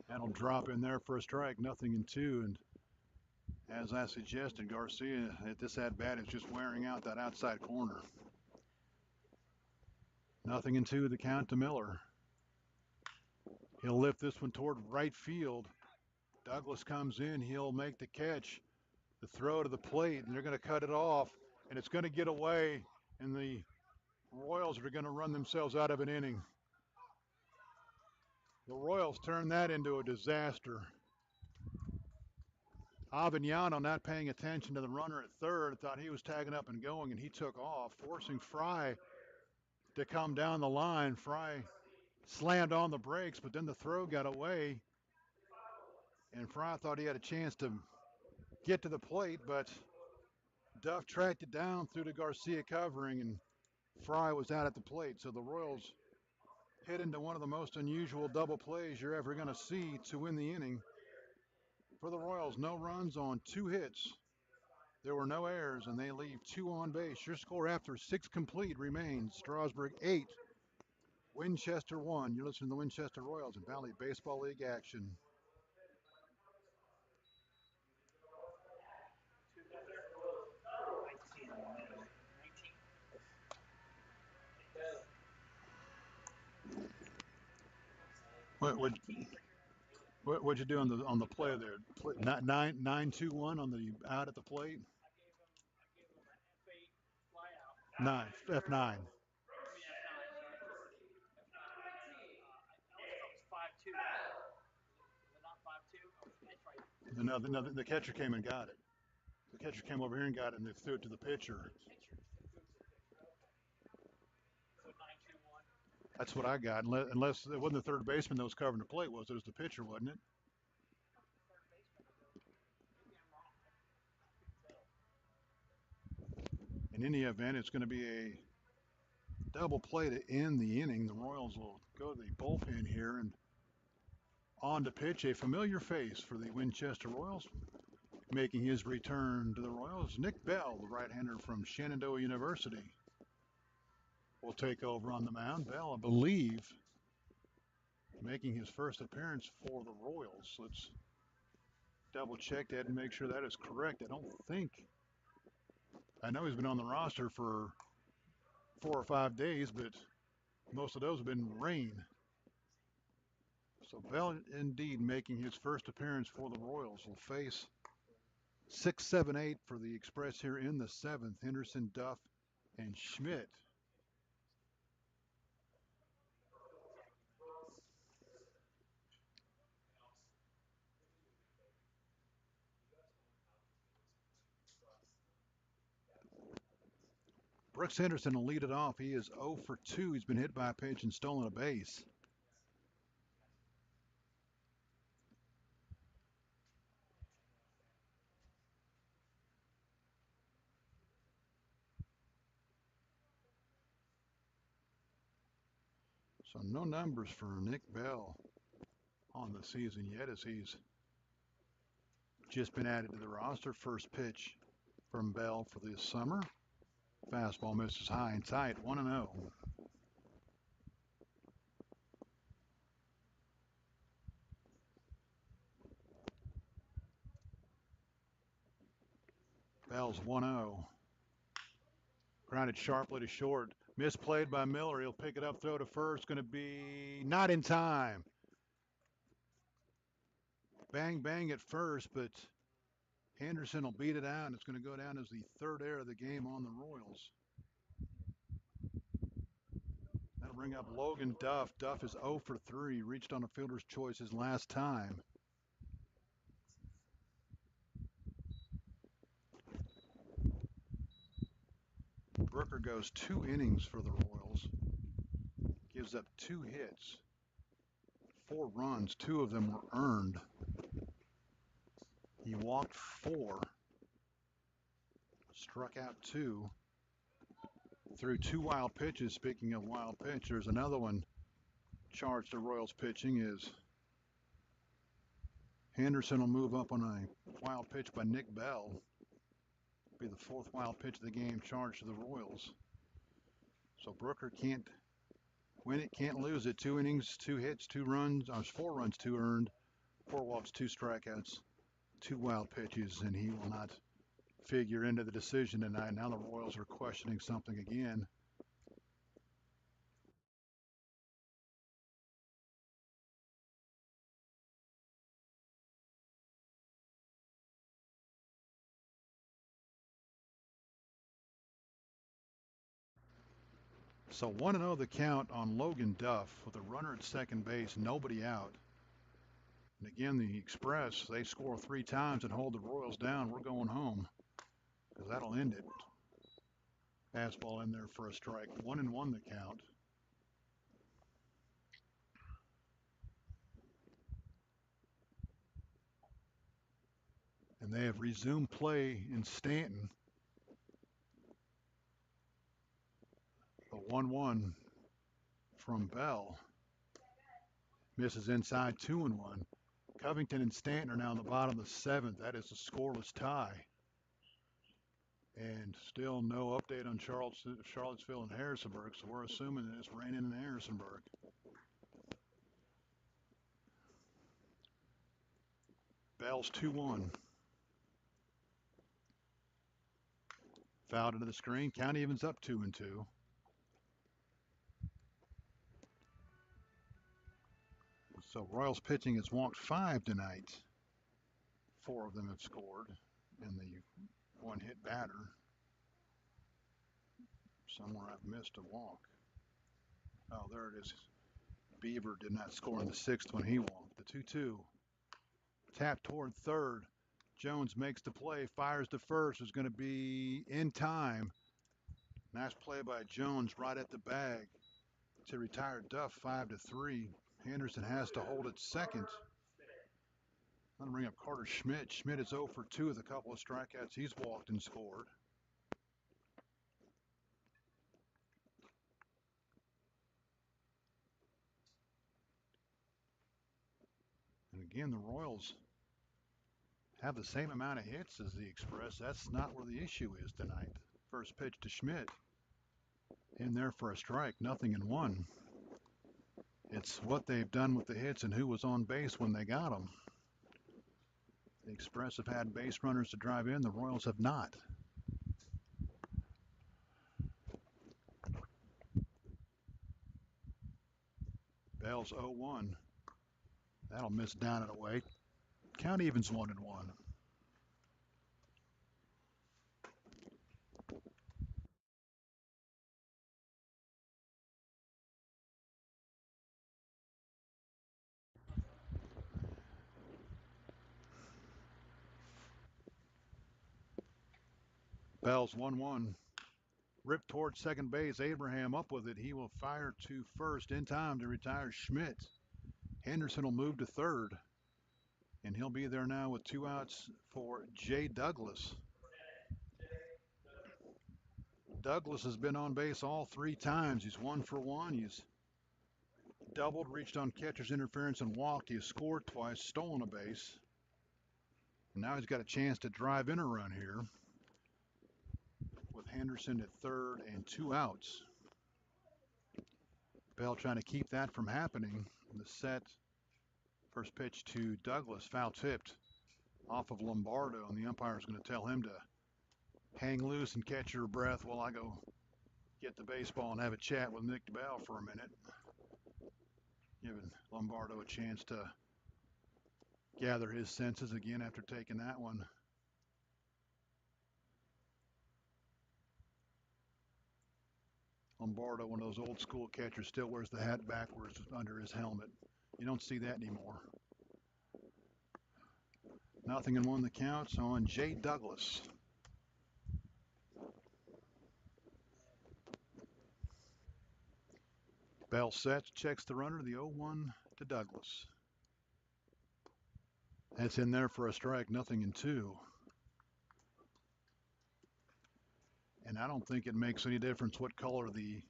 That'll drop in there for a strike, 0-2. And as I suggested, Garcia at this at-bat is just wearing out that outside corner. 0-2 the count to Miller. He'll lift this one toward right field. Douglas comes in. He'll make the catch. The throw to the plate, and they're going to cut it off, and it's going to get away, and the Royals are going to run themselves out of an inning. The Royals turned that into a disaster. Avellano not paying attention to the runner at third, thought he was tagging up and going, and he took off, forcing Fry to come down the line. Fry slammed on the brakes, but then the throw got away, and Fry thought he had a chance to get to the plate, but Duff tracked it down through the Garcia covering, and Fry was out at the plate. So the Royals hit into one of the most unusual double plays you're ever going to see to win the inning. For the Royals, no runs on 2 hits. There were no errors, and they leave 2 on base. Your score after 6 complete remains Strasburg 8, Winchester 1. You're listening to the Winchester Royals in Valley Baseball League action. What'd you do on the play there? 9-2-1 on the out at the plate. 9 F9. No, the catcher came and got it. The catcher came over here and got it, and they threw it to the pitcher. That's what I got. Unless it wasn't the third baseman that was covering the plate, was it? It was the pitcher, wasn't it? In any event, it's going to be a double play to end the inning. The Royals will go to the bullpen here and on to pitch. A familiar face for the Winchester Royals. Making his return to the Royals, Nick Bell, the right-hander from Shenandoah University, will take over on the mound. Bell, I believe, making his first appearance for the Royals. Let's double check that and make sure that is correct. I know he's been on the roster for 4 or 5 days, but most of those have been rain. So Bell indeed making his first appearance for the Royals. Will face 6, 7, 8 for the Express here in the 7th. Henderson, Duff, and Schmidt. Brooks Henderson will lead it off. He is 0 for 2. He's been hit by a pitch and stolen a base. So no numbers for Nick Bell on the season yet, as he's just been added to the roster. First pitch from Bell for this summer. Fastball misses high and tight, 1-0. Bell's 1-0. Grounded sharply to short. Misplayed by Miller. He'll pick it up, throw to first. Going to be not in time. Bang, bang at first, but Henderson will beat it out, and it's going to go down as the third error of the game on the Royals. That'll bring up Logan Duff. Duff is 0 for 3. Reached on a fielder's choice his last time. Brooker goes 2 innings for the Royals. Gives up 2 hits, 4 runs. 2 of them were earned. He walked 4, struck out 2, threw 2 wild pitches. Speaking of wild pitch, there's another one charged to Royals pitching. Is Henderson will move up on a wild pitch by Nick Bell. Be the 4th wild pitch of the game charged to the Royals. So Brooker can't win it, can't lose it. 2 innings, 2 hits, 2 runs, 4 runs, 2 earned, 4 walks, 2 strikeouts, 2 wild pitches, and he will not figure into the decision tonight. Now the Royals are questioning something again. So 1-0 the count on Logan Duff with a runner at second base, nobody out. And again, the Express, they score 3 times and hold the Royals down. We're going home because that'll end it. Fastball in there for a strike. 1-1 the count. And they have resumed play in Stanton. The 1-1 from Bell. Misses inside, 2-1. Covington and Stanton are now in the bottom of the 7th. That is a scoreless tie. And still no update on Charlottesville and Harrisonburg, so we're assuming that it's raining in Harrisonburg. Bell's 2-1. Fouled into the screen. Count evens up 2-2. So Royals pitching has walked 5 tonight. 4 of them have scored, and the one hit batter. Somewhere I've missed a walk. Oh, there it is. Beaver did not score in the 6th when he walked. The 2-2. Tap toward third. Jones makes the play, fires to first. Is going to be in time. Nice play by Jones right at the bag to retire Duff 5-3. Henderson has to hold it second. I'm going to bring up Carter Schmidt. Schmidt is 0 for 2 with a couple of strikeouts. He's walked and scored. And again, the Royals have the same amount of hits as the Express. That's not where the issue is tonight. First pitch to Schmidt. In there for a strike, 0-1. It's what they've done with the hits and who was on base when they got them. The Express have had base runners to drive in. The Royals have not. Bell's 0-1. That'll miss down and away. Count evens 1-1. Bell's 1-1. Ripped towards second base. Abraham up with it. He will fire to first in time to retire Schmidt. Henderson will move to third. And he'll be there now with 2 outs for Jay Douglas. Douglas has been on base all 3 times. He's 1 for 1. He's doubled, reached on catcher's interference, and walked. He has scored twice, stolen a base. And now he's got a chance to drive in a run here with Henderson at third and 2 outs. Bell trying to keep that from happening. The set, first pitch to Douglas, foul tipped off of Lombardo, and the umpire is going to tell him to hang loose and catch your breath while I go get the baseball and have a chat with Nick Bell for a minute, giving Lombardo a chance to gather his senses again after taking that one. Lombardo, one of those old school catchers, still wears the hat backwards under his helmet. You don't see that anymore. 0-1 the counts on Jay Douglas. Bell sets, checks the runner, the 0-1 to Douglas. That's in there for a strike, 0-2. And I don't think it makes any difference what color the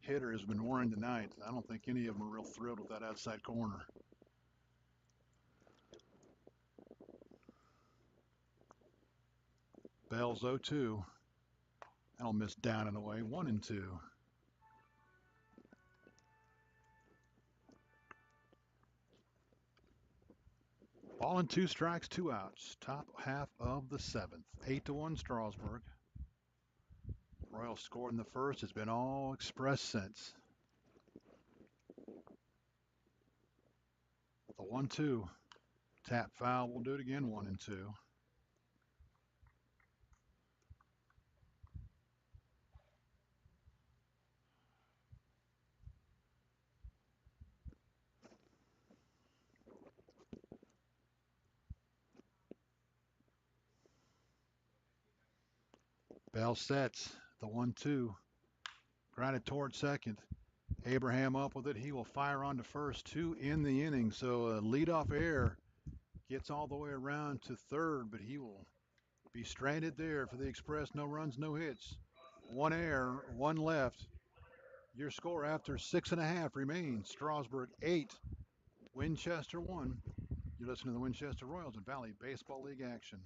hitter has been wearing tonight. I don't think any of them are real thrilled with that outside corner. Bell's 0-2. That'll miss down and away, 1-2. Ball and 2 strikes, 2 outs. Top half of the 7th. 8-1 Strasburg. Royals scored in the first. It's been all Express since. The 1-2. Tap foul. We'll do it again, 1-2. Bell sets the 1-2. Grounded toward second. Abraham up with it. He will fire on to first. 2 in the inning. So a leadoff error gets all the way around to third, but he will be stranded there for the Express. No runs, no hits. 1 error, 1 left. Your score after 6.5 remains. Strasburg 8, Winchester 1. You're listening to the Winchester Royals and Valley Baseball League action.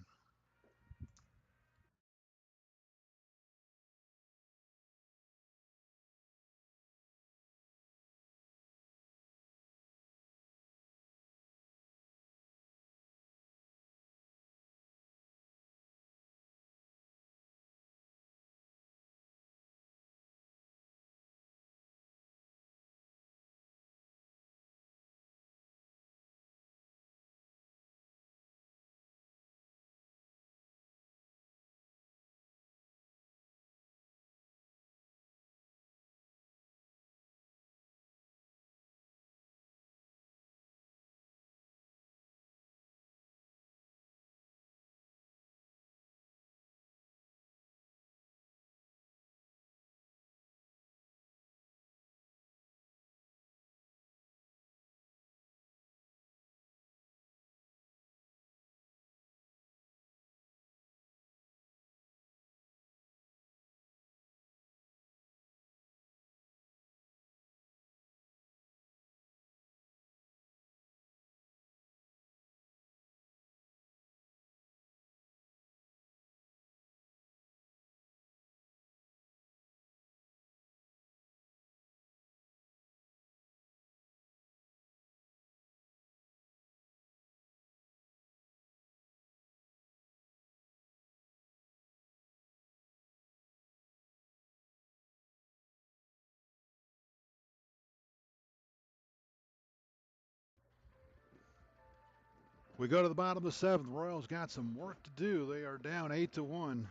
We go to the bottom of the seventh. Royals got some work to do. They are down 8-1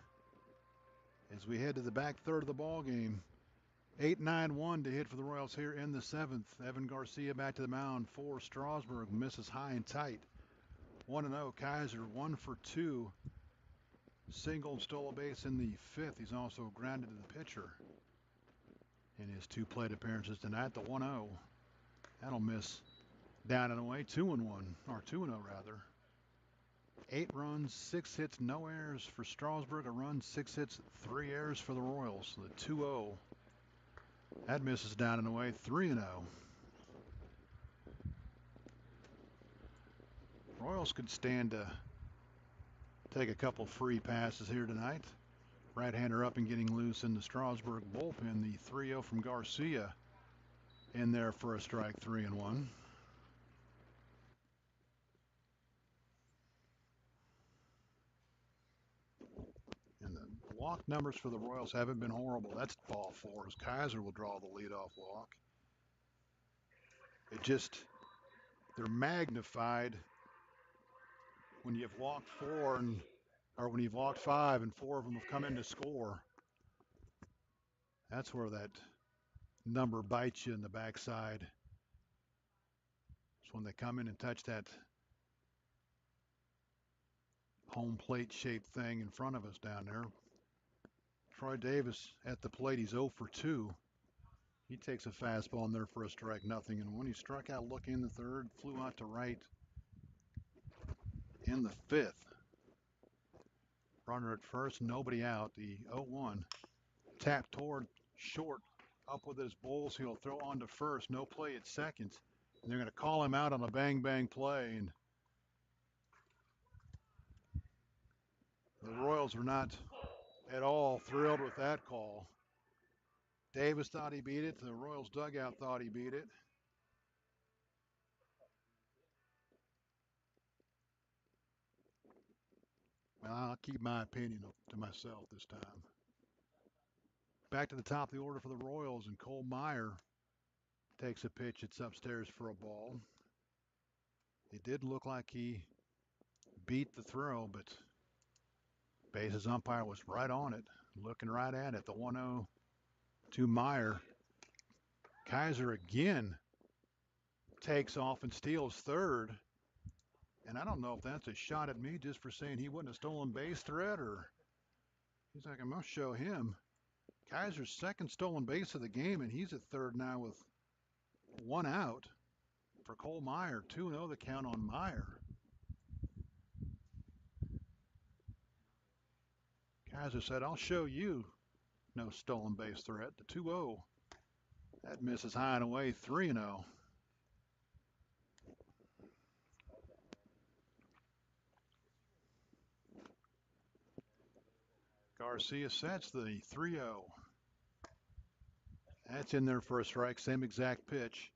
as we head to the back third of the ball game. 8-9-1 to hit for the Royals here in the seventh. Evan Garcia back to the mound for Strasburg. Misses high and tight. 1-0. Kaiser 1 for 2. Single and stole a base in the fifth. He's also grounded to the pitcher in his 2 plate appearances tonight. The 1-0. That'll miss down and away. 2-1, or 2-0 rather. 8 runs, 6 hits, no errors for Strasburg. A run, 6 hits, 3 errors for the Royals. The 2-0. That misses down and away. 3-0. Royals could stand to take a couple free passes here tonight. Right-hander up and getting loose in the Strasburg bullpen. The 3-0 from Garcia in there for a strike. 3-1. And the walk numbers for the Royals haven't been horrible. That's ball 4 as Kaiser will draw the leadoff walk. They're magnified when you've walked 4 or when you've walked 5 and 4 of them have come in to score. That's where that number bites you in the backside. It's when they come in and touch that home plate shaped thing in front of us down there. Troy Davis at the plate. He's 0 for 2. He takes a fastball in there for a strike, 0. And when he struck out looking in the third, flew out to right in the fifth. Runner at first, nobody out. The 0-1 tap toward short, up with his bulls. He'll throw on to first. No play at second. And they're going to call him out on a bang play. And the Royals are not at all thrilled with that call. Davis thought he beat it. The Royals dugout thought he beat it. Well, I'll keep my opinion to myself this time. Back to the top of the order for the Royals, and Cole Meyer takes a pitch. It's upstairs for a ball. It did look like he beat the throw, but bases umpire was right on it, looking right at it. The 1-0 to Meyer. Kaiser again takes off and steals third. And I don't know if that's a shot at me just for saying he wasn't a stolen base threat, or he's like, I'm going to show him. Kaiser's second stolen base of the game, and he's at third now with 1 out for Cole Meyer. 2-0 the count on Meyer. Kaiser said, I'll show you no stolen base threat. The 2-0. That misses high and away. 3-0. Garcia sets the 3-0. That's in there for a strike. Same exact pitch.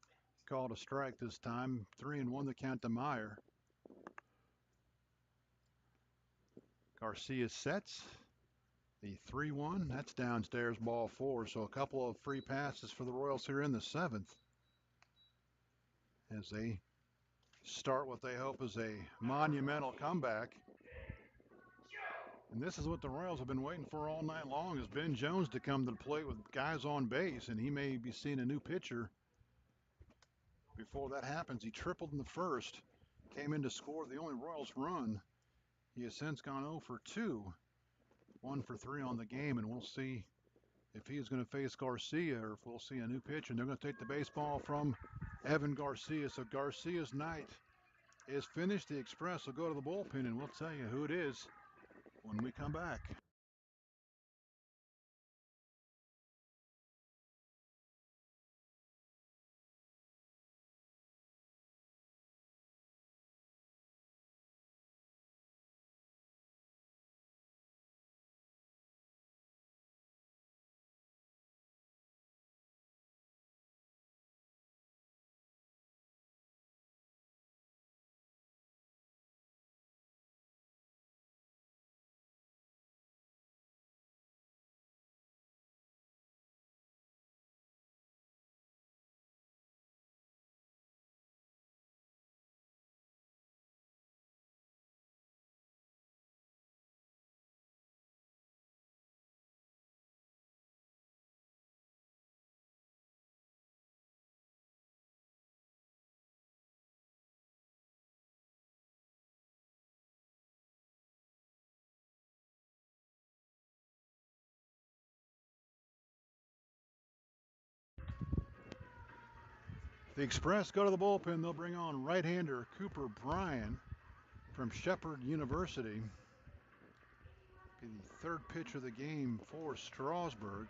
Called a strike this time. 3-1 the count to Meyer. Garcia sets the 3-1. That's downstairs, ball 4. So a couple of free passes for the Royals here in the seventh as they start what they hope is a monumental comeback. And this is what the Royals have been waiting for all night long, is Ben Jones to come to the plate with guys on base, and he may be seeing a new pitcher before that happens. He tripled in the first, came in to score the only Royals run. He has since gone 0 for 2, 1 for 3 on the game, and we'll see if he is going to face Garcia or if we'll see a new pitcher. And they're going to take the baseball from Evan Garcia. So Garcia's night is finished. The Express will go to the bullpen, and we'll tell you who it is when we come back. The Express go to the bullpen. They'll bring on right-hander Cooper Bryant from Shepherd University. Be the third pitch of the game for Strasburg.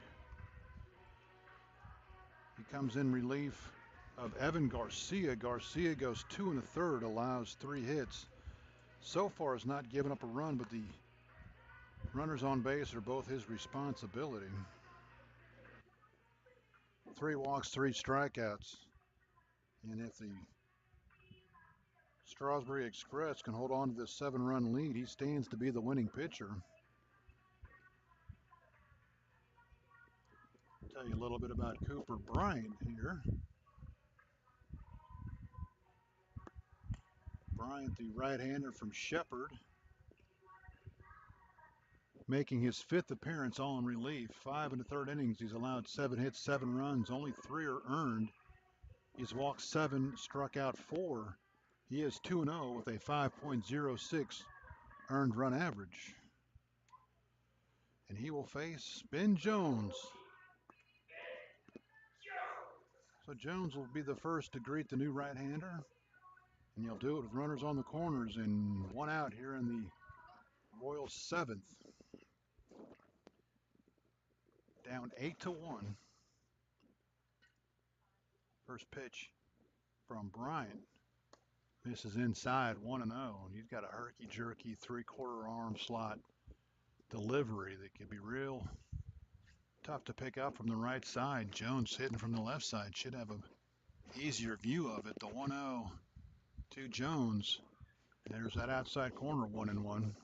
He comes in relief of Evan Garcia. Garcia goes 2 1/3, allows 3 hits. So far has not given up a run, but the runners on base are both his responsibility. 3 walks, 3 strikeouts. And if the Strasburg Express can hold on to this 7-run lead, he stands to be the winning pitcher. I'll tell you a little bit about Cooper Bryant here. Bryant, the right-hander from Shepherd, making his 5th appearance all in relief. 5 1/3 innings. He's allowed 7 hits, 7 runs. Only 3 are earned. He's walked 7, struck out 4. He is 2-0 with a 5.06 earned run average. And he will face Ben Jones. So Jones will be the first to greet the new right-hander. And he'll do it with runners on the corners and 1 out here in the Royals' 7th. Down 8-1. First pitch from Bryant. This is inside 1-0. He's got a herky-jerky 3/4 arm slot delivery that could be real tough to pick up from the right side. Jones hitting from the left side should have a easier view of it. The 1-0 to Jones. There's that outside corner 1-1.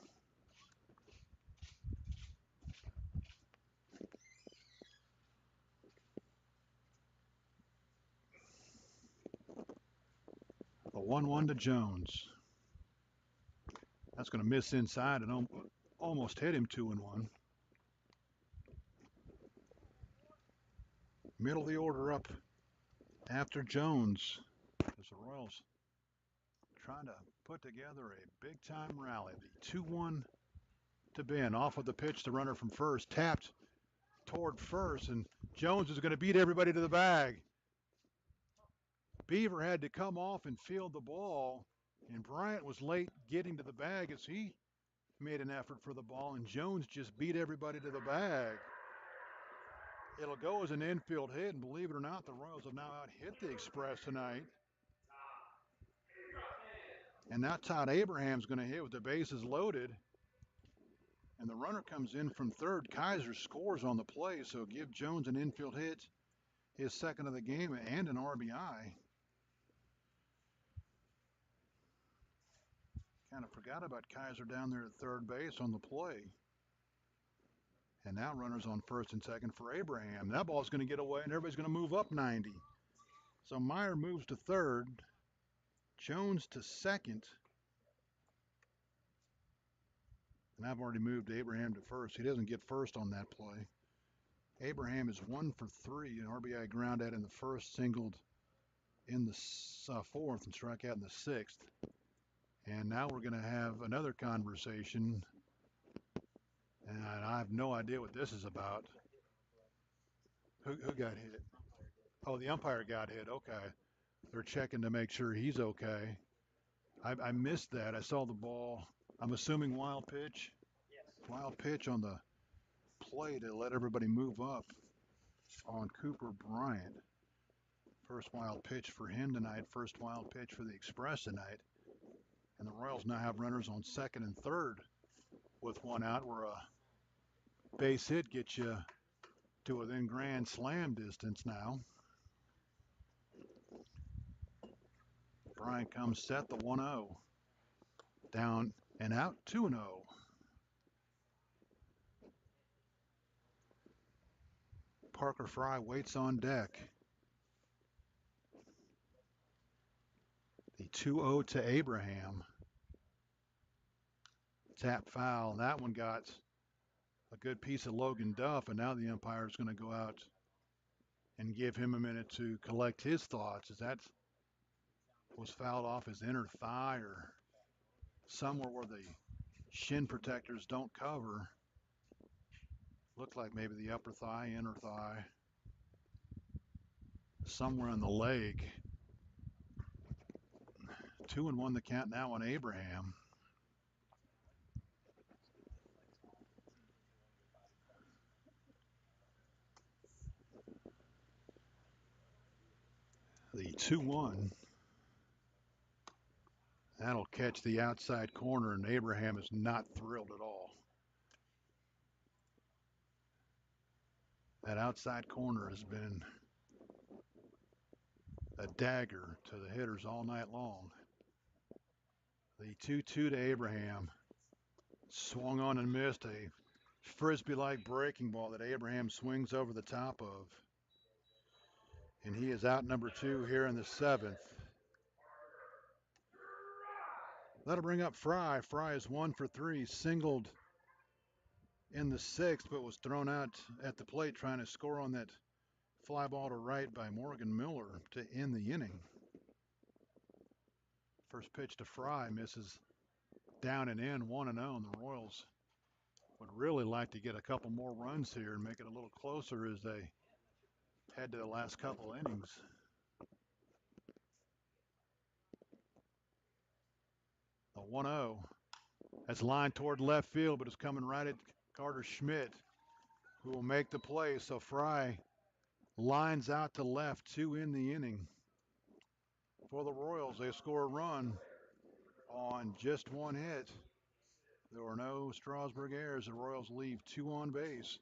The 1-1 to Jones. That's going to miss inside and almost hit him 2-1. Middle of the order up after Jones as the Royals trying to put together a big-time rally. The 2-1 to Ben. Off of the pitch, the runner from first tapped toward first, and Jones is going to beat everybody to the bag. Beaver had to come off and field the ball, and Bryant was late getting to the bag as he made an effort for the ball, and Jones just beat everybody to the bag. It'll go as an infield hit, and believe it or not, the Royals have now out-hit the Express tonight. And now Todd Abraham's going to hit with the bases loaded. And the runner comes in from third. Kaiser scores on the play, so give Jones an infield hit, his 2nd of the game, and an RBI. Kind of forgot about Kaiser down there at third base on the play. And now runners on first and 2nd for Abraham. That ball's going to get away, and everybody's going to move up 90. So Meyer moves to 3rd. Jones to 2nd. And I've already moved Abraham to 1st. He doesn't get 1st on that play. Abraham is 1 for 3. An RBI ground out in the 1st, singled in the 4th, and struck out in the 6th. And now we're going to have another conversation. And I have no idea what this is about. Who got hit? Oh, the umpire got hit. Okay. They're checking to make sure he's okay. I missed that. I saw the ball. I'm assuming wild pitch. Wild pitch on the play to let everybody move up on Cooper Bryant. First wild pitch for him tonight. First wild pitch for the Express tonight. And the Royals now have runners on 2nd and 3rd with 1 out, where a base hit gets you to within grand slam distance now. Bryant comes set, the 1-0. Down and out, 2-0. Parker Fry waits on deck. The 2-0 to Abraham. Tap foul. That one got a good piece of Logan Duff, and now the umpire is going to go out and give him a minute to collect his thoughts, as that was fouled off his inner thigh or somewhere where the shin protectors don't cover. Looked like maybe the upper thigh, inner thigh, somewhere on the leg. 2-1 the count now on Abraham. The 2-1. That'll catch the outside corner, and Abraham is not thrilled at all. That outside corner has been a dagger to the hitters all night long. The 2-2 to Abraham. Swung on and missed a frisbee-like breaking ball that Abraham swings over the top of. And he is out number 2 here in the 7th. That'll bring up Fry. Fry is 1 for 3, singled in the 6th, but was thrown out at the plate trying to score on that fly ball to right by Morgan Miller to end the inning. First pitch to Fry misses down and in, 1-0. And the Royals would really like to get a couple more runs here and make it a little closer as they head to the last couple innings. The 1-0. That's lined toward left field, but it's coming right at Carter Schmidt, who will make the play. So Fry lines out to left, 2 in the inning. For the Royals, they score a run on just 1 hit. There were no Strasburg errors. The Royals leave 2 on base.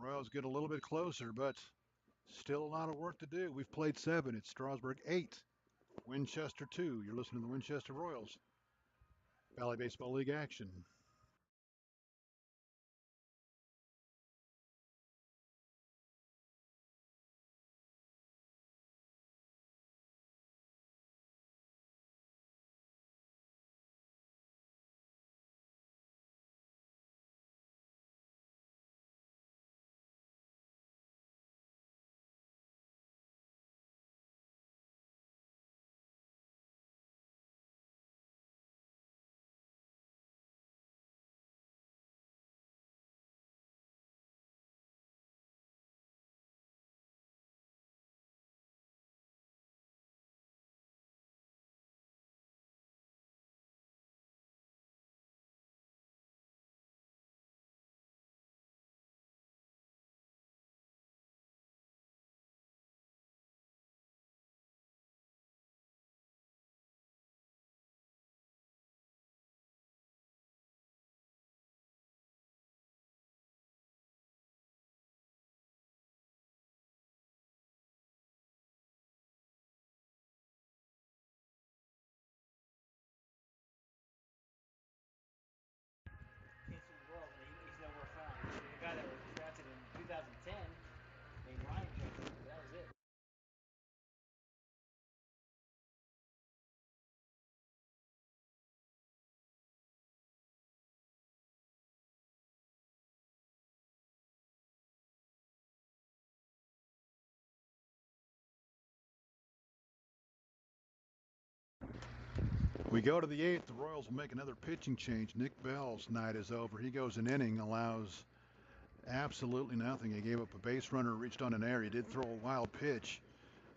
Royals get a little bit closer, but still a lot of work to do. We've played 7. It's Strasburg 8, Winchester 2. You're listening to the Winchester Royals Valley Baseball League action. He's nowhere found. The guy that was drafted in 2010 named Ryan Johnson, but that was it. We go to the 8th. The Royals will make another pitching change. Nick Bell's night is over. He goes an inning, allows absolutely nothing. He gave up a base runner, reached on an error. He did throw a wild pitch,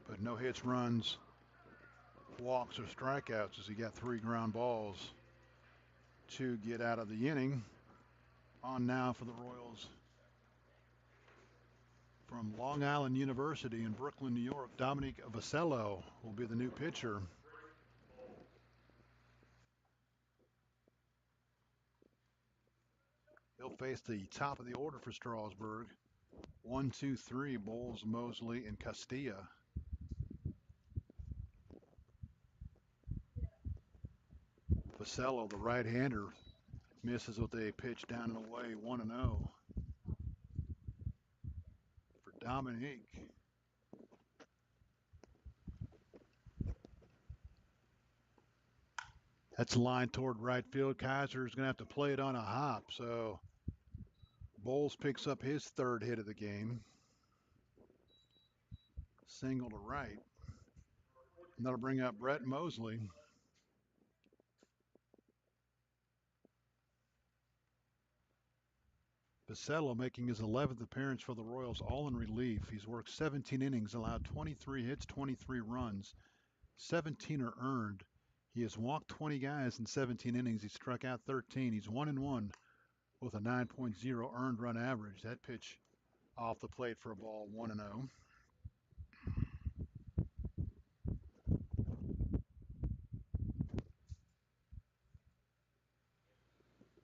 but no hits, runs, walks, or strikeouts as he got 3 ground balls to get out of the inning. On now for the Royals from Long Island University in Brooklyn, New York. Dominic Vasello will be the new pitcher. He'll face the top of the order for Strasburg. 1, 2, 3, Bowles, Mosley, and Castilla. Vasello, the right-hander, misses with a pitch down and away, 1-0 for Dominique. That's a line toward right field. Kaiser is going to have to play it on a hop, so Bowles picks up his 3rd hit of the game. Single to right. And that'll bring up Brett Mosley. Vasello making his 11th appearance for the Royals, all in relief. He's worked 17 innings, allowed 23 hits, 23 runs. 17 are earned. He has walked 20 guys in 17 innings. He struck out 13. He's 1-1 with a 9.0 earned run average. That pitch off the plate for a ball, 1-0.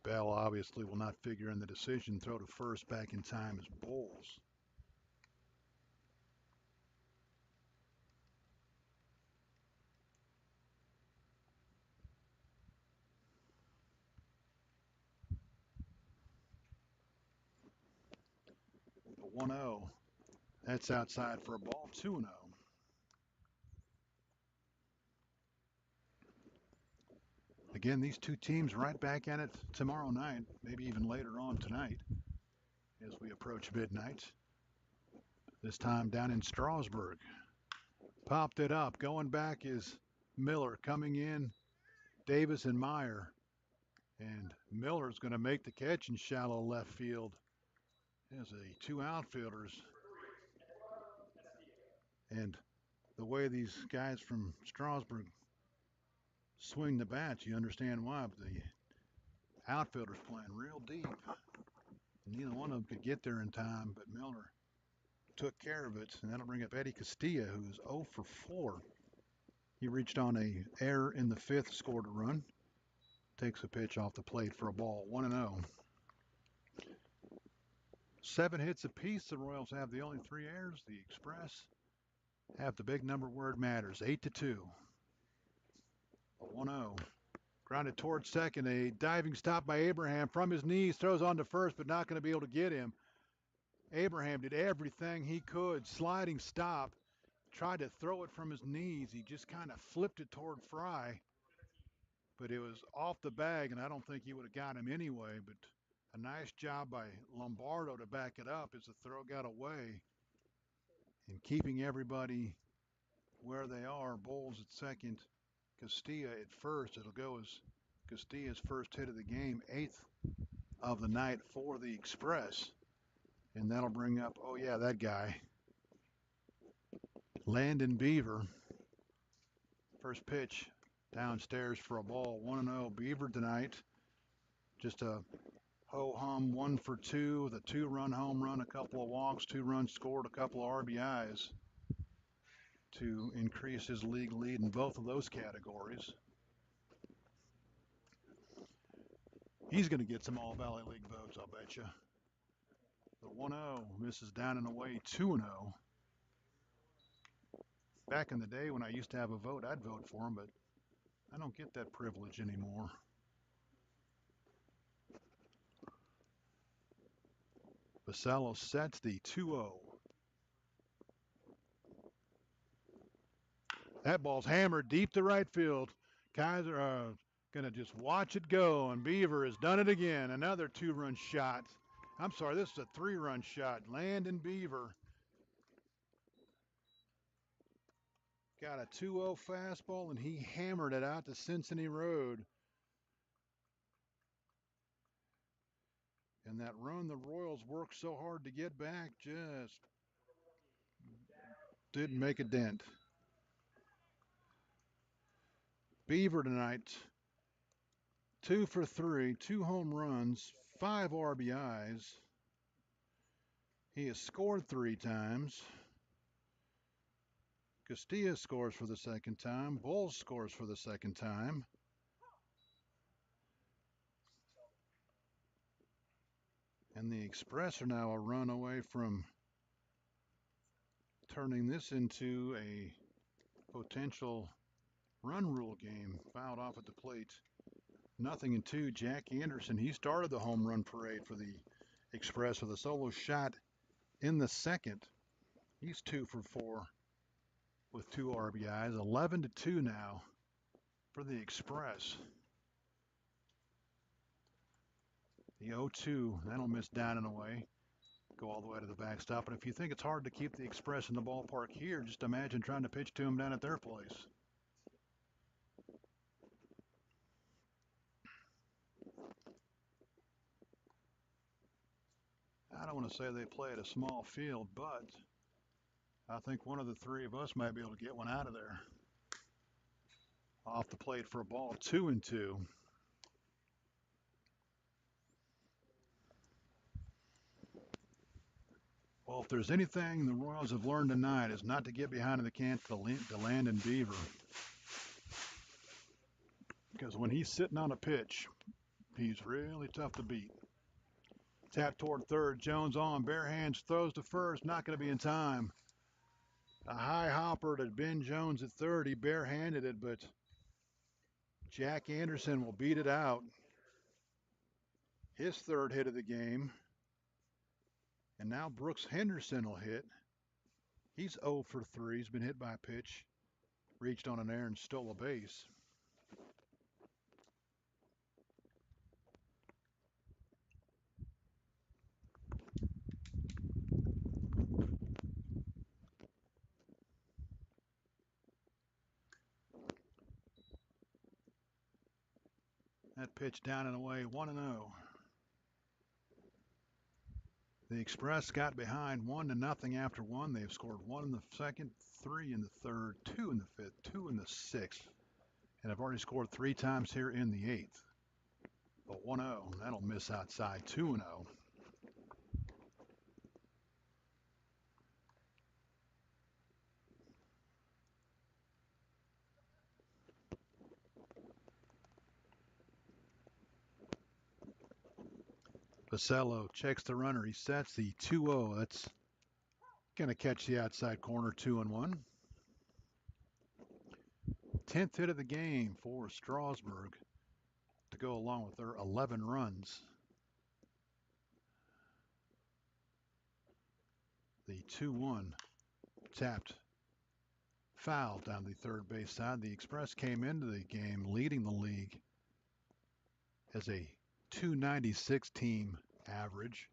Bell obviously will not figure in the decision. Throw to first back in time is Bowles. The 1-0. That's outside for a ball, 2-0. Again, these two teams right back at it tomorrow night, maybe even later on tonight as we approach midnight. This time down in Strasburg. Popped it up. Going back is Miller. Coming in, Davis and Meyer. And Miller's going to make the catch in shallow left field. There's two outfielders. And the way these guys from Strasburg swing the bats, you understand why. But the outfielders playing real deep. Neither one of them could get there in time, but Miller took care of it, and that'll bring up Eddie Castilla, who's 0 for 4. He reached on a error in the fifth, scored a run. Takes a pitch off the plate for a ball, 1-0. 7 hits apiece. The Royals have the only 3 errors. The Express have the big number word matters, 8-2. A 1-0. Grounded towards second. A diving stop by Abraham from his knees. Throws on to first, but not going to be able to get him. Abraham did everything he could. Sliding stop. Tried to throw it from his knees. He just kind of flipped it toward Fry. But it was off the bag, and I don't think he would have got him anyway. But a nice job by Lombardo to back it up as the throw got away. And keeping everybody where they are. Bowles at second. Castilla at first. It'll go as Castilla's first hit of the game, 8th of the night for the Express. And that'll bring up, oh yeah, that guy, Landon Beaver. First pitch downstairs for a ball, 1-0. Beaver tonight. Just a ho-hum 1 for 2 with a 2-run home run, a couple of walks, 2 runs scored, a couple of RBIs to increase his league lead in both of those categories. He's going to get some All-Valley League votes, I'll bet you. The 1-0 misses down and away, 2-0. Back in the day when I used to have a vote, I'd vote for him, but I don't get that privilege anymore. Basallo sets the 2-0. That ball's hammered deep to right field. Kaiser going to just watch it go, and Beaver has done it again. Another 2-run shot. I'm sorry, this is a 3-run shot. Landon Beaver got a 2-0 fastball, and he hammered it out to Cincinnati Road. And that run the Royals worked so hard to get back just didn't make a dent. Beaver tonight, 2 for 3, 2 home runs, 5 RBIs. He has scored 3 times. Castilla scores for the second time. Bowles scores for the second time. And the Express are now a run away from turning this into a potential run rule game. Fouled off at the plate. 0-2. Jack Anderson, he started the home run parade for the Express with a solo shot in the second. He's 2 for 4 with 2 RBIs. 11-2 now for the Express. The 0-2, that'll miss down and away. Go all the way to the backstop. And if you think it's hard to keep the Express in the ballpark here, just imagine trying to pitch to them down at their place. I don't want to say they play at a small field, but I think one of the 3 of us might be able to get one out of there. Off the plate for a ball, 2-2. Well, if there's anything the Royals have learned tonight is not to get behind the can to Landon Beaver. Because when he's sitting on a pitch, he's really tough to beat. Tap toward third, Jones on, bare hands, throws to first, not going to be in time. A high hopper to Ben Jones at third. He barehanded it, but Jack Anderson will beat it out. His third hit of the game. And now Brooks Henderson will hit. He's 0 for 3. He's been hit by a pitch. Reached on an error and stole a base. That pitch down and away, 1-0. The Express got behind 1-0 after one. They've scored 1 in the second, 3 in the third, 2 in the fifth, 2 in the sixth, and have already scored 3 times here in the eighth. But 1-0, that'll miss outside, 2-0. Basello checks the runner. He sets the 2-0. That's going to catch the outside corner, 2-1. 10th hit of the game for Strasburg to go along with their 11 runs. The 2-1 tapped foul down the third base side. The Express came into the game leading the league as a .296 team average.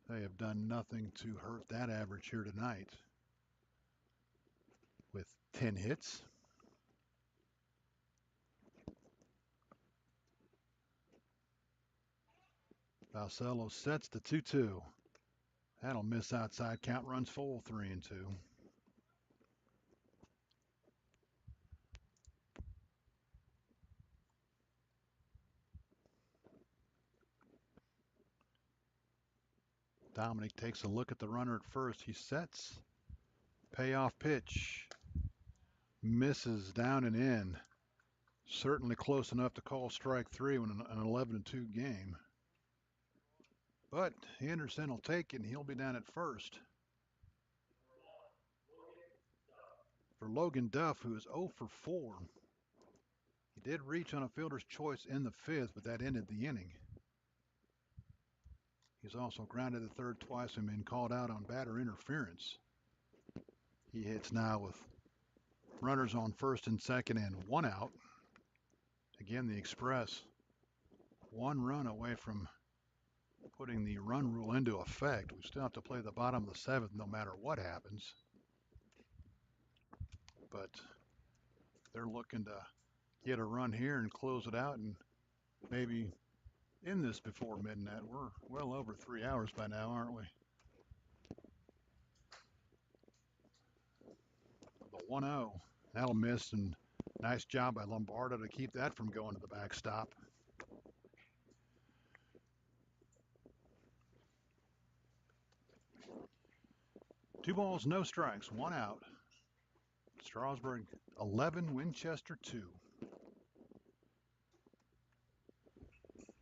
They have done nothing to hurt that average here tonight with 10 hits. Basello sets the 2-2. That'll miss outside. Count runs full, 3-2. Dominic takes a look at the runner at first. He sets. Payoff pitch. Misses down and in. Certainly close enough to call strike 3 in an 11-2 game. But Anderson will take it, and he'll be down at first. For Logan Duff, who is 0 for 4. He did reach on a fielder's choice in the fifth, but that ended the inning. He's also grounded to third twice and been called out on batter interference. He hits now with runners on first and second and 1 out. Again, the Express 1 run away from putting the run rule into effect. We still have to play the bottom of the 7th no matter what happens. But they're looking to get a run here and close it out and maybe end this before midnight. We're well over 3 hours by now, aren't we? The 1-0. That'll miss, and nice job by Lombardo to keep that from going to the backstop. Two balls, no strikes, 1 out. Strasburg 11, Winchester 2.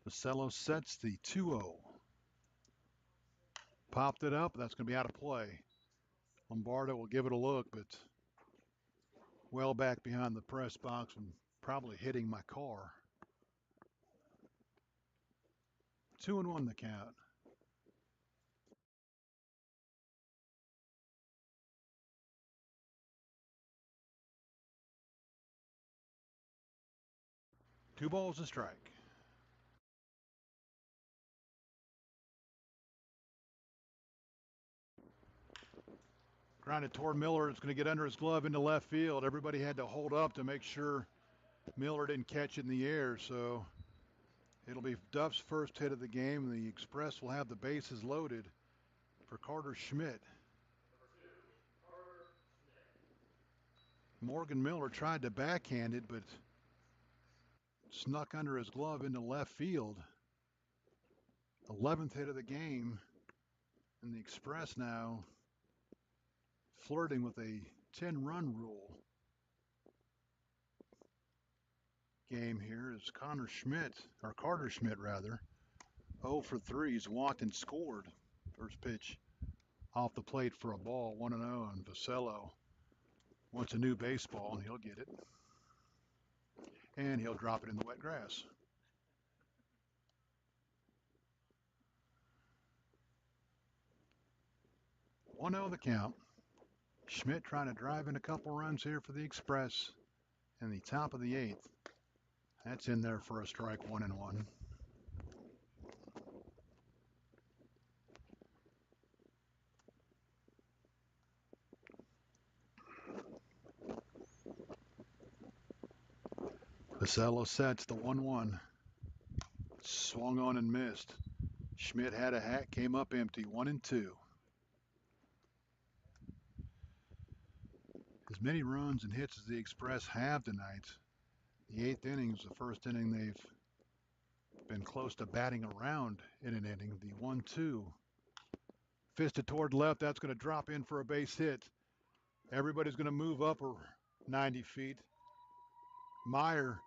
Basello sets the 2-0. Popped it up. That's going to be out of play. Lombardo will give it a look, but well back behind the press box and probably hitting my car. 2-1 the count. Two balls, a strike. Grounded toward Miller. It's going to get under his glove into left field. Everybody had to hold up to make sure Miller didn't catch it in the air, so it'll be Duff's first hit of the game. The Express will have the bases loaded for Carter Schmidt. Morgan Miller tried to backhand it, but snuck under his glove into left field. 11th hit of the game, and the Express now flirting with a 10-run rule. Game here is Carter Schmidt, 0 for 3. He's walked and scored. First pitch off the plate for a ball, 1-0, and Vasello wants a new baseball, and he'll get it. And he'll drop it in the wet grass. 1-0 the count. Schmidt trying to drive in a couple runs here for the Express in the top of the 8th. That's in there for a strike, 1-1. Vasello sets the 1-1. Swung on and missed. Schmidt had a hat, came up empty, 1-2. As many runs and hits as the Express have tonight, the 8th inning is the first inning they've been close to batting around in an inning. The 1-2. Fisted toward left, that's going to drop in for a base hit. Everybody's going to move up 90 feet. Meyer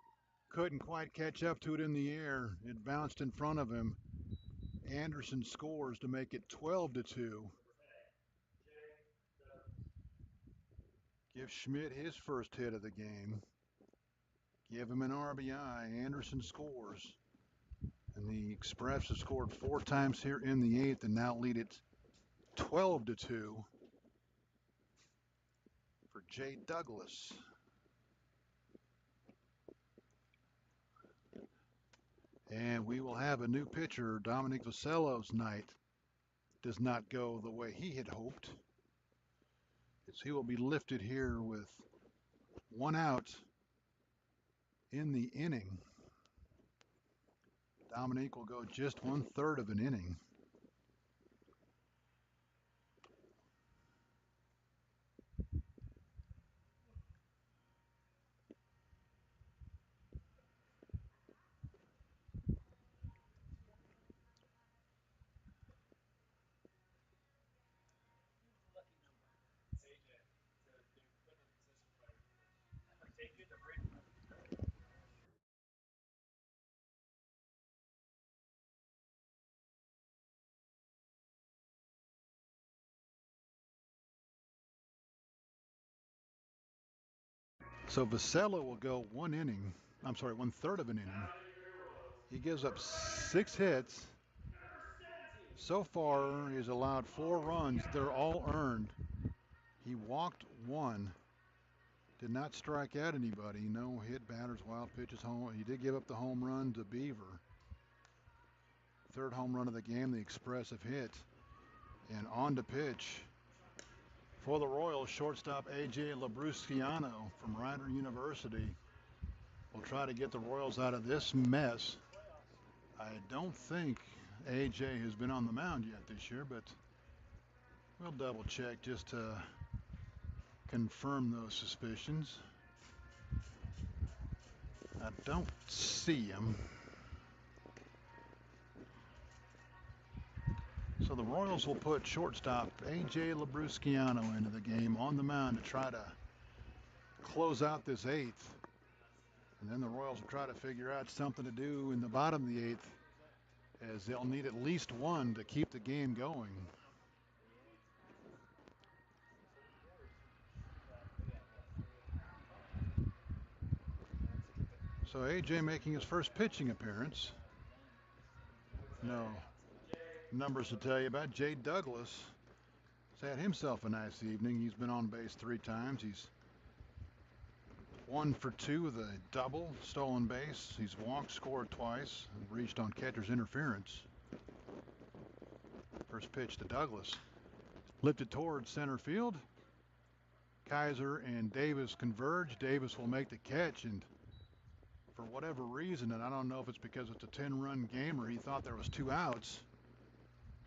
couldn't quite catch up to it in the air. It bounced in front of him. Anderson scores to make it 12-2. Give Schmidt his first hit of the game. Give him an RBI. Anderson scores. And the Express have scored 4 times here in the 8th and now lead it 12-2 for Jay Douglas. And we will have a new pitcher. Dominic Vasello's night does not go the way he had hoped, as he will be lifted here with 1 out in the inning. Dominic will go just 1/3 of an inning. So Vasello will go 1/3 of an inning. He gives up 6 hits. So far, he's allowed 4 runs. They're all earned. He walked 1. Did not strike out anybody. No hit, batters, wild pitches, home. He did give up the home run to Beaver. 3rd home run of the game the Express have hit. And on to pitch for the Royals, shortstop A.J. Labrusciano from Rider University will try to get the Royals out of this mess. I don't think A.J. has been on the mound yet this year, but we'll double check just to confirm those suspicions. I don't see him. So the Royals will put shortstop A.J. Labrusciano into the game on the mound to try to close out this 8th. And then the Royals will try to figure out something to do in the bottom of the 8th, as they'll need at least 1 to keep the game going. So A.J. making his first pitching appearance. No numbers to tell you about. Jay Douglas has had himself a nice evening. He's been on base 3 times. He's 1 for 2 with a double, stolen base. He's walked, scored twice, and reached on catcher's interference. First pitch to Douglas. Lifted towards center field. Kaiser and Davis converge. Davis will make the catch, and for whatever reason, and I don't know if it's because it's a 10-run game or he thought there was 2 outs,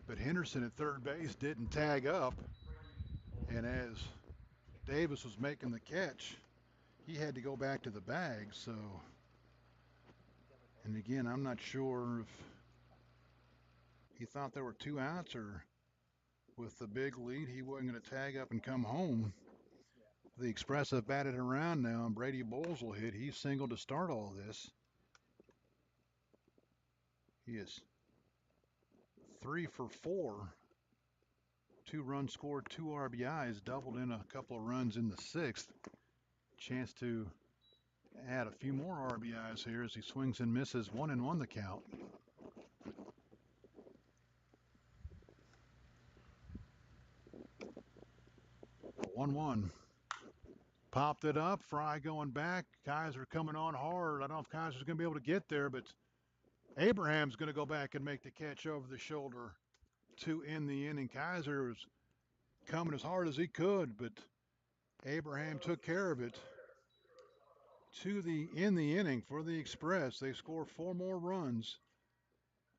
but Henderson at third base didn't tag up, and as Davis was making the catch, he had to go back to the bag. So, and again, I'm not sure if he thought there were 2 outs or with the big lead, he wasn't going to tag up and come home. The Express have batted around now, and Brady Bowles will hit. He's singled to start all this. He is 3 for 4. 2 runs scored, 2 RBIs, doubled in a couple of runs in the 6th. Chance to add a few more RBIs here as he swings and misses. 1-1 the count. 1-1. Popped it up. Fry going back. Kaiser coming on hard. I don't know if Kaiser's going to be able to get there, but Abraham's going to go back and make the catch over the shoulder to end the inning. Kaiser was coming as hard as he could, but Abraham took care of it to the in the inning for the Express. They score 4 more runs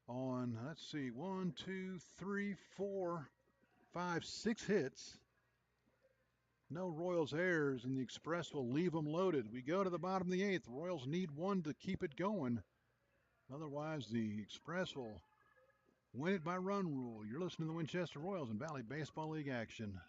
on, let's see, 1, 2, 3, 4, 5, 6 hits. No Royals errors, and the Express will leave them loaded. We go to the bottom of the 8th. Royals need 1 to keep it going. Otherwise, the Express will win it by run rule. You're listening to the Winchester Royals and Valley Baseball League action.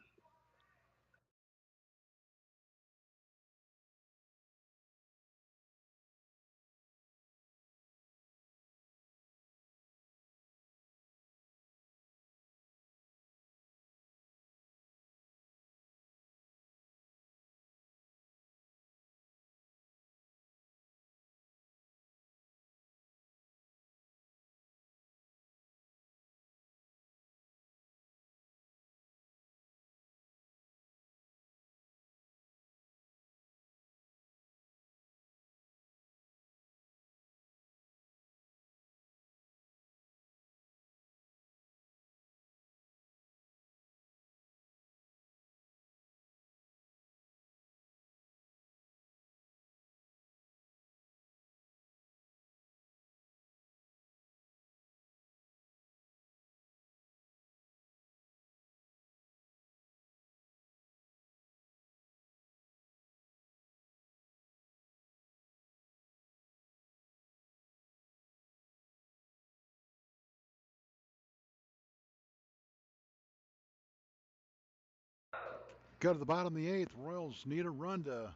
Go to the bottom of the 8th. Royals need a run to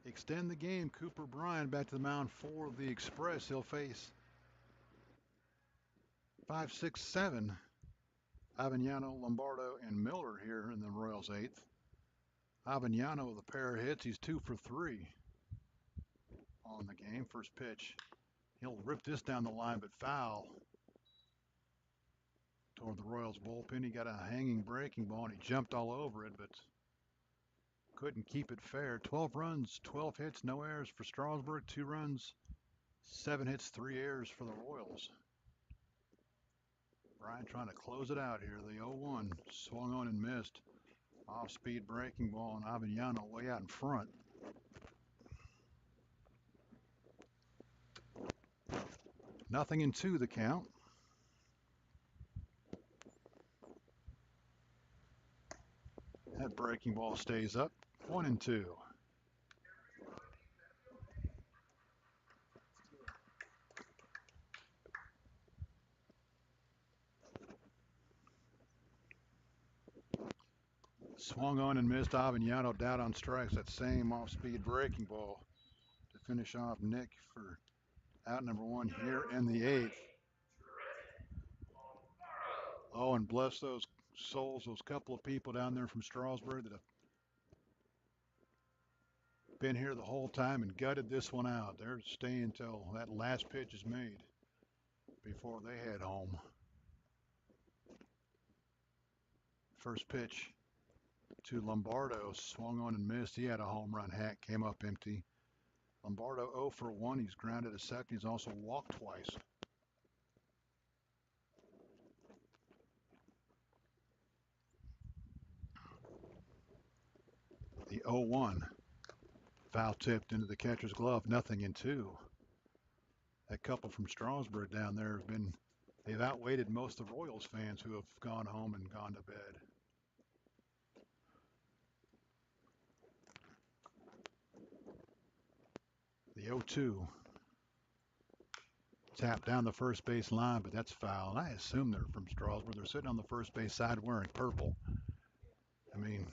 extend the game. Cooper Bryant back to the mound for the Express. He'll face 5, 6, 7. Avellano, Lombardo, and Miller here in the Royals 8th. Avellano with a pair of hits. He's 2 for 3 on the game. First pitch. He'll rip this down the line, but foul toward the Royals bullpen. He got a hanging breaking ball, and he jumped all over it, but couldn't keep it fair. 12 runs, 12 hits, no errors for Strasburg. 2 runs, 7 hits, 3 errors for the Royals. Bryant trying to close it out here. The 0-1 swung on and missed. Off-speed breaking ball, and Avellano way out in front. Nothing in 2 the count. That breaking ball stays up. 1-2. Swung on and missed. Avellano down on strikes. That same off-speed breaking ball to finish off Nick for out number 1 here in the 8th. Oh, and bless those souls, those couple of people down there from Strasburg that have been here the whole time and gutted this one out. They're staying until that last pitch is made before they head home. First pitch to Lombardo, swung on and missed. He had a home run hack, came up empty. Lombardo 0 for 1. He's grounded a second. He's also walked twice. The 0-1. Foul tipped into the catcher's glove. Nothing in 2. That couple from Strasburg down there have been, they've outweighted most of the Royals fans who have gone home and gone to bed. 0-2. Tap down the first base line, but that's foul. And I assume they're from Strasburg. They're sitting on the first base side wearing purple. I mean,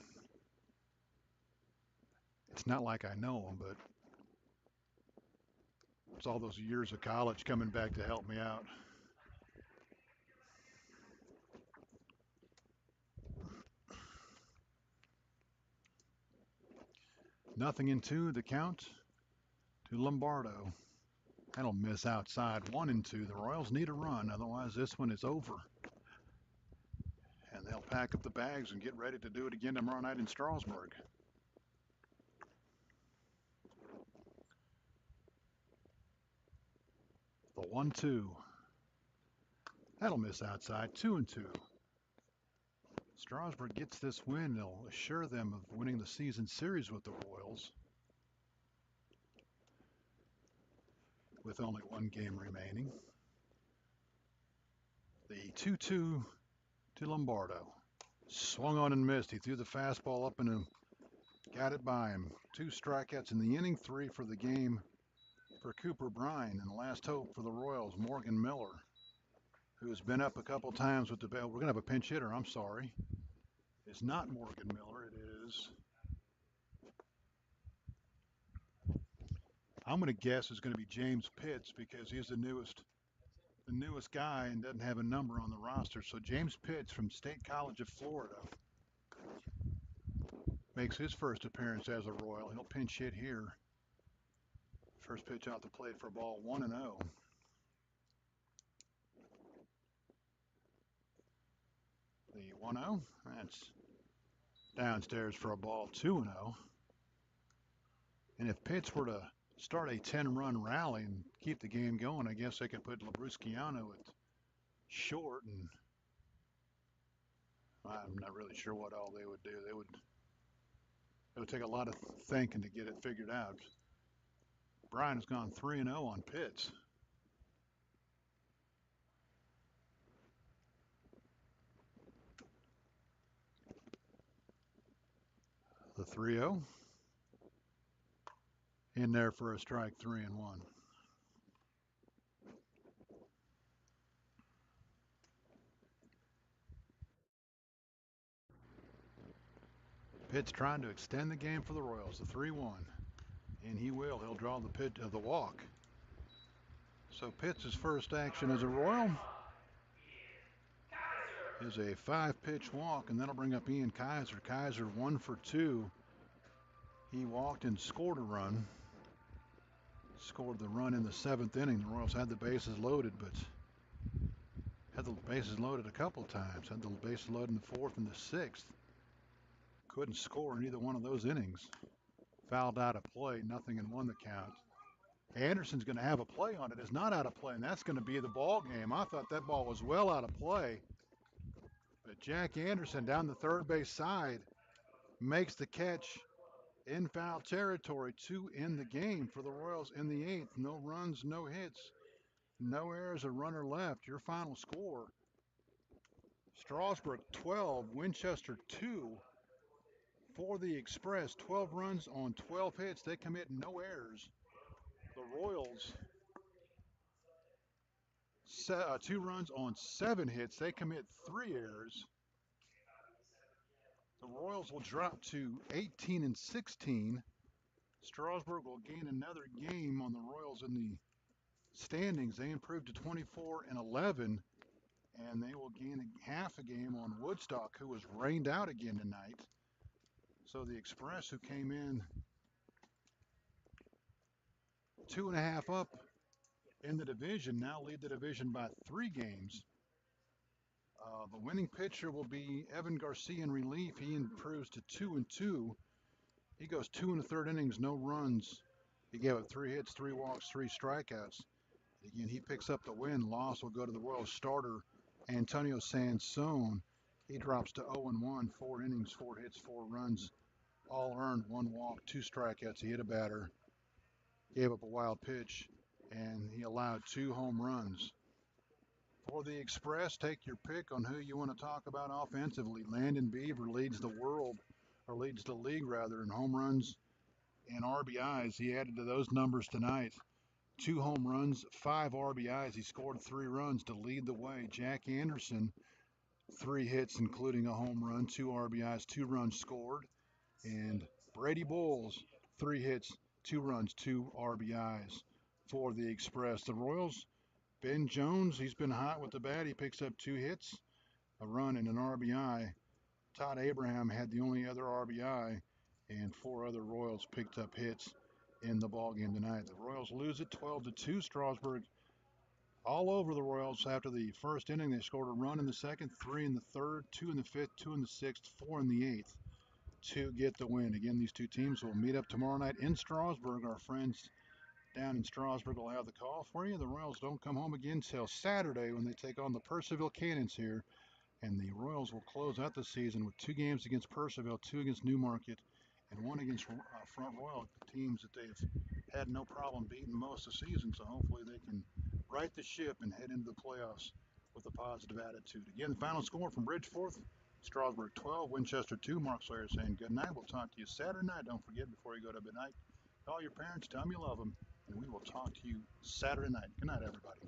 it's not like I know them, but it's all those years of college coming back to help me out. Nothing in 2, the count to Lombardo. That'll miss outside. 1-2. The Royals need a run, otherwise this one is over. And they'll pack up the bags and get ready to do it again tomorrow night in Strasburg. The 1-2. That'll miss outside. 2-2. Strasburg gets this win. It'll assure them of winning the season series with the Royals, with only one game remaining. The 2-2 to Lombardo. Swung on and missed. He threw the fastball up and got it by him. 2 strikeouts in the inning, 3 for the game for Cooper Bryan. And the last hope for the Royals, Morgan Miller, who's been up a couple times with the bell. We're going to have a pinch hitter, I'm sorry. It's not Morgan Miller, it is. I'm going to guess it's going to be James Pitts because he's the newest guy and doesn't have a number on the roster. So James Pitts from State College of Florida makes his first appearance as a Royal. He'll pinch hit here. First pitch out the plate for a ball, 1-0. The 1-0, that's downstairs for a ball, 2-0. And if Pitts were to start a 10-run rally and keep the game going, I guess they could put Labrusciano at short, and I'm not really sure what all they would do. It would take a lot of thinking to get it figured out. Bryan has gone 3-0 on Pitts. The 3-0 in there for a strike, 3-1. Pitts trying to extend the game for the Royals, the 3-1. And he will. He'll draw the pitch of the walk. So Pitts' first action as a Royal is a 5-pitch walk, and that'll bring up Ian Kaiser. Kaiser 1 for 2. He walked and scored a run. Scored the run in the 7th inning. The Royals had the bases loaded, but had the bases loaded a couple times. Had the bases loaded in the 4th and the 6th. Couldn't score in either one of those innings. Fouled out of play, 0-1 the count. Anderson's going to have a play on it. It's not out of play, and that's going to be the ball game. I thought that ball was well out of play. But Jack Anderson down the third base side makes the catch in foul territory to end the game for the Royals in the 8th. No runs, no hits, no errors, a runner left. Your final score, Strasburg 12, Winchester 2 for the Express. 12 runs on 12 hits. They commit no errors. The Royals, 2 runs on 7 hits. They commit 3 errors. The Royals will drop to 18-16. Strasburg will gain another game on the Royals in the standings. They improved to 24-11, and they will gain half a game on Woodstock, who was rained out again tonight. So the Express, who came in 2.5 up in the division, now lead the division by 3 games. The winning pitcher will be Evan Garcia in relief. He improves to 2-2. He goes 2 1/3 innings, no runs. He gave up 3 hits, 3 walks, 3 strikeouts. Again, he picks up the win. Loss will go to the Royals starter, Antonio Sansone. He drops to 0-1, 4 innings, 4 hits, 4 runs, all earned, 1 walk, 2 strikeouts. He hit a batter, gave up a wild pitch, and he allowed 2 home runs. For the Express, take your pick on who you want to talk about offensively. Landon Beaver leads the league rather, in home runs and RBIs. He added to those numbers tonight. 2 home runs, 5 RBIs. He scored 3 runs to lead the way. Jack Anderson, 3 hits, including a home run, 2 RBIs, 2 runs scored. And Brady Bulls, 3 hits, 2 runs, 2 RBIs for the Express. The Royals, Ben Jones, he's been hot with the bat. He picks up 2 hits, a run, and an RBI. Todd Abraham had the only other RBI, and 4 other Royals picked up hits in the ballgame tonight. The Royals lose it 12-2. Strasburg all over the Royals after the first inning. They scored a run in the second, 3 in the third, 2 in the fifth, 2 in the sixth, 4 in the eighth to get the win. Again, these two teams will meet up tomorrow night in Strasburg. Our friends down in Strasburg will have the call for you. The Royals don't come home again till Saturday when they take on the Purcellville Cannons here. And the Royals will close out the season with 2 games against Purcellville, 2 against Newmarket, and 1 against Front Royal, teams that they've had no problem beating most of the season. So hopefully they can right the ship and head into the playoffs with a positive attitude. Again, the final score from Bridgeforth, Strasburg 12, Winchester 2. Mark Sawyer saying good night. We'll talk to you Saturday night. Don't forget, before you go to bed night, call your parents, tell them you love them, and we will talk to you Saturday night. Good night, everybody.